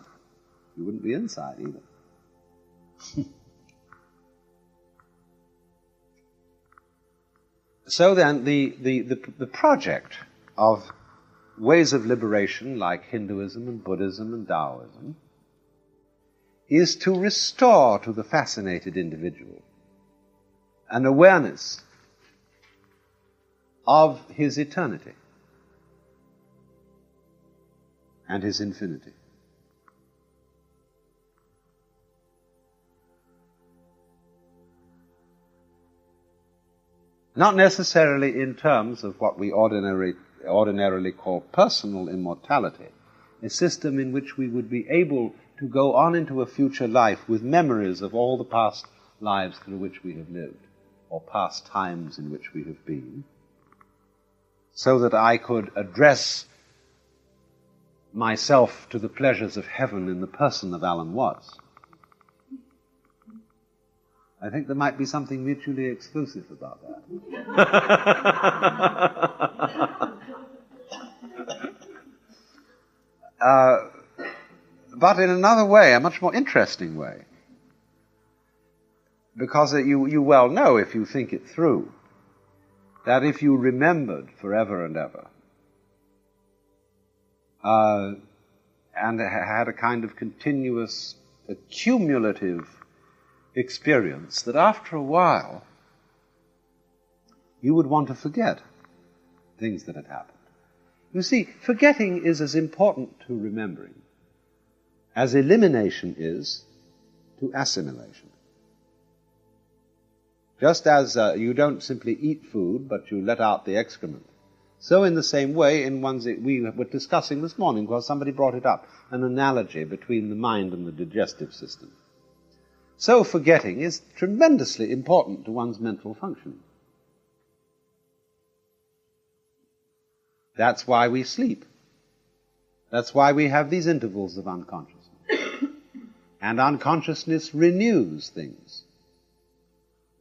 You wouldn't be inside either. So then, the project of ways of liberation like Hinduism and Buddhism and Taoism is to restore to the fascinated individual an awareness of his eternity and his infinity. Not necessarily in terms of what we ordinarily call personal immortality, a system in which we would be able to go on into a future life with memories of all the past lives through which we have lived, or past times in which we have been, so that I could address myself to the pleasures of heaven in the person of Alan Watts. I think there might be something mutually exclusive about that. But in another way, a much more interesting way, because you well know, if you think it through, that if you remembered forever and ever, and had a kind of continuous, accumulative experience, that after a while you would want to forget things that had happened. You see, forgetting is as important to remembering as elimination is to assimilation. Just as you don't simply eat food, but you let out the excrement, So in the same way, in ones that we were discussing this morning, because somebody brought it up, an analogy between the mind and the digestive system. So forgetting is tremendously important to one's mental functioning. That's why we sleep. That's why we have these intervals of unconsciousness. And unconsciousness renews things.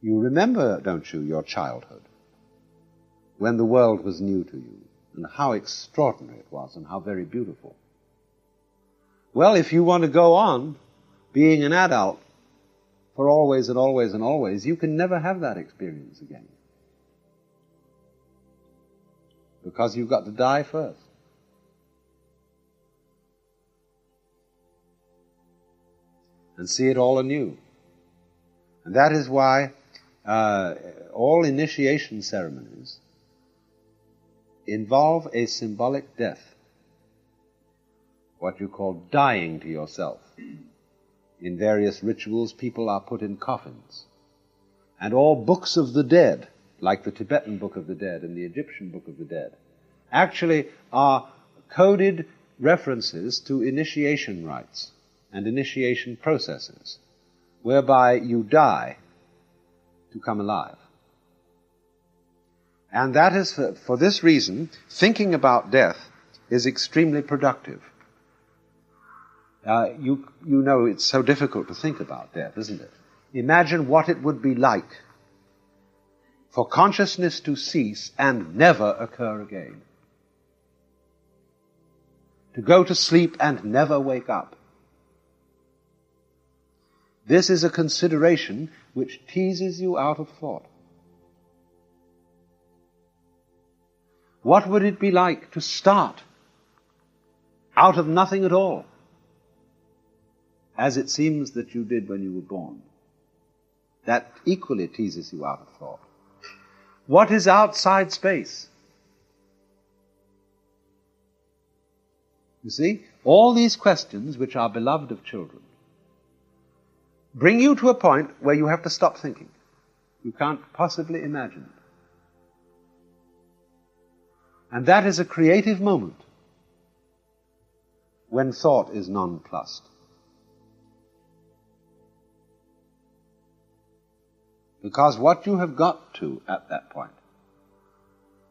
You remember, don't you, your childhood, when the world was new to you, and how extraordinary it was, and how very beautiful. Well, if you want to go on being an adult for always and always and always, you can never have that experience again. Because you've got to die first. And see it all anew. And that is why all initiation ceremonies involve a symbolic death, what you call dying to yourself. In various rituals, people are put in coffins. And all books of the dead, like the Tibetan Book of the Dead and the Egyptian Book of the Dead, actually are coded references to initiation rites and initiation processes, whereby you die to come alive. And that is, for this reason, thinking about death is extremely productive. You know it's so difficult to think about death, isn't it? Imagine what it would be like for consciousness to cease and never occur again. To go to sleep and never wake up. This is a consideration which teases you out of thought. What would it be like to start out of nothing at all, as it seems that you did when you were born? That equally teases you out of thought. What is outside space? You see, all these questions, which are beloved of children, bring you to a point where you have to stop thinking. You can't possibly imagine it. And that is a creative moment when thought is nonplussed. Because what you have got to at that point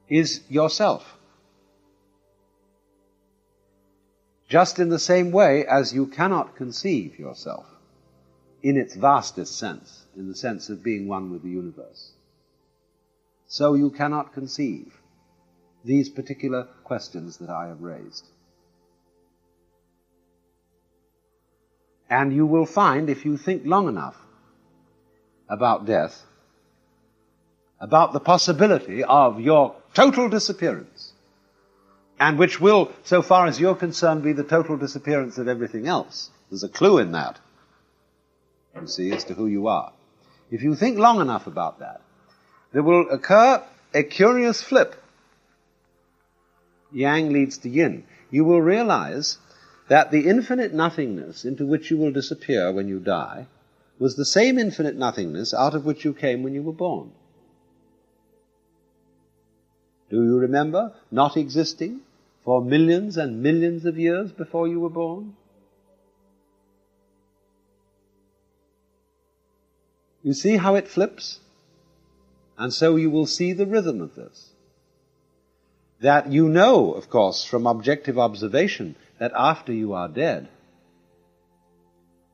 is yourself. Just in the same way as you cannot conceive yourself in its vastest sense, in the sense of being one with the universe, so you cannot conceive these particular questions that I have raised. And you will find, if you think long enough about death, about the possibility of your total disappearance, and which will, so far as you're concerned, be the total disappearance of everything else. There's a clue in that, you see, as to who you are. If you think long enough about that, there will occur a curious flip. Yang leads to yin. You will realize that the infinite nothingness into which you will disappear when you die was the same infinite nothingness out of which you came when you were born. Do you remember not existing for millions and millions of years before you were born? You see how it flips? And so you will see the rhythm of this. That you know, of course, from objective observation, that after you are dead,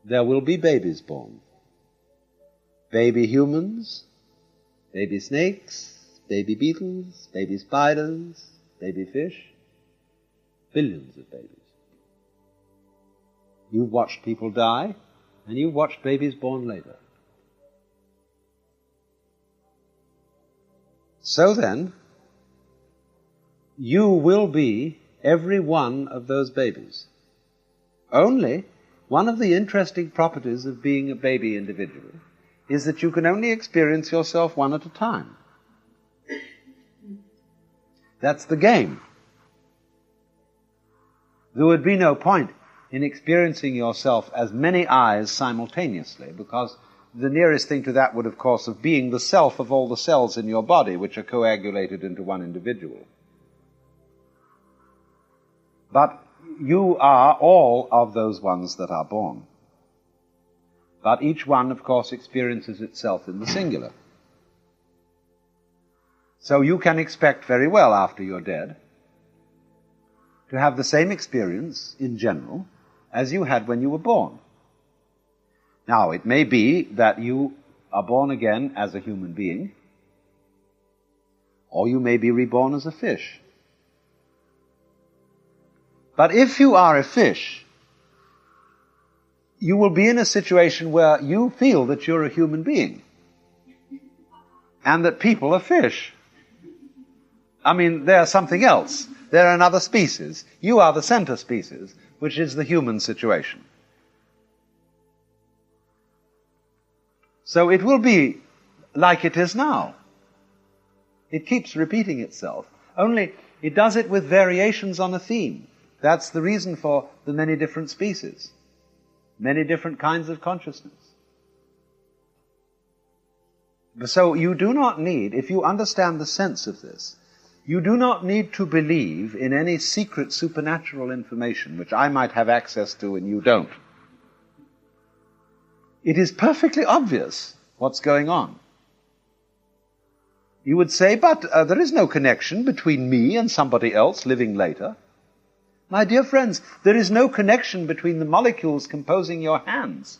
there will be babies born. Baby humans, baby snakes, baby beetles, baby spiders, baby fish, billions of babies. You've watched people die, and you've watched babies born later. So then, you will be every one of those babies. Only, one of the interesting properties of being a baby individual is that you can only experience yourself one at a time. That's the game. There would be no point in experiencing yourself as many eyes simultaneously, because the nearest thing to that would, of course, have being the self of all the cells in your body, which are coagulated into one individual. But you are all of those ones that are born. But each one, of course, experiences itself in the singular. So you can expect very well after you're dead to have the same experience in general as you had when you were born. Now, it may be that you are born again as a human being, or you may be reborn as a fish. But if you are a fish, you will be in a situation where you feel that you're a human being and that people are fish. I mean, they're something else. They're another species. You are the center species, which is the human situation. So it will be like it is now. It keeps repeating itself, only it does it with variations on a theme. That's the reason for the many different species, many different kinds of consciousness. So you do not need, if you understand the sense of this, you do not need to believe in any secret supernatural information which I might have access to and you don't. It is perfectly obvious what's going on. You would say, but there is no connection between me and somebody else living later. My dear friends, there is no connection between the molecules composing your hands.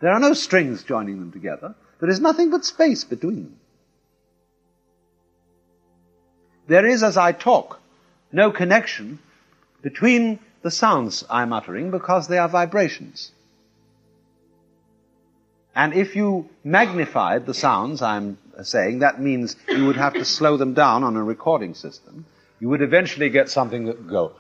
There are no strings joining them together. There is nothing but space between them. There is, as I talk, no connection between the sounds I'm uttering because they are vibrations. And if you magnified the sounds I'm saying, that means you would have to slow them down on a recording system. You would eventually get something that would go,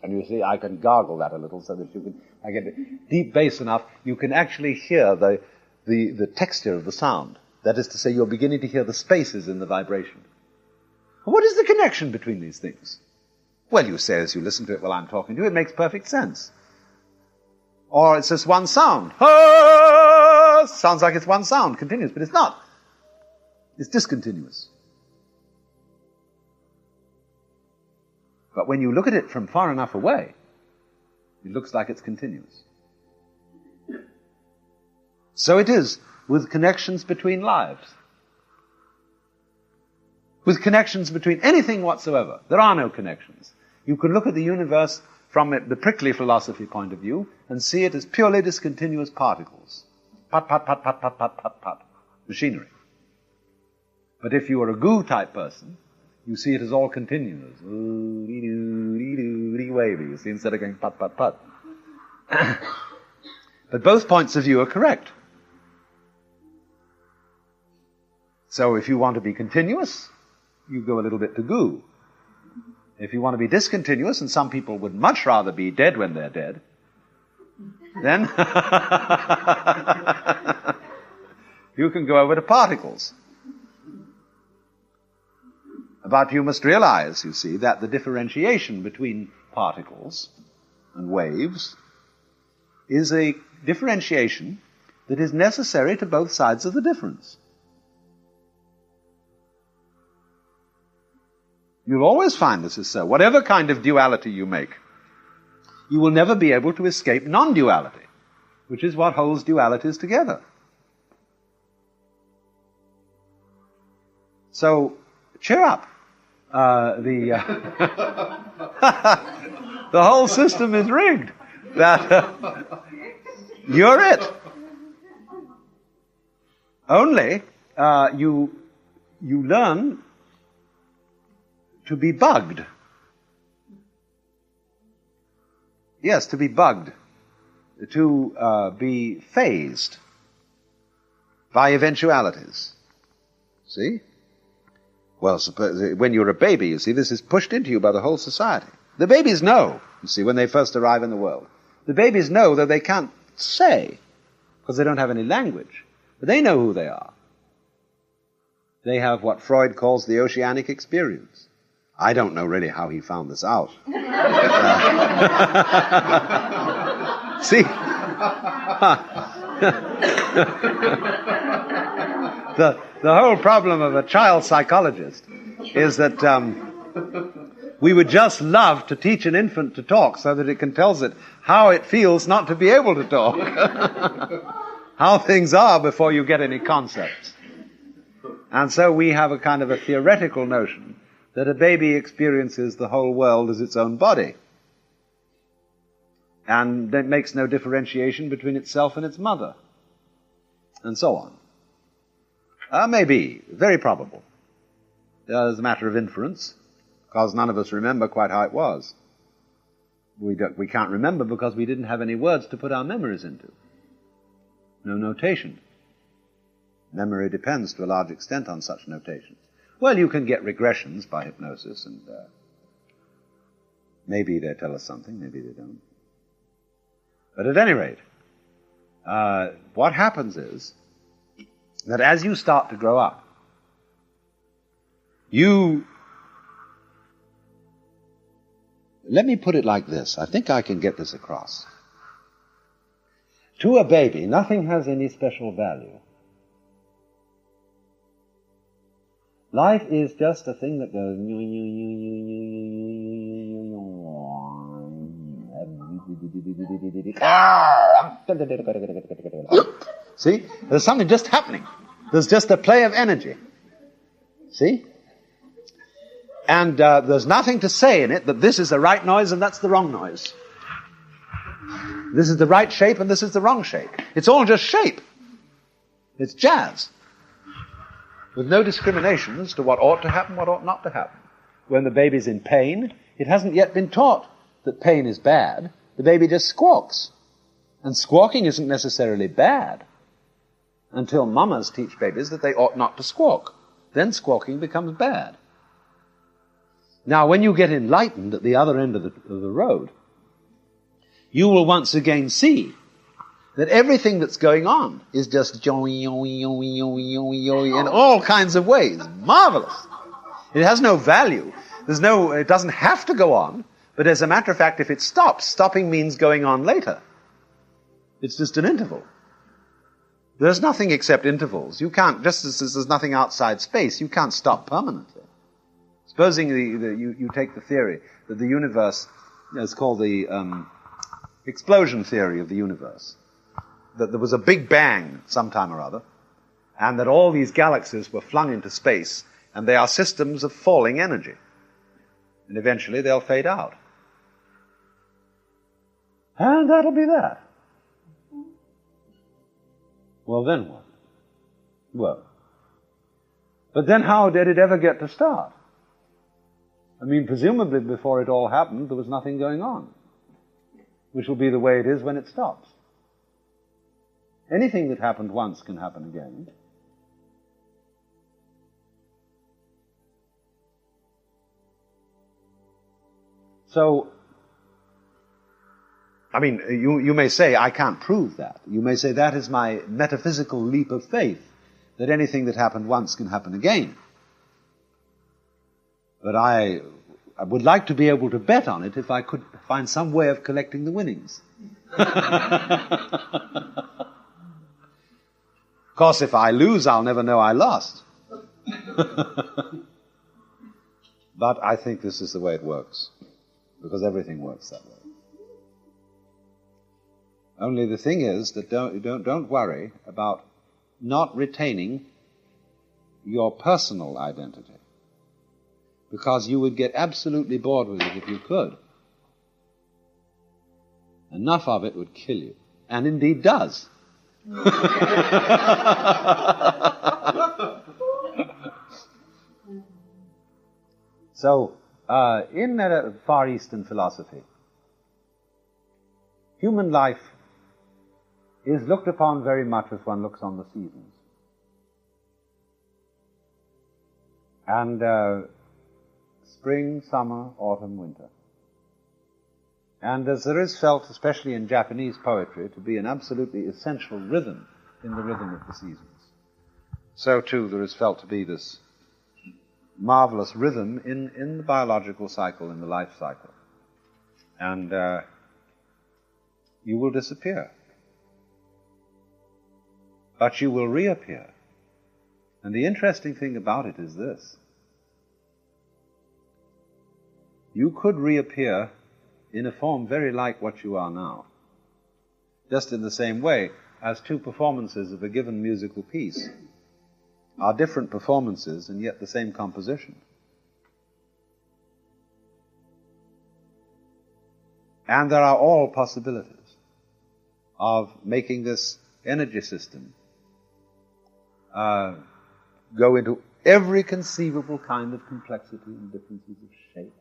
and you see, I can gargle that a little so that you can, I get it deep bass enough, you can actually hear the texture of the sound. That is to say, you're beginning to hear the spaces in the vibration. What is the connection between these things? Well, you say as you listen to it while I'm talking to you, it makes perfect sense. Or it's just one sound. Sounds like it's one sound, continuous, but it's not. It's discontinuous. But when you look at it from far enough away, it looks like it's continuous. So it is with connections between lives. With connections between anything whatsoever. There are no connections. You can look at the universe from the prickly philosophy point of view and see it as purely discontinuous particles. Pat, pat, pat, pat, pat, pat, pat, pat. Machinery. But if you are a goo type person, you see it as all continuous. Wavy, you see, instead of going pat, pat, pat. But both points of view are correct. So if you want to be continuous, you go a little bit to goo. If you want to be discontinuous, and some people would much rather be dead when they're dead, then you can go over to particles. But you must realize, you see, that the differentiation between particles and waves is a differentiation that is necessary to both sides of the difference. You'll always find this is so. Whatever kind of duality you make, you will never be able to escape non-duality, which is what holds dualities together. So, cheer up. The whole system is rigged. That you're it. Only you learn to be bugged. Yes, to be bugged. To be phased by eventualities. See? Well, suppose, when you're a baby, you see, this is pushed into you by the whole society. The babies know, you see, when they first arrive in the world. The babies know that they can't say, because they don't have any language. But they know who they are. They have what Freud calls the oceanic experience. I don't know really how he found this out. See? The whole problem of a child psychologist is that we would just love to teach an infant to talk so that it can tell it how it feels not to be able to talk. How things are before you get any concepts. And so we have a kind of a theoretical notion that a baby experiences the whole world as its own body. And that makes no differentiation between itself and its mother. And so on. Maybe, very probable. As a matter of inference, because none of us remember quite how it was. We can't remember because we didn't have any words to put our memories into. No notation. Memory depends to a large extent on such notations. Well, you can get regressions by hypnosis, and maybe they tell us something, maybe they don't. But at any rate, what happens is that as you start to grow up, let me put it like this. I think I can get this across. To a baby, nothing has any special value. Life is just a thing that goes... See? There's something just happening. There's just a play of energy. See? And there's nothing to say in it that this is the right noise and that's the wrong noise. This is the right shape and this is the wrong shape. It's all just shape. It's jazz. With no discrimination as to what ought to happen, what ought not to happen. When the baby's in pain, it hasn't yet been taught that pain is bad. The baby just squawks. And squawking isn't necessarily bad until mamas teach babies that they ought not to squawk. Then squawking becomes bad. Now, when you get enlightened at the other end of the road, you will once again see that everything that's going on is just in all kinds of ways. Marvelous. It has no value. It doesn't have to go on, but as a matter of fact, if it stops, stopping means going on later. It's just an interval. There's nothing except intervals. You can't, just as there's nothing outside space, you can't stop permanently. Supposing you take the theory that the universe is called the explosion theory of the universe, that there was a big bang sometime or other, and that all these galaxies were flung into space, and they are systems of falling energy. And eventually they'll fade out. And that'll be that. Well, then what? Well, but then how did it ever get to start? I mean, presumably before it all happened, there was nothing going on, which will be the way it is when it stops. Anything that happened once can happen again. So, I mean, you may say, I can't prove that. You may say, that is my metaphysical leap of faith, that anything that happened once can happen again. But I would like to be able to bet on it if I could find some way of collecting the winnings. Of course, if I lose, I'll never know I lost. But I think this is the way it works, because everything works that way. Only the thing is that don't worry about not retaining your personal identity, because you would get absolutely bored with it if you could. Enough of it would kill you, and indeed does. So, in Far Eastern philosophy, human life is looked upon very much as one looks on the seasons. And spring, summer, autumn, winter. And as there is felt, especially in Japanese poetry, to be an absolutely essential rhythm in the rhythm of the seasons, so too there is felt to be this marvelous rhythm in the biological cycle, in the life cycle. And you will disappear. But you will reappear. And the interesting thing about it is this. You could reappear in a form very like what you are now. Just in the same way as two performances of a given musical piece are different performances and yet the same composition. And there are all possibilities of making this energy system go into every conceivable kind of complexity and differences of shape,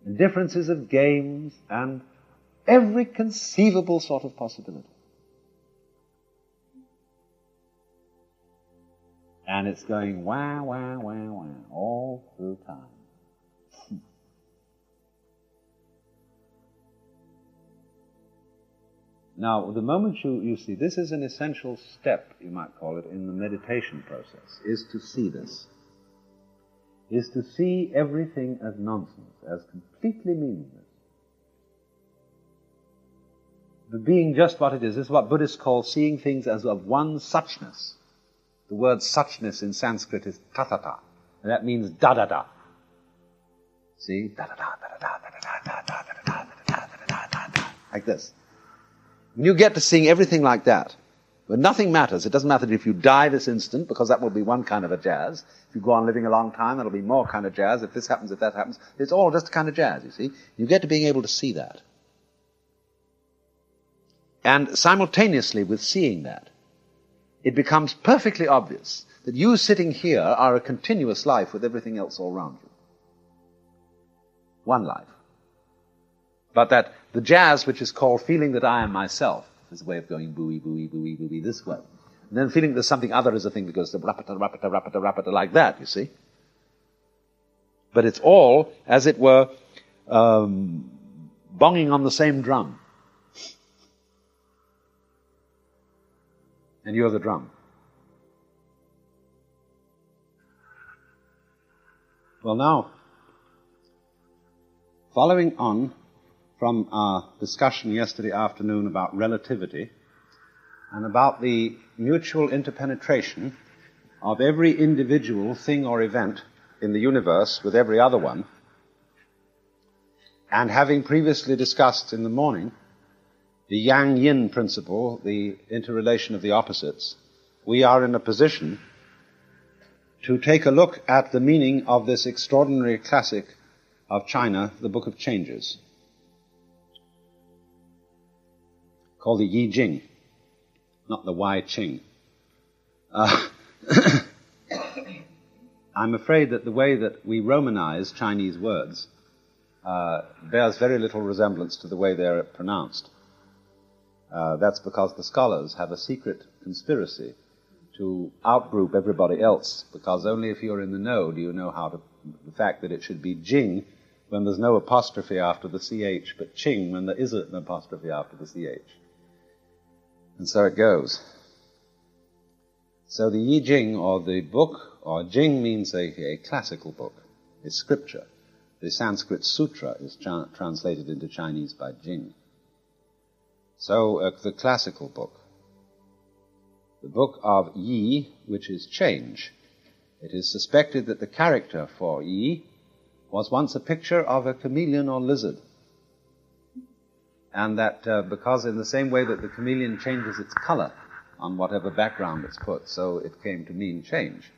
and differences of games, and every conceivable sort of possibility. And it's going wah, wah, wah, wah, all through time. Now, the moment you see, this is an essential step, you might call it, in the meditation process, is to see this. Is to see everything as nonsense, as completely meaningless. The being just what it is. This is what Buddhists call seeing things as of one suchness. The word suchness in Sanskrit is tatata, and that means da-da-da. See? Da-da-da, da-da-da, da-da-da, da-da-da, da-da-da, da-da-da, da-da-da, like this. When you get to seeing everything like that, but nothing matters. It doesn't matter if you die this instant, because that will be one kind of a jazz. If you go on living a long time, that'll be more kind of jazz. If this happens, if that happens, it's all just a kind of jazz, you see. You get to being able to see that. And simultaneously with seeing that, it becomes perfectly obvious that you sitting here are a continuous life with everything else all around you. One life. But that the jazz, which is called feeling that I am myself, is a way of going booey, booey, booey, booey, this way. And then feeling there's something other is a thing that goes to rapata, rapata, rapata, rapata, like that, you see. But it's all, as it were, bonging on the same drum. And you're the drum. Well, now, following on from our discussion yesterday afternoon about relativity and about the mutual interpenetration of every individual thing or event in the universe with every other one, and having previously discussed in the morning the yang-yin principle, the interrelation of the opposites, we are in a position to take a look at the meaning of this extraordinary classic of China, the Book of Changes, called the Yi Jing, not the Wai Ching. I'm afraid that the way that we Romanize Chinese words bears very little resemblance to the way they're pronounced. That's because the scholars have a secret conspiracy to outgroup everybody else, because only if you're in the know do you know how to, the fact that it should be Jing when there's no apostrophe after the CH, but Ching when there is an apostrophe after the CH. And so it goes. So the Yi Jing, or the book, or Jing means a classical book, a scripture. The Sanskrit sutra is translated into Chinese by Jing. So the classical book. The book of Yi, which is change. It is suspected that the character for Yi was once a picture of a chameleon or lizard. And that because in the same way that the chameleon changes its color on whatever background it's put, so it came to mean change.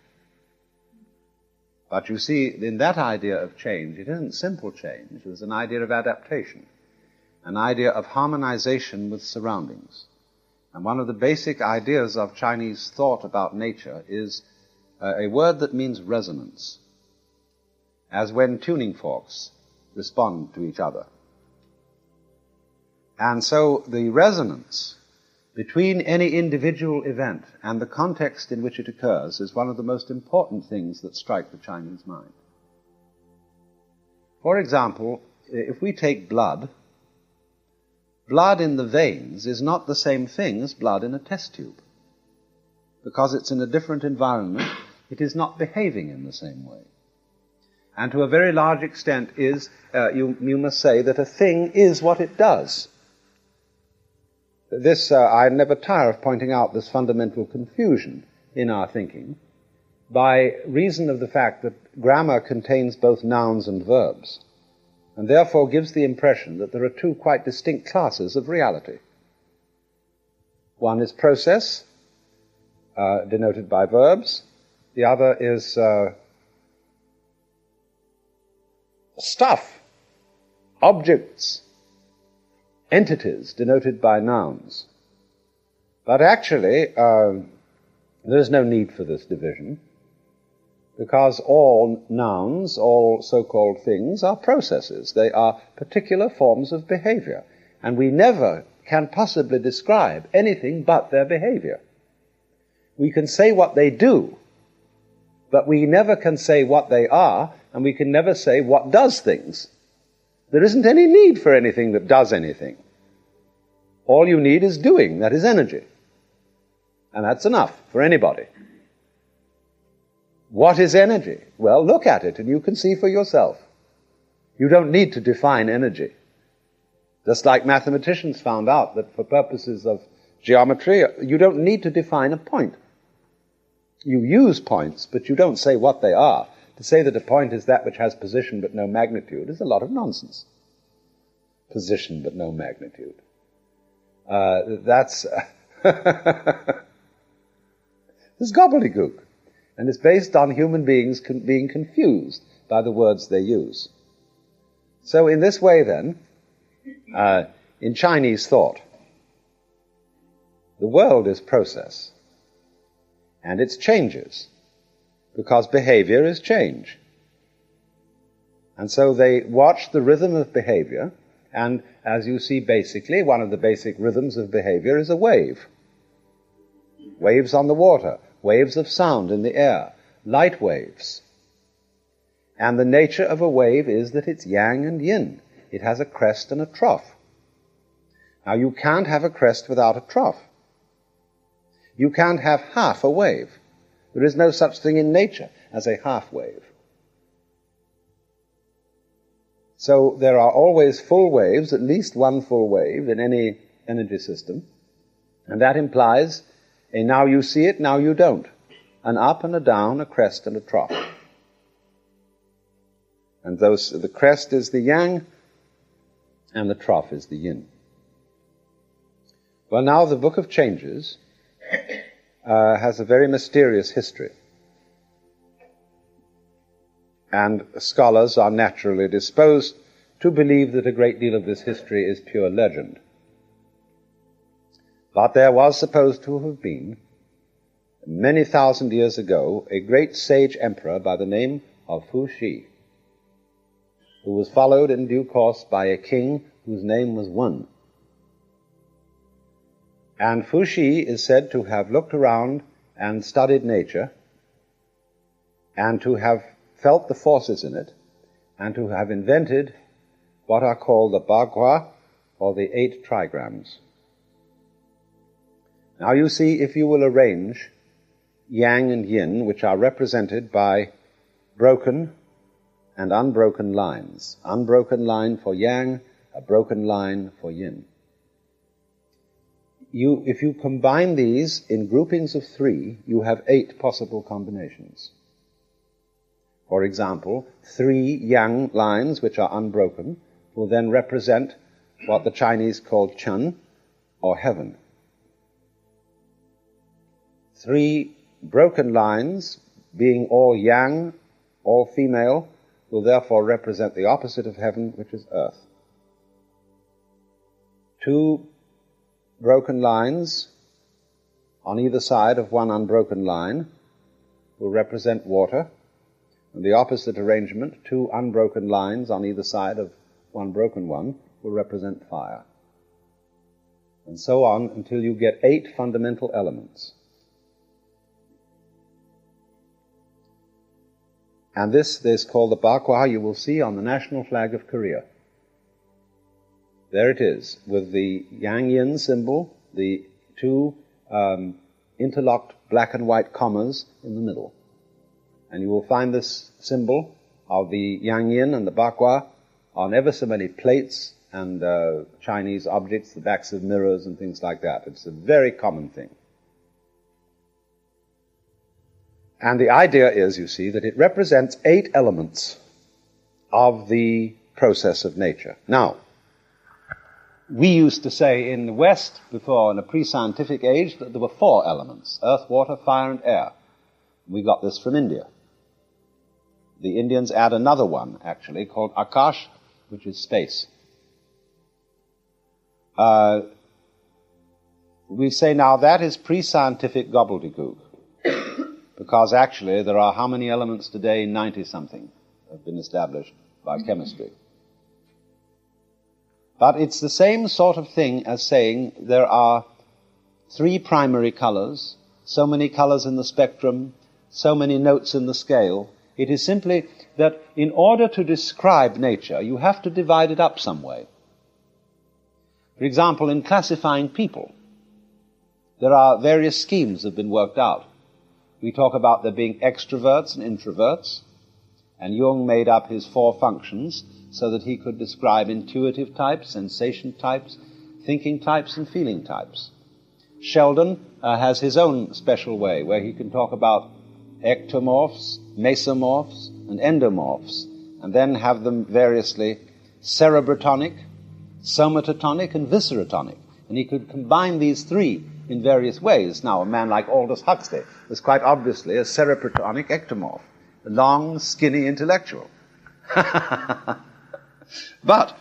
But you see, in that idea of change, it isn't simple change. It was an idea of adaptation, an idea of harmonization with surroundings. And one of the basic ideas of Chinese thought about nature is a word that means resonance, as when tuning forks respond to each other. And so the resonance between any individual event and the context in which it occurs is one of the most important things that strike the Chinese mind. For example, if we take blood, blood in the veins is not the same thing as blood in a test tube. Because it's in a different environment, it is not behaving in the same way. And to a very large extent you must say that a thing is what it does. I never tire of pointing out this fundamental confusion in our thinking by reason of the fact that grammar contains both nouns and verbs, and therefore gives the impression that there are two quite distinct classes of reality. One is process, denoted by verbs. The other is stuff, objects, entities, denoted by nouns. But actually, there is no need for this division, because all nouns, all so-called things, are processes. They are particular forms of behavior, and we never can possibly describe anything but their behavior. We can say what they do, but we never can say what they are, and we can never say what does things. There isn't any need for anything that does anything. All you need is doing, that is energy. And that's enough for anybody. What is energy? Well, look at it and you can see for yourself. You don't need to define energy. Just like mathematicians found out that for purposes of geometry, you don't need to define a point. You use points, but you don't say what they are. To say that a point is that which has position but no magnitude is a lot of nonsense. Position but no magnitude. That's this gobbledygook. And it's based on human beings being confused by the words they use. So in this way then, in Chinese thought, the world is process, and it's changes, because behavior is change. And so they watch the rhythm of behavior, and as you see basically, one of the basic rhythms of behavior is a wave. Waves on the water, waves of sound in the air, light waves. And the nature of a wave is that it's yang and yin. It has a crest and a trough. Now you can't have a crest without a trough. You can't have half a wave. There is no such thing in nature as a half wave. So there are always full waves, at least one full wave in any energy system, and that implies a now you see it, now you don't. An up and a down, a crest and a trough. And the crest is the yang, and the trough is the yin. Well, now the Book of Changes has a very mysterious history. And scholars are naturally disposed to believe that a great deal of this history is pure legend. But there was supposed to have been, many thousand years ago, a great sage emperor by the name of Fu Xi, who was followed in due course by a king whose name was Wen. And Fu Xi is said to have looked around and studied nature, and to have felt the forces in it, and to have invented what are called the Bagua, or the 8 trigrams. Now you see, if you will arrange yang and yin, which are represented by broken and unbroken lines. Unbroken line for yang, a broken line for yin. If you combine these in groupings of 3, you have 8 possible combinations. For example, 3 yang lines, which are unbroken, will then represent what the Chinese call Chen, or heaven. 3 broken lines, being all yang, all female, will therefore represent the opposite of heaven, which is earth. 2 broken lines on either side of one unbroken line will represent water, and the opposite arrangement, 2 unbroken lines on either side of one broken one, will represent fire. And so on until you get 8 fundamental elements. And this is called the Bagua. You will see on the national flag of Korea. There it is, with the yang-yin symbol, the 2 interlocked black and white commas in the middle. And you will find this symbol of the yang-yin and the Bagua on ever so many plates and Chinese objects, the backs of mirrors and things like that. It's a very common thing. And the idea is, you see, that it represents 8 elements of the process of nature. Now, we used to say in the West, before, in a pre-scientific age, that there were 4 elements: earth, water, fire, and air. We got this from India. The Indians add another one, actually, called Akash, which is space. We say now that is pre-scientific gobbledygook, because actually there are how many elements today? 90-something have been established by chemistry. But it's the same sort of thing as saying there are 3 primary colors, so many colors in the spectrum, so many notes in the scale. It is simply that in order to describe nature, you have to divide it up some way. For example, in classifying people, there are various schemes that have been worked out. We talk about there being extroverts and introverts, and Jung made up his 4 functions so that he could describe intuitive types, sensation types, thinking types, and feeling types. Sheldon has his own special way where he can talk about ectomorphs, mesomorphs, and endomorphs, and then have them variously cerebrotonic, somatotonic, and viscerotonic. And he could combine these 3 in various ways. Now, a man like Aldous Huxley was quite obviously a cerebrotonic ectomorph, a long, skinny intellectual. But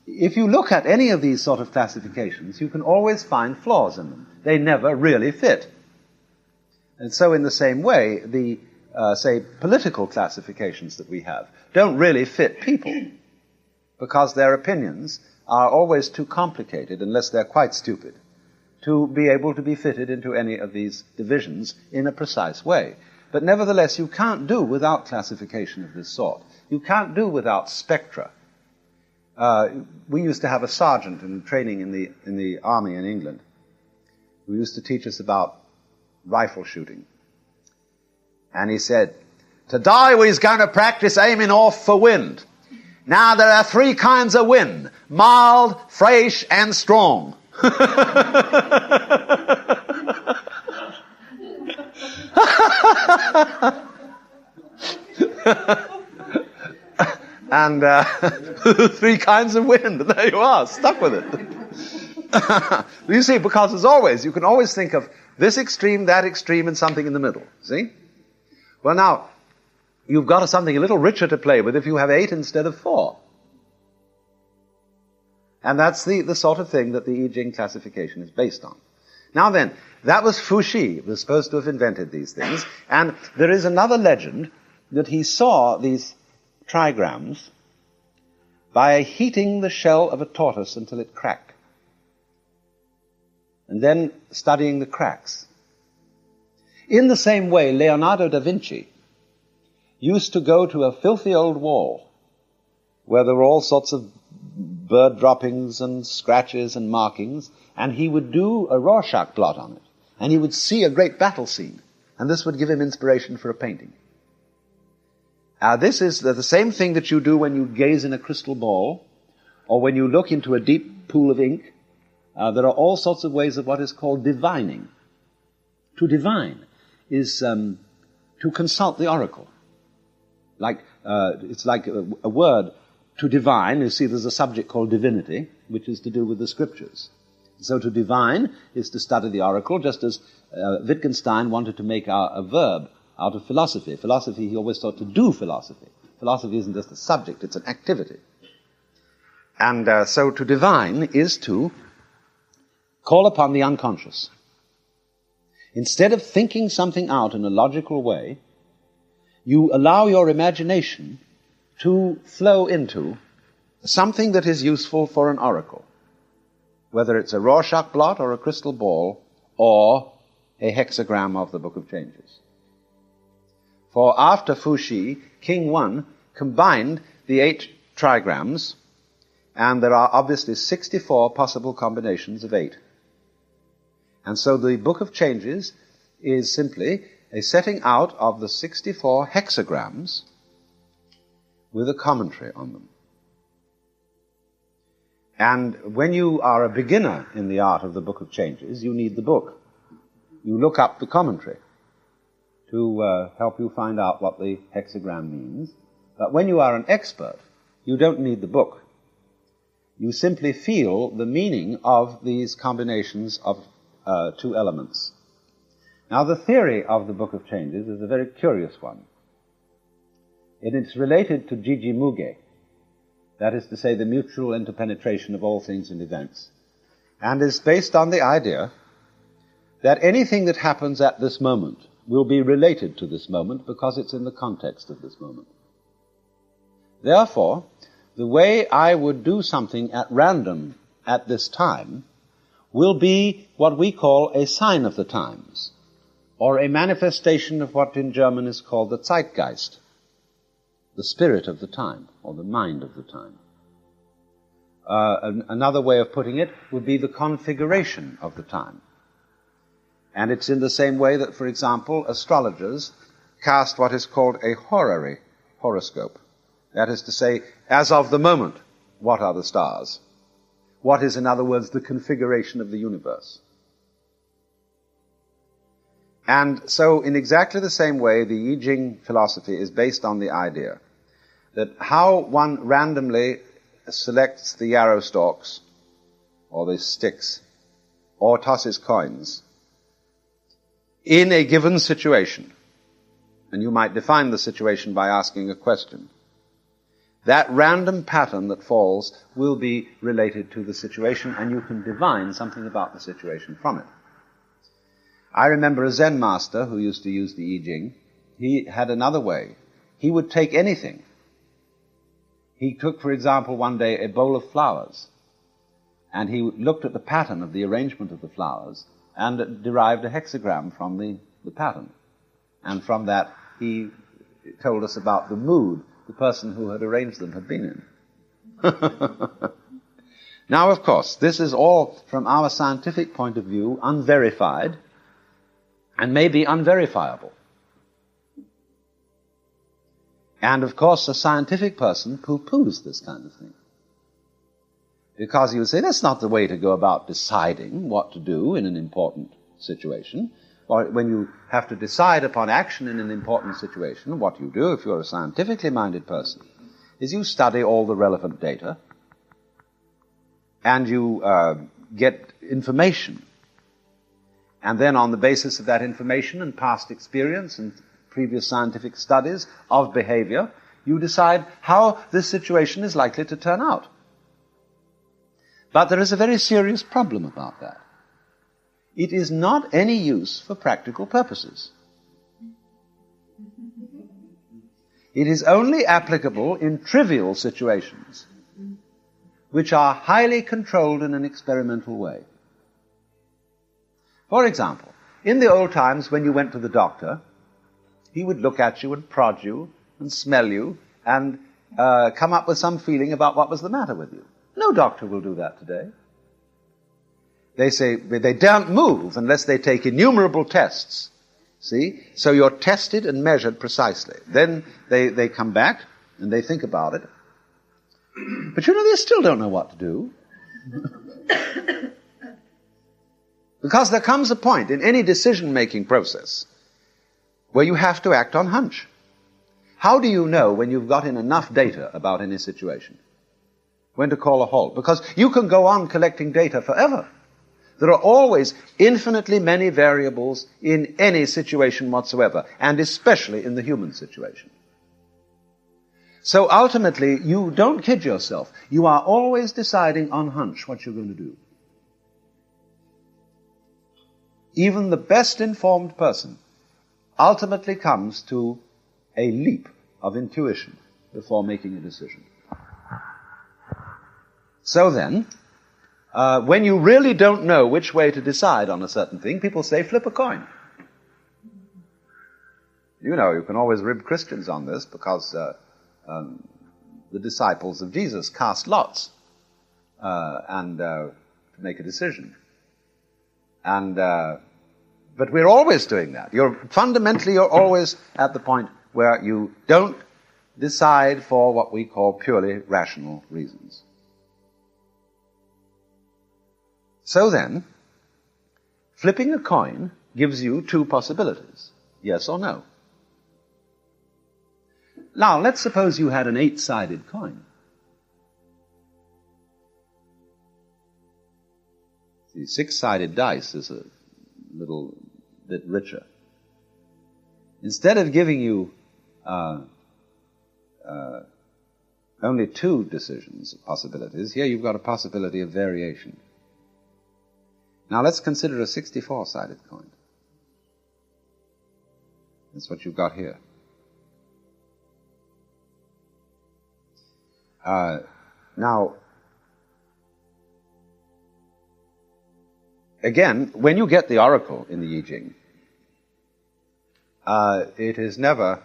if you look at any of these sort of classifications, you can always find flaws in them. They never really fit. And so in the same way, the, say, political classifications that we have don't really fit people, because their opinions are always too complicated, unless they're quite stupid, to be able to be fitted into any of these divisions in a precise way. But nevertheless, you can't do without classification of this sort. You can't do without spectra. We used to have a sergeant in training in the army in England who used to teach us about rifle shooting. And he said, "Today we're going to practice aiming off for wind. Now there are 3 kinds of wind: mild, fresh, and strong." And 3 kinds of wind, and there you are, stuck with it. You see, because as always, you can always think of this extreme, that extreme, and something in the middle. See? Well, now, you've got something a little richer to play with if you have 8 instead of 4. And that's the sort of thing that the I Ching classification is based on. Now then, that was Fuxi, was supposed to have invented these things. And there is another legend that he saw these trigrams by heating the shell of a tortoise until it cracked, and then studying the cracks. In the same way, Leonardo da Vinci used to go to a filthy old wall where there were all sorts of bird droppings and scratches and markings, and he would do a Rorschach blot on it, and he would see a great battle scene, and this would give him inspiration for a painting. This is the same thing that you do when you gaze in a crystal ball, or when you look into a deep pool of ink. There are all sorts of ways of what is called divining. To divine is to consult the oracle. It's like a word. To divine, you see, there's a subject called divinity, which is to do with the scriptures. So to divine is to study the oracle, just as Wittgenstein wanted to make a verb out of philosophy. Philosophy, he always thought to do philosophy. Philosophy isn't just a subject, it's an activity. And so to divine is to call upon the unconscious. Instead of thinking something out in a logical way, you allow your imagination to flow into something that is useful for an oracle, whether it's a Rorschach blot or a crystal ball or a hexagram of the Book of Changes. For after Fuxi, King Wen combined the 8 trigrams, and there are obviously 64 possible combinations of 8. And so the Book of Changes is simply a setting out of the 64 hexagrams with a commentary on them. And when you are a beginner in the art of the Book of Changes, you need the book. You look up the commentary to help you find out what the hexagram means. But when you are an expert, you don't need the book. You simply feel the meaning of these combinations of two elements. Now, the theory of the Book of Changes is a very curious one. It's related to Jiji Muge, that is to say, the mutual interpenetration of all things and events, and is based on the idea that anything that happens at this moment will be related to this moment because it's in the context of this moment. Therefore, the way I would do something at random at this time will be what we call a sign of the times, or a manifestation of what in German is called the Zeitgeist, the spirit of the time, or the mind of the time. Another way of putting it would be the configuration of the time. And it's in the same way that, for example, astrologers cast what is called a horary horoscope. That is to say, as of the moment, what are the stars? What is, in other words, the configuration of the universe? And so, in exactly the same way, the I Ching philosophy is based on the idea that how one randomly selects the yarrow stalks, or the sticks, or tosses coins, in a given situation, and you might define the situation by asking a question, that random pattern that falls will be related to the situation, and you can divine something about the situation from it. I remember a Zen master who used to use the I Ching. He had another way. He would take anything. He took, for example, one day a bowl of flowers, and he looked at the pattern of the arrangement of the flowers and derived a hexagram from the pattern. And from that, he told us about the mood the person who had arranged them had been in. Now, of course, this is all, from our scientific point of view, unverified and may be unverifiable. And, of course, a scientific person pooh-poohs this kind of thing. Because he would say, that's not the way to go about deciding what to do in an important situation. Or when you have to decide upon action in an important situation, what you do, if you're a scientifically minded person, is you study all the relevant data, and you get information. And then on the basis of that information and past experience and previous scientific studies of behavior, you decide how this situation is likely to turn out. But there is a very serious problem about that. It is not any use for practical purposes. It is only applicable in trivial situations, which are highly controlled in an experimental way. For example, in the old times when you went to the doctor, he would look at you and prod you and smell you and come up with some feeling about what was the matter with you. No doctor will do that today. They say they don't move unless they take innumerable tests. See? So you're tested and measured precisely. Then they come back and they think about it. But you know, they still don't know what to do. Because there comes a point in any decision-making process where you have to act on hunch. How do you know when you've got in enough data about any situation when to call a halt? Because you can go on collecting data forever. There are always infinitely many variables in any situation whatsoever, and especially in the human situation. So ultimately, you don't kid yourself. You are always deciding on hunch what you're going to do. Even the best informed person ultimately comes to a leap of intuition before making a decision. So then, when you really don't know which way to decide on a certain thing, people say, flip a coin. You know, you can always rib Christians on this because the disciples of Jesus cast lots to make a decision. But we're always doing that. Fundamentally, you're always at the point where you don't decide for what we call purely rational reasons. So then, flipping a coin gives you two possibilities, yes or no. Now, let's suppose you had an 8-sided coin. The 6-sided dice is a little bit richer. Instead of giving you only two possibilities, here you've got a possibility of variation. Now let's consider a 64-sided coin. That's what you've got here. Now, again, when you get the oracle in the I Ching, it is never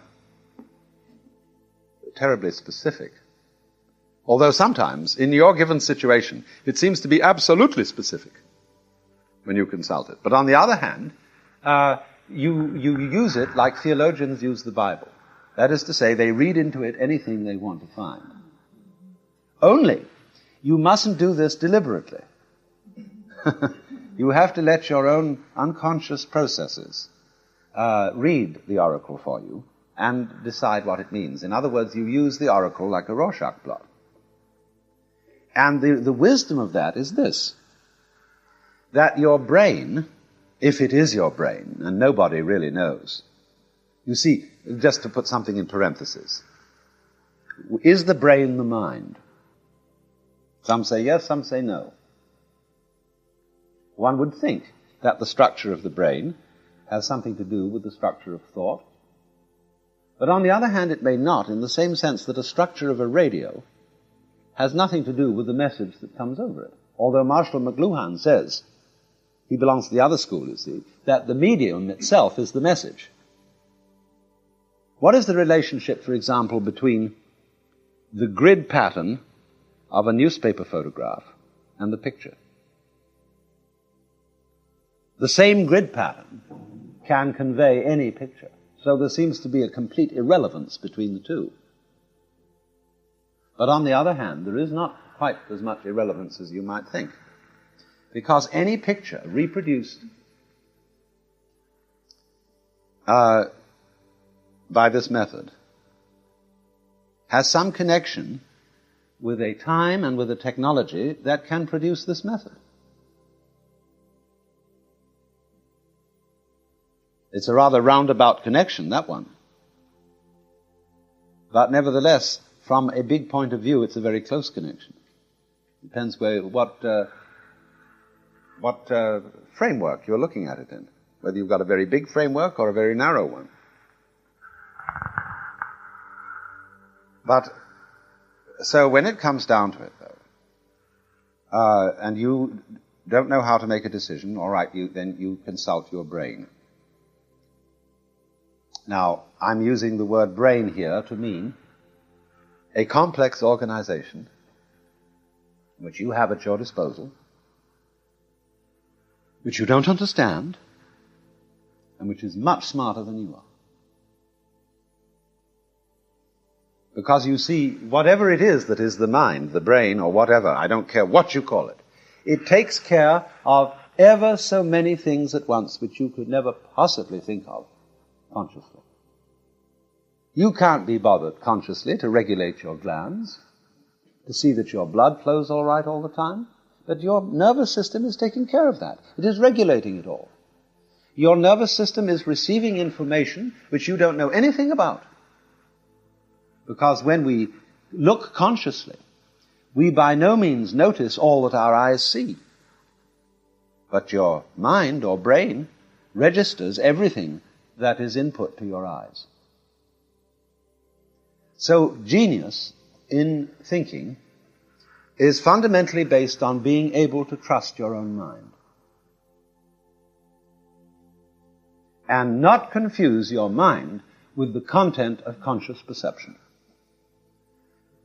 terribly specific. Although sometimes, in your given situation, it seems to be absolutely specific when you consult it. But on the other hand, you use it like theologians use the Bible. That is to say, they read into it anything they want to find. Only, you mustn't do this deliberately. You have to let your own unconscious processes read the oracle for you and decide what it means. In other words, you use the oracle like a Rorschach blot. And the wisdom of that is this, that your brain, if it is your brain, and nobody really knows, you see, just to put something in parentheses, is the brain the mind? Some say yes, some say no. One would think that the structure of the brain has something to do with the structure of thought. But on the other hand, it may not, in the same sense that a structure of a radio has nothing to do with the message that comes over it. Although Marshall McLuhan says, he belongs to the other school, you see, that the medium itself is the message. What is the relationship, for example, between the grid pattern of a newspaper photograph and the picture? The same grid pattern can convey any picture. So there seems to be a complete irrelevance between the two. But on the other hand, there is not quite as much irrelevance as you might think. Because any picture reproduced by this method has some connection with a time and with a technology that can produce this method. It's a rather roundabout connection, that one. But nevertheless, from a big point of view, it's a very close connection. Depends what framework you're looking at it in. Whether you've got a very big framework or a very narrow one. But, so when it comes down to it, though, and you don't know how to make a decision, all right, then you consult your brain. Now, I'm using the word brain here to mean a complex organization which you have at your disposal, which you don't understand, and which is much smarter than you are. Because you see, whatever it is that is the mind, the brain, or whatever, I don't care what you call it, it takes care of ever so many things at once which you could never possibly think of consciously. You can't be bothered consciously to regulate your glands, to see that your blood flows all right all the time, but your nervous system is taking care of that. It is regulating it all. Your nervous system is receiving information which you don't know anything about. Because when we look consciously, we by no means notice all that our eyes see. But your mind or brain registers everything that is input to your eyes. So genius in thinking is fundamentally based on being able to trust your own mind. And not confuse your mind with the content of conscious perception.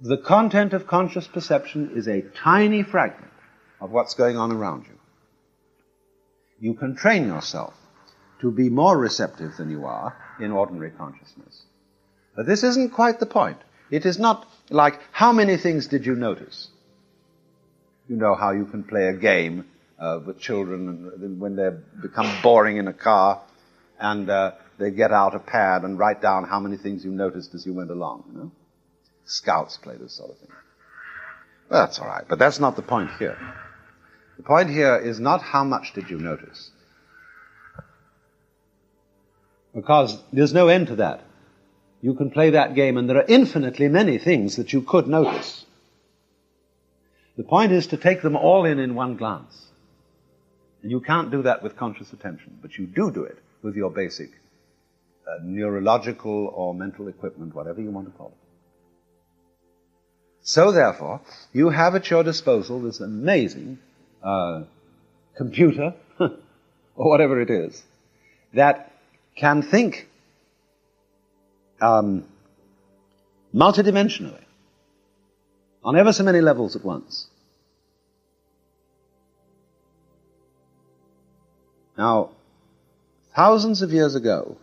The content of conscious perception is a tiny fragment of what's going on around you. You can train yourself to be more receptive than you are in ordinary consciousness. But this isn't quite the point. It is not like, how many things did you notice? You know how you can play a game with children and when they become boring in a car and they get out a pad and write down how many things you noticed as you went along. You know? Scouts play this sort of thing. Well, that's all right, but that's not the point here. The point here is not how much did you notice. Because there's no end to that. You can play that game and there are infinitely many things that you could notice. The point is to take them all in one glance. And you can't do that with conscious attention, but you do it with your basic neurological or mental equipment, whatever you want to call it. So therefore, you have at your disposal this amazing computer, or whatever it is, that can think multidimensionally, on ever so many levels at once. Now, thousands of years ago,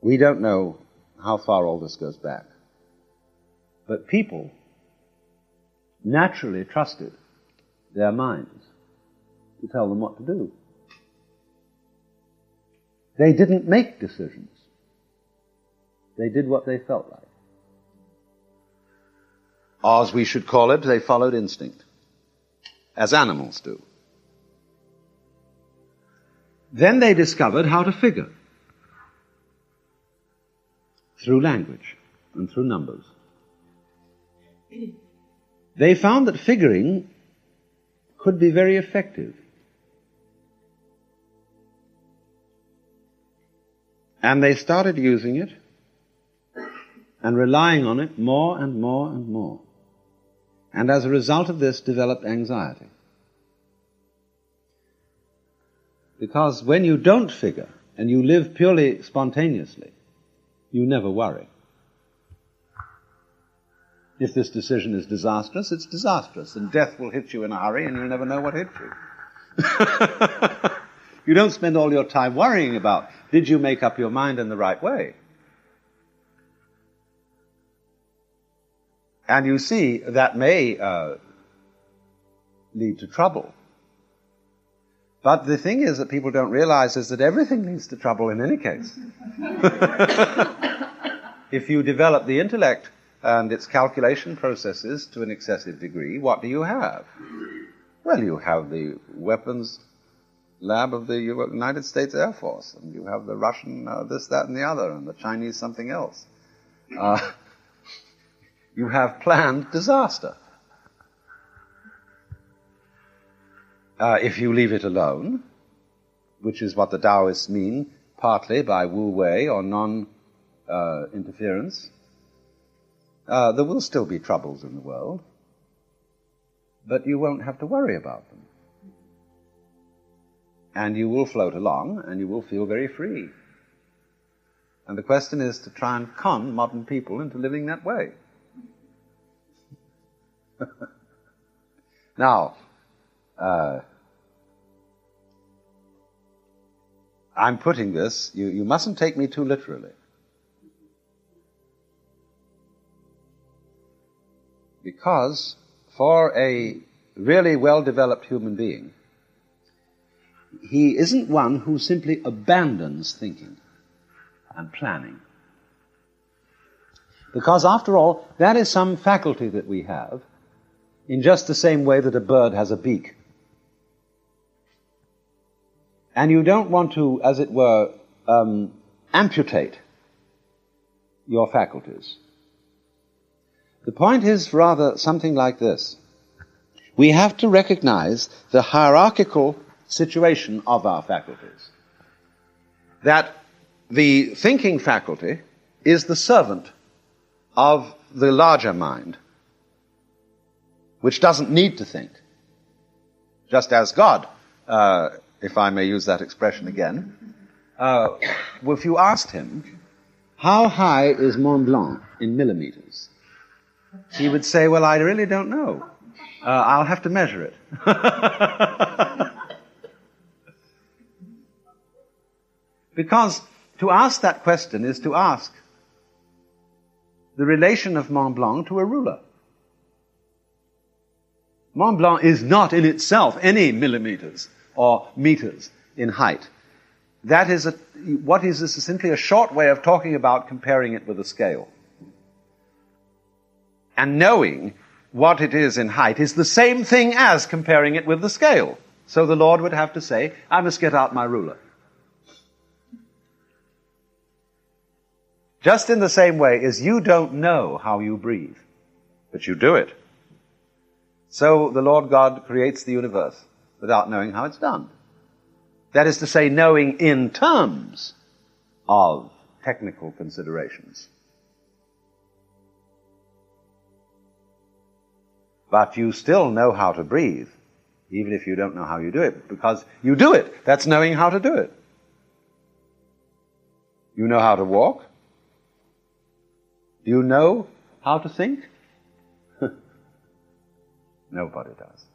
we don't know how far all this goes back, but people naturally trusted their minds to tell them what to do. They didn't make decisions. They did what they felt like. Or, as we should call it, they followed instinct, as animals do. Then they discovered how to figure through language and through numbers. They found that figuring could be very effective. And they started using it and relying on it more and more and more. And as a result of this, developed anxiety. Because when you don't figure and you live purely spontaneously, you never worry. If this decision is disastrous, it's disastrous, and death will hit you in a hurry and you'll never know what hit you. You don't spend all your time worrying about, did you make up your mind in the right way? And you see, that may lead to trouble. But the thing is that people don't realize is that everything leads to trouble in any case. If you develop the intellect and its calculation processes to an excessive degree, what do you have? Well, you have the weapons lab of the United States Air Force, and you have the Russian this, that, and the other, and the Chinese something else. You have planned disaster. If you leave it alone, which is what the Taoists mean, partly by wu wei or non-interference, there will still be troubles in the world, but you won't have to worry about them. And you will float along, and you will feel very free. And the question is to try and con modern people into living that way. Now, I'm putting this, you mustn't take me too literally. Because for a really well-developed human being, he isn't one who simply abandons thinking and planning. Because after all, that is some faculty that we have, in just the same way that a bird has a beak. And you don't want to, as it were, amputate your faculties. The point is rather something like this. We have to recognize the hierarchical situation of our faculties. That the thinking faculty is the servant of the larger mind, which doesn't need to think. Just as God, if I may use that expression again, if you asked him, how high is Mont Blanc in millimeters? He would say, well, I really don't know. I'll have to measure it. Because to ask that question is to ask the relation of Mont Blanc to a ruler. Mont Blanc is not in itself any millimeters or meters in height. That is what is this is simply a short way of talking about comparing it with a scale. And knowing what it is in height is the same thing as comparing it with the scale. So the Lord would have to say, I must get out my ruler. Just in the same way as you don't know how you breathe, but you do it. So the Lord God creates the universe without knowing how it's done. That is to say, knowing in terms of technical considerations. But you still know how to breathe, even if you don't know how you do it, because you do it. That's knowing how to do it. You know how to walk? Do you know how to think? Nobody does.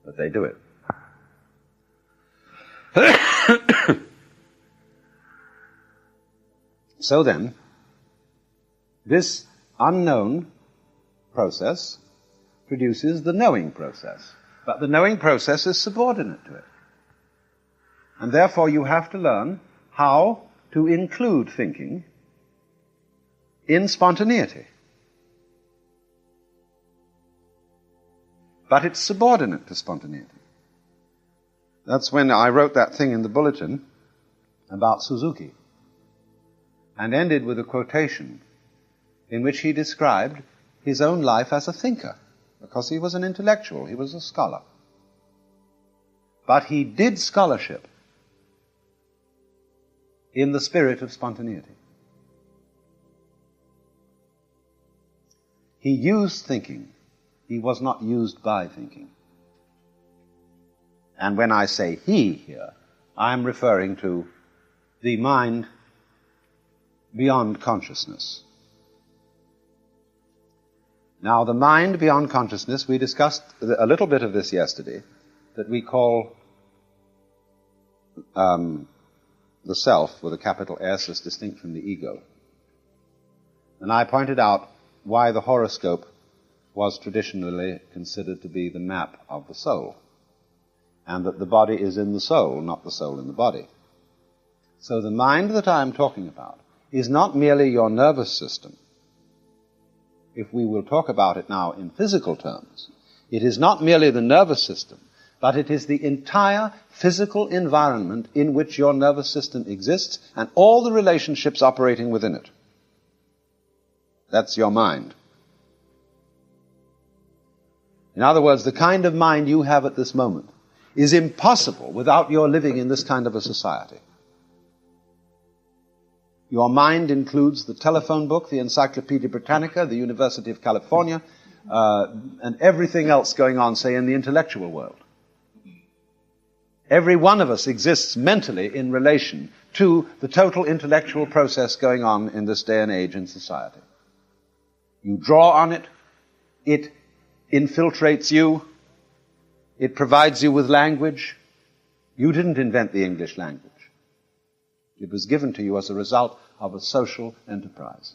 But they do it. So then, this unknown process produces the knowing process. But the knowing process is subordinate to it. And therefore you have to learn how to include thinking in spontaneity. But it's subordinate to spontaneity. That's when I wrote that thing in the bulletin about Suzuki and ended with a quotation in which he described his own life as a thinker, because he was an intellectual, he was a scholar. But he did scholarship in the spirit of spontaneity. He used thinking. He was not used by thinking. And when I say he here, I'm referring to the mind beyond consciousness. Now, the mind beyond consciousness, we discussed a little bit of this yesterday, that we call the self, with a capital S, as distinct from the ego. And I pointed out why the horoscope was traditionally considered to be the map of the soul, and that the body is in the soul, not the soul in the body. So the mind that I'm talking about is not merely your nervous system. If we will talk about it now in physical terms, it is not merely the nervous system, but it is the entire physical environment in which your nervous system exists and all the relationships operating within it. That's your mind. In other words, the kind of mind you have at this moment is impossible without your living in this kind of a society. Your mind includes the telephone book, the Encyclopedia Britannica, the University of California, and everything else going on, say, in the intellectual world. Every one of us exists mentally in relation to the total intellectual process going on in this day and age in society. You draw on it, it infiltrates you, it provides you with language. You didn't invent the English language. It was given to you as a result of a social enterprise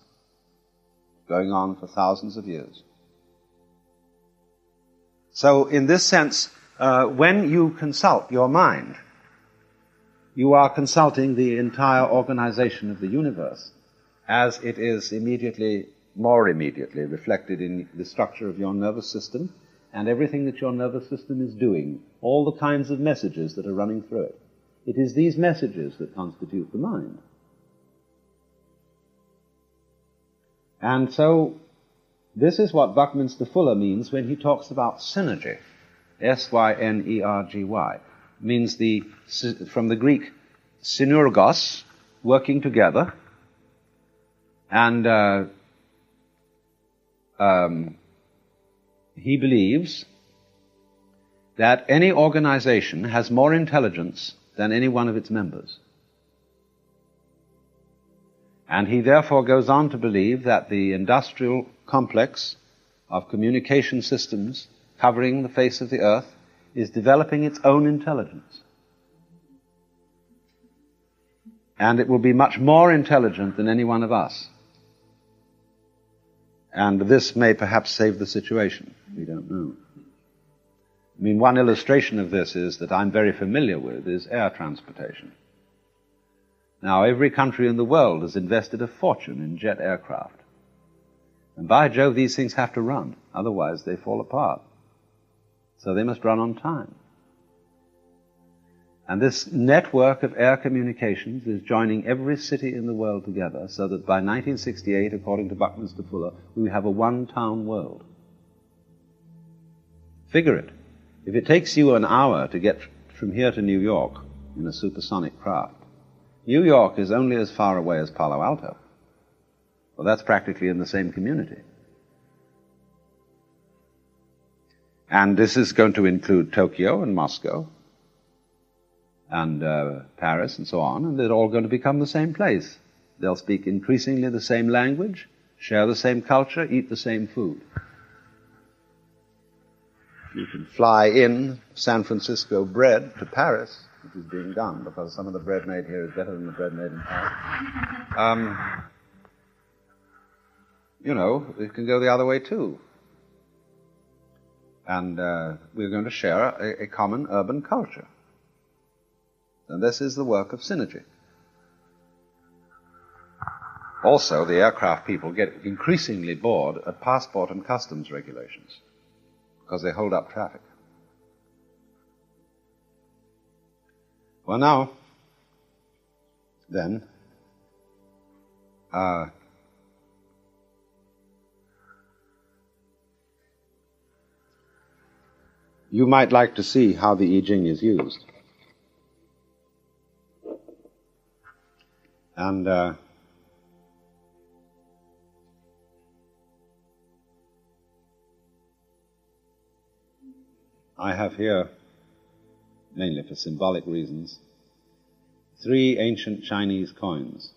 going on for thousands of years. So in this sense, when you consult your mind, you are consulting the entire organization of the universe as it is more immediately reflected in the structure of your nervous system and everything that your nervous system is doing, all the kinds of messages that are running through it. It is these messages that constitute the mind. And so, this is what Buckminster Fuller means when he talks about synergy. S-Y-N-E-R-G-Y. Means from the Greek, synergos, working together, and he believes that any organization has more intelligence than any one of its members. And he therefore goes on to believe that the industrial complex of communication systems covering the face of the earth is developing its own intelligence. And it will be much more intelligent than any one of us. And this may perhaps save the situation. We don't know. I mean, one illustration of this is that I'm very familiar with is air transportation. Now, every country in the world has invested a fortune in jet aircraft. And by Jove, these things have to run, otherwise they fall apart. So they must run on time. And this network of air communications is joining every city in the world together, so that by 1968, according to Buckminster Fuller, we have a one-town world. Figure it. If it takes you an hour to get from here to New York in a supersonic craft, New York is only as far away as Palo Alto. Well, that's practically in the same community. And this is going to include Tokyo and Moscow and Paris and so on, and they're all going to become the same place. They'll speak increasingly the same language, share the same culture, eat the same food. You can fly in San Francisco bread to Paris, which is being done, because some of the bread made here is better than the bread made in Paris. You know, it can go the other way too. And we're going to share a common urban culture. And this is the work of synergy. Also, the aircraft people get increasingly bored at passport and customs regulations because they hold up traffic. Well, now, then, you might like to see how the I Ching is used. And I have here, mainly for symbolic reasons, 3 ancient Chinese coins.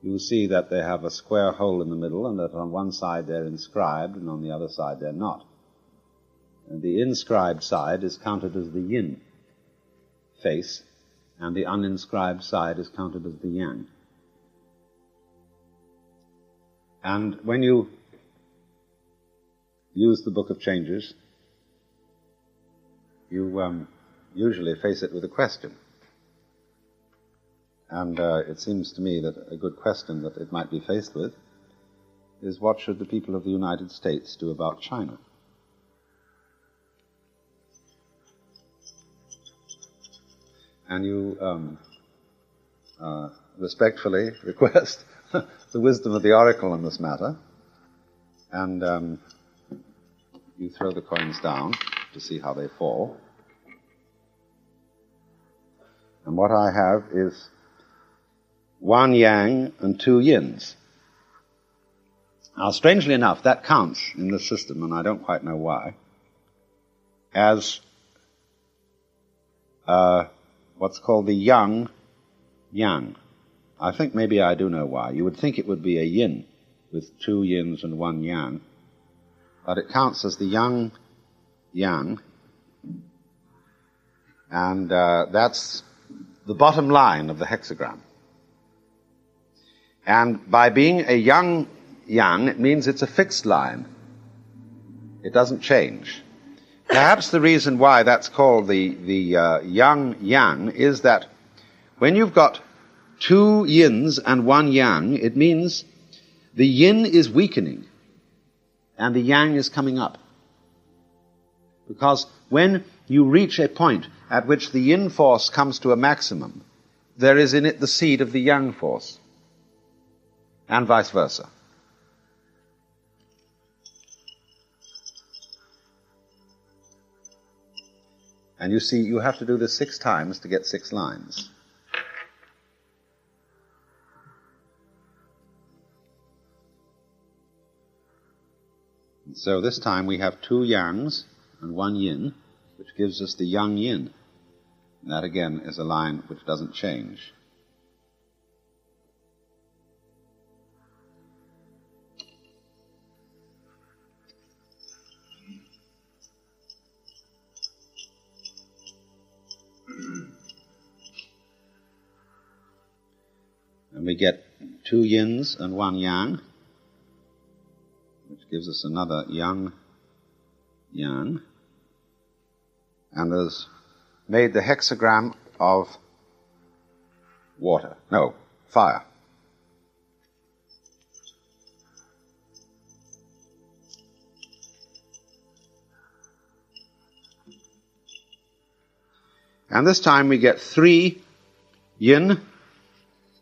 You will see that they have a square hole in the middle, and that on one side they're inscribed and on the other side they're not. And the inscribed side is counted as the yin face, and the uninscribed side is counted as the yang. And when you use the Book of Changes, you usually face it with a question. And it seems to me that a good question that it might be faced with is, what should the people of the United States do about China? And you respectfully request the wisdom of the oracle in this matter, and you throw the coins down to see how they fall. And what I have is 1 yang and 2 yins. Now, strangely enough, that counts in this system, and I don't quite know why, as what's called the yang yang. I think maybe I do know why. You would think it would be a yin with 2 yins and 1 yang, but it counts as the yang yang, and that's the bottom line of the hexagram. And by being a yang yang, it means it's a fixed line. It doesn't change. Perhaps the reason why that's called the yang yang is that when you've got 2 yins and 1 yang, it means the yin is weakening and the yang is coming up. Because when you reach a point at which the yin force comes to a maximum, there is in it the seed of the yang force, and vice versa. And you see, you have to do this 6 times to get 6 lines. And so this time we have 2 yangs and 1 yin, which gives us the yang yin. And that again is a line which doesn't change. And we get 2 yins and 1 yang, which gives us another yang yang, and has made the hexagram of fire. And this time we get 3 yin,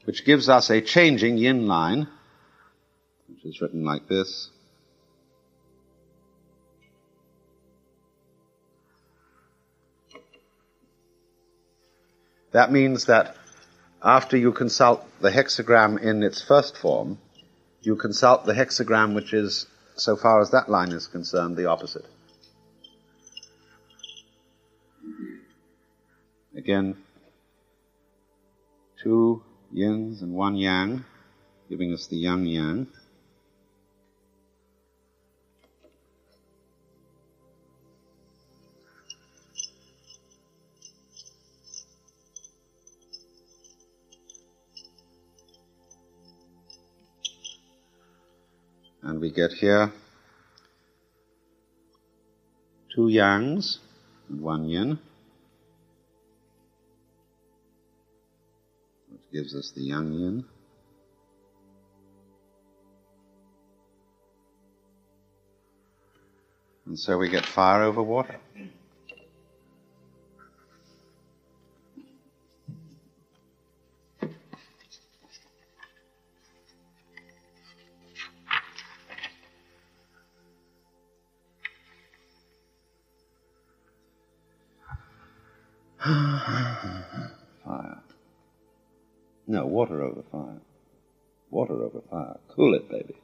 which gives us a changing yin line, which is written like this. That means that after you consult the hexagram in its first form, you consult the hexagram which is, so far as that line is concerned, the opposite. Again, 2 yins and 1 yang, giving us the yang-yang. And we get here 2 yangs and 1 yin, which gives us the yang-yin. And so we get fire over water. Fire. No, water over fire. Water over fire. Cool it, baby.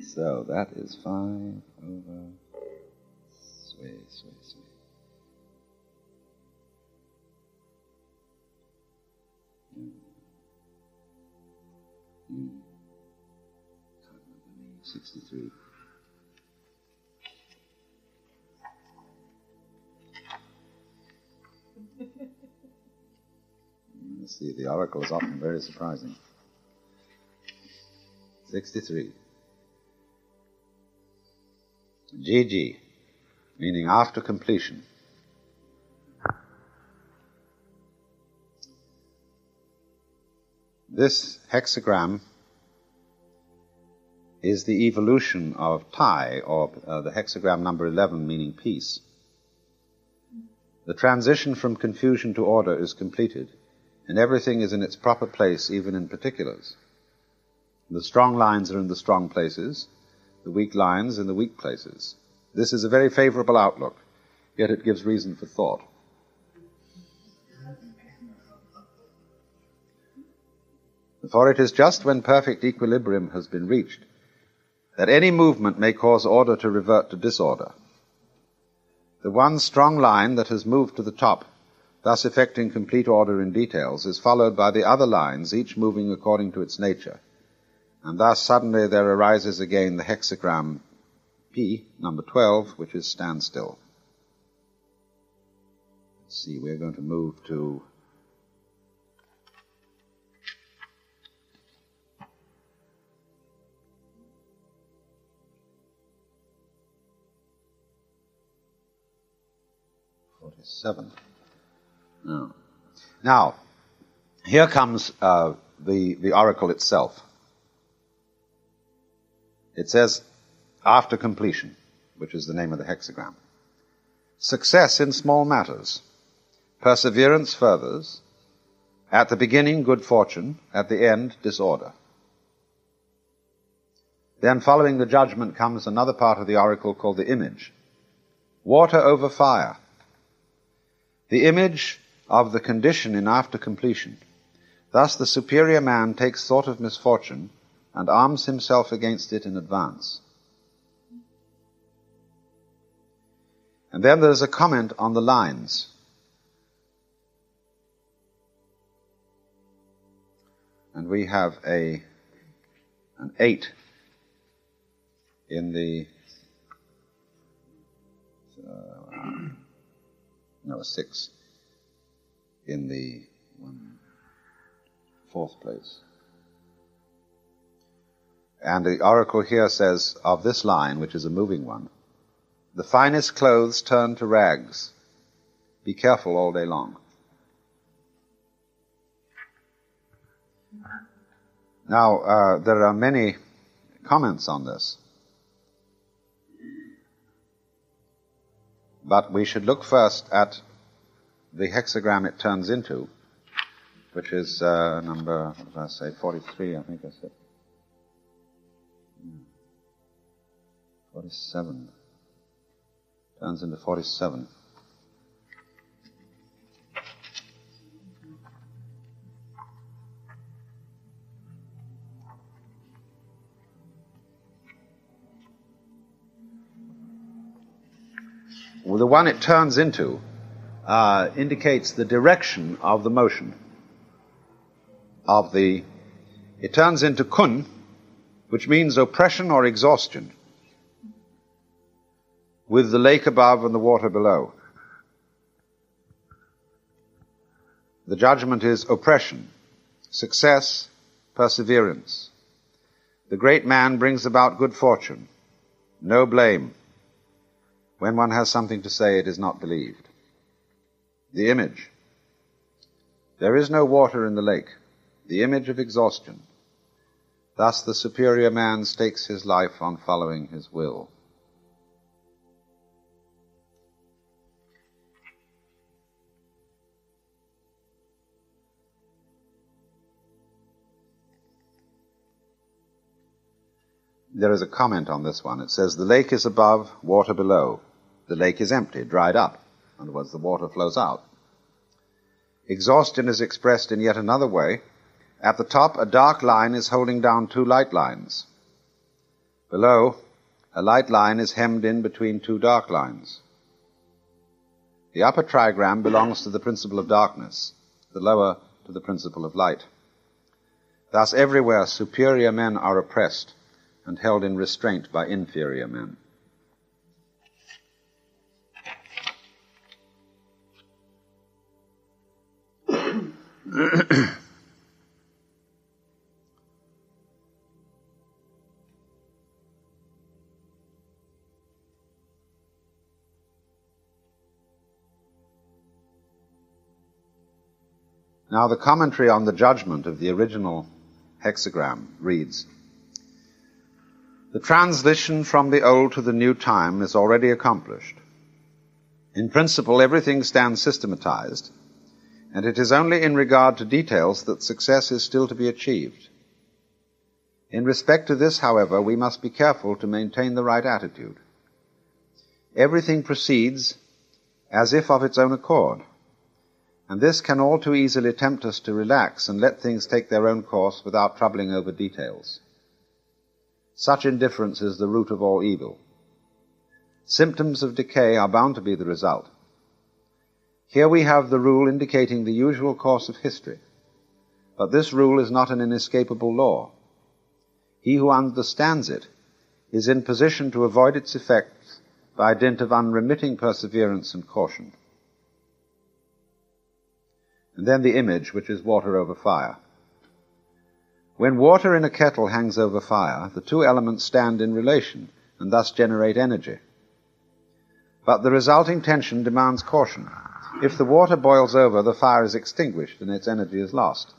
So that is 5 over sway. Mm. 63. Let's see, the oracle is often very surprising. 63. GG, meaning after completion. This hexagram is the evolution of Tai, or the hexagram number 11, meaning peace. The transition from confusion to order is completed, and everything is in its proper place, even in particulars. The strong lines are in the strong places, the weak lines in the weak places. This is a very favorable outlook, yet it gives reason for thought. For it is just when perfect equilibrium has been reached that any movement may cause order to revert to disorder. The one strong line that has moved to the top, thus effecting complete order in details, is followed by the other lines, each moving according to its nature. And thus suddenly there arises again the hexagram P, number 12, which is standstill. Let's see, we're going to move to Now, here comes the oracle itself. It says, after completion, which is the name of the hexagram. Success in small matters. Perseverance furthers. At the beginning, good fortune. At the end, disorder. Then following the judgment comes another part of the oracle called the image. Water over fire. The image of the condition in after completion. Thus the superior man takes thought of misfortune and arms himself against it in advance. And then there's a comment on the lines. And we have an 8 in the a 6 in the 4th place. And the oracle here says of this line, which is a moving one, the finest clothes turn to rags. Be careful all day long. Now, there are many comments on this. But we should look first at the hexagram it turns into, which is number, what did I say, 43, I think I said. 47. Turns into 47. Well, the one it turns into indicates the direction of the motion of the... It turns into kun, which means oppression or exhaustion, with the lake above and the water below. The judgment is oppression, success, perseverance. The great man brings about good fortune, no blame. When one has something to say, it is not believed. The image. There is no water in the lake. The image of exhaustion. Thus the superior man stakes his life on following his will. There is a comment on this one. It says, the lake is above, water below. The lake is empty, dried up. In other words, the water flows out. Exhaustion is expressed in yet another way. At the top, a dark line is holding down two light lines. Below, a light line is hemmed in between two dark lines. The upper trigram belongs to the principle of darkness, the lower to the principle of light. Thus, everywhere superior men are oppressed and held in restraint by inferior men. Now, the commentary on the judgment of the original hexagram reads, the transition from the old to the new time is already accomplished. In principle, everything stands systematized, and it is only in regard to details that success is still to be achieved. In respect to this, however, we must be careful to maintain the right attitude. Everything proceeds as if of its own accord, and this can all too easily tempt us to relax and let things take their own course without troubling over details. Such indifference is the root of all evil. Symptoms of decay are bound to be the result. Here we have the rule indicating the usual course of history, but this rule is not an inescapable law. He who understands it is in position to avoid its effects by dint of unremitting perseverance and caution. And then the image, which is water over fire. When water in a kettle hangs over fire, the two elements stand in relation and thus generate energy. But the resulting tension demands caution. If the water boils over, the fire is extinguished and its energy is lost.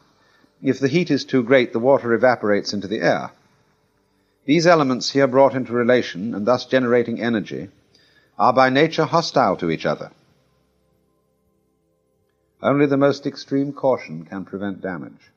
If the heat is too great, the water evaporates into the air. These elements here brought into relation and thus generating energy are by nature hostile to each other. Only the most extreme caution can prevent damage.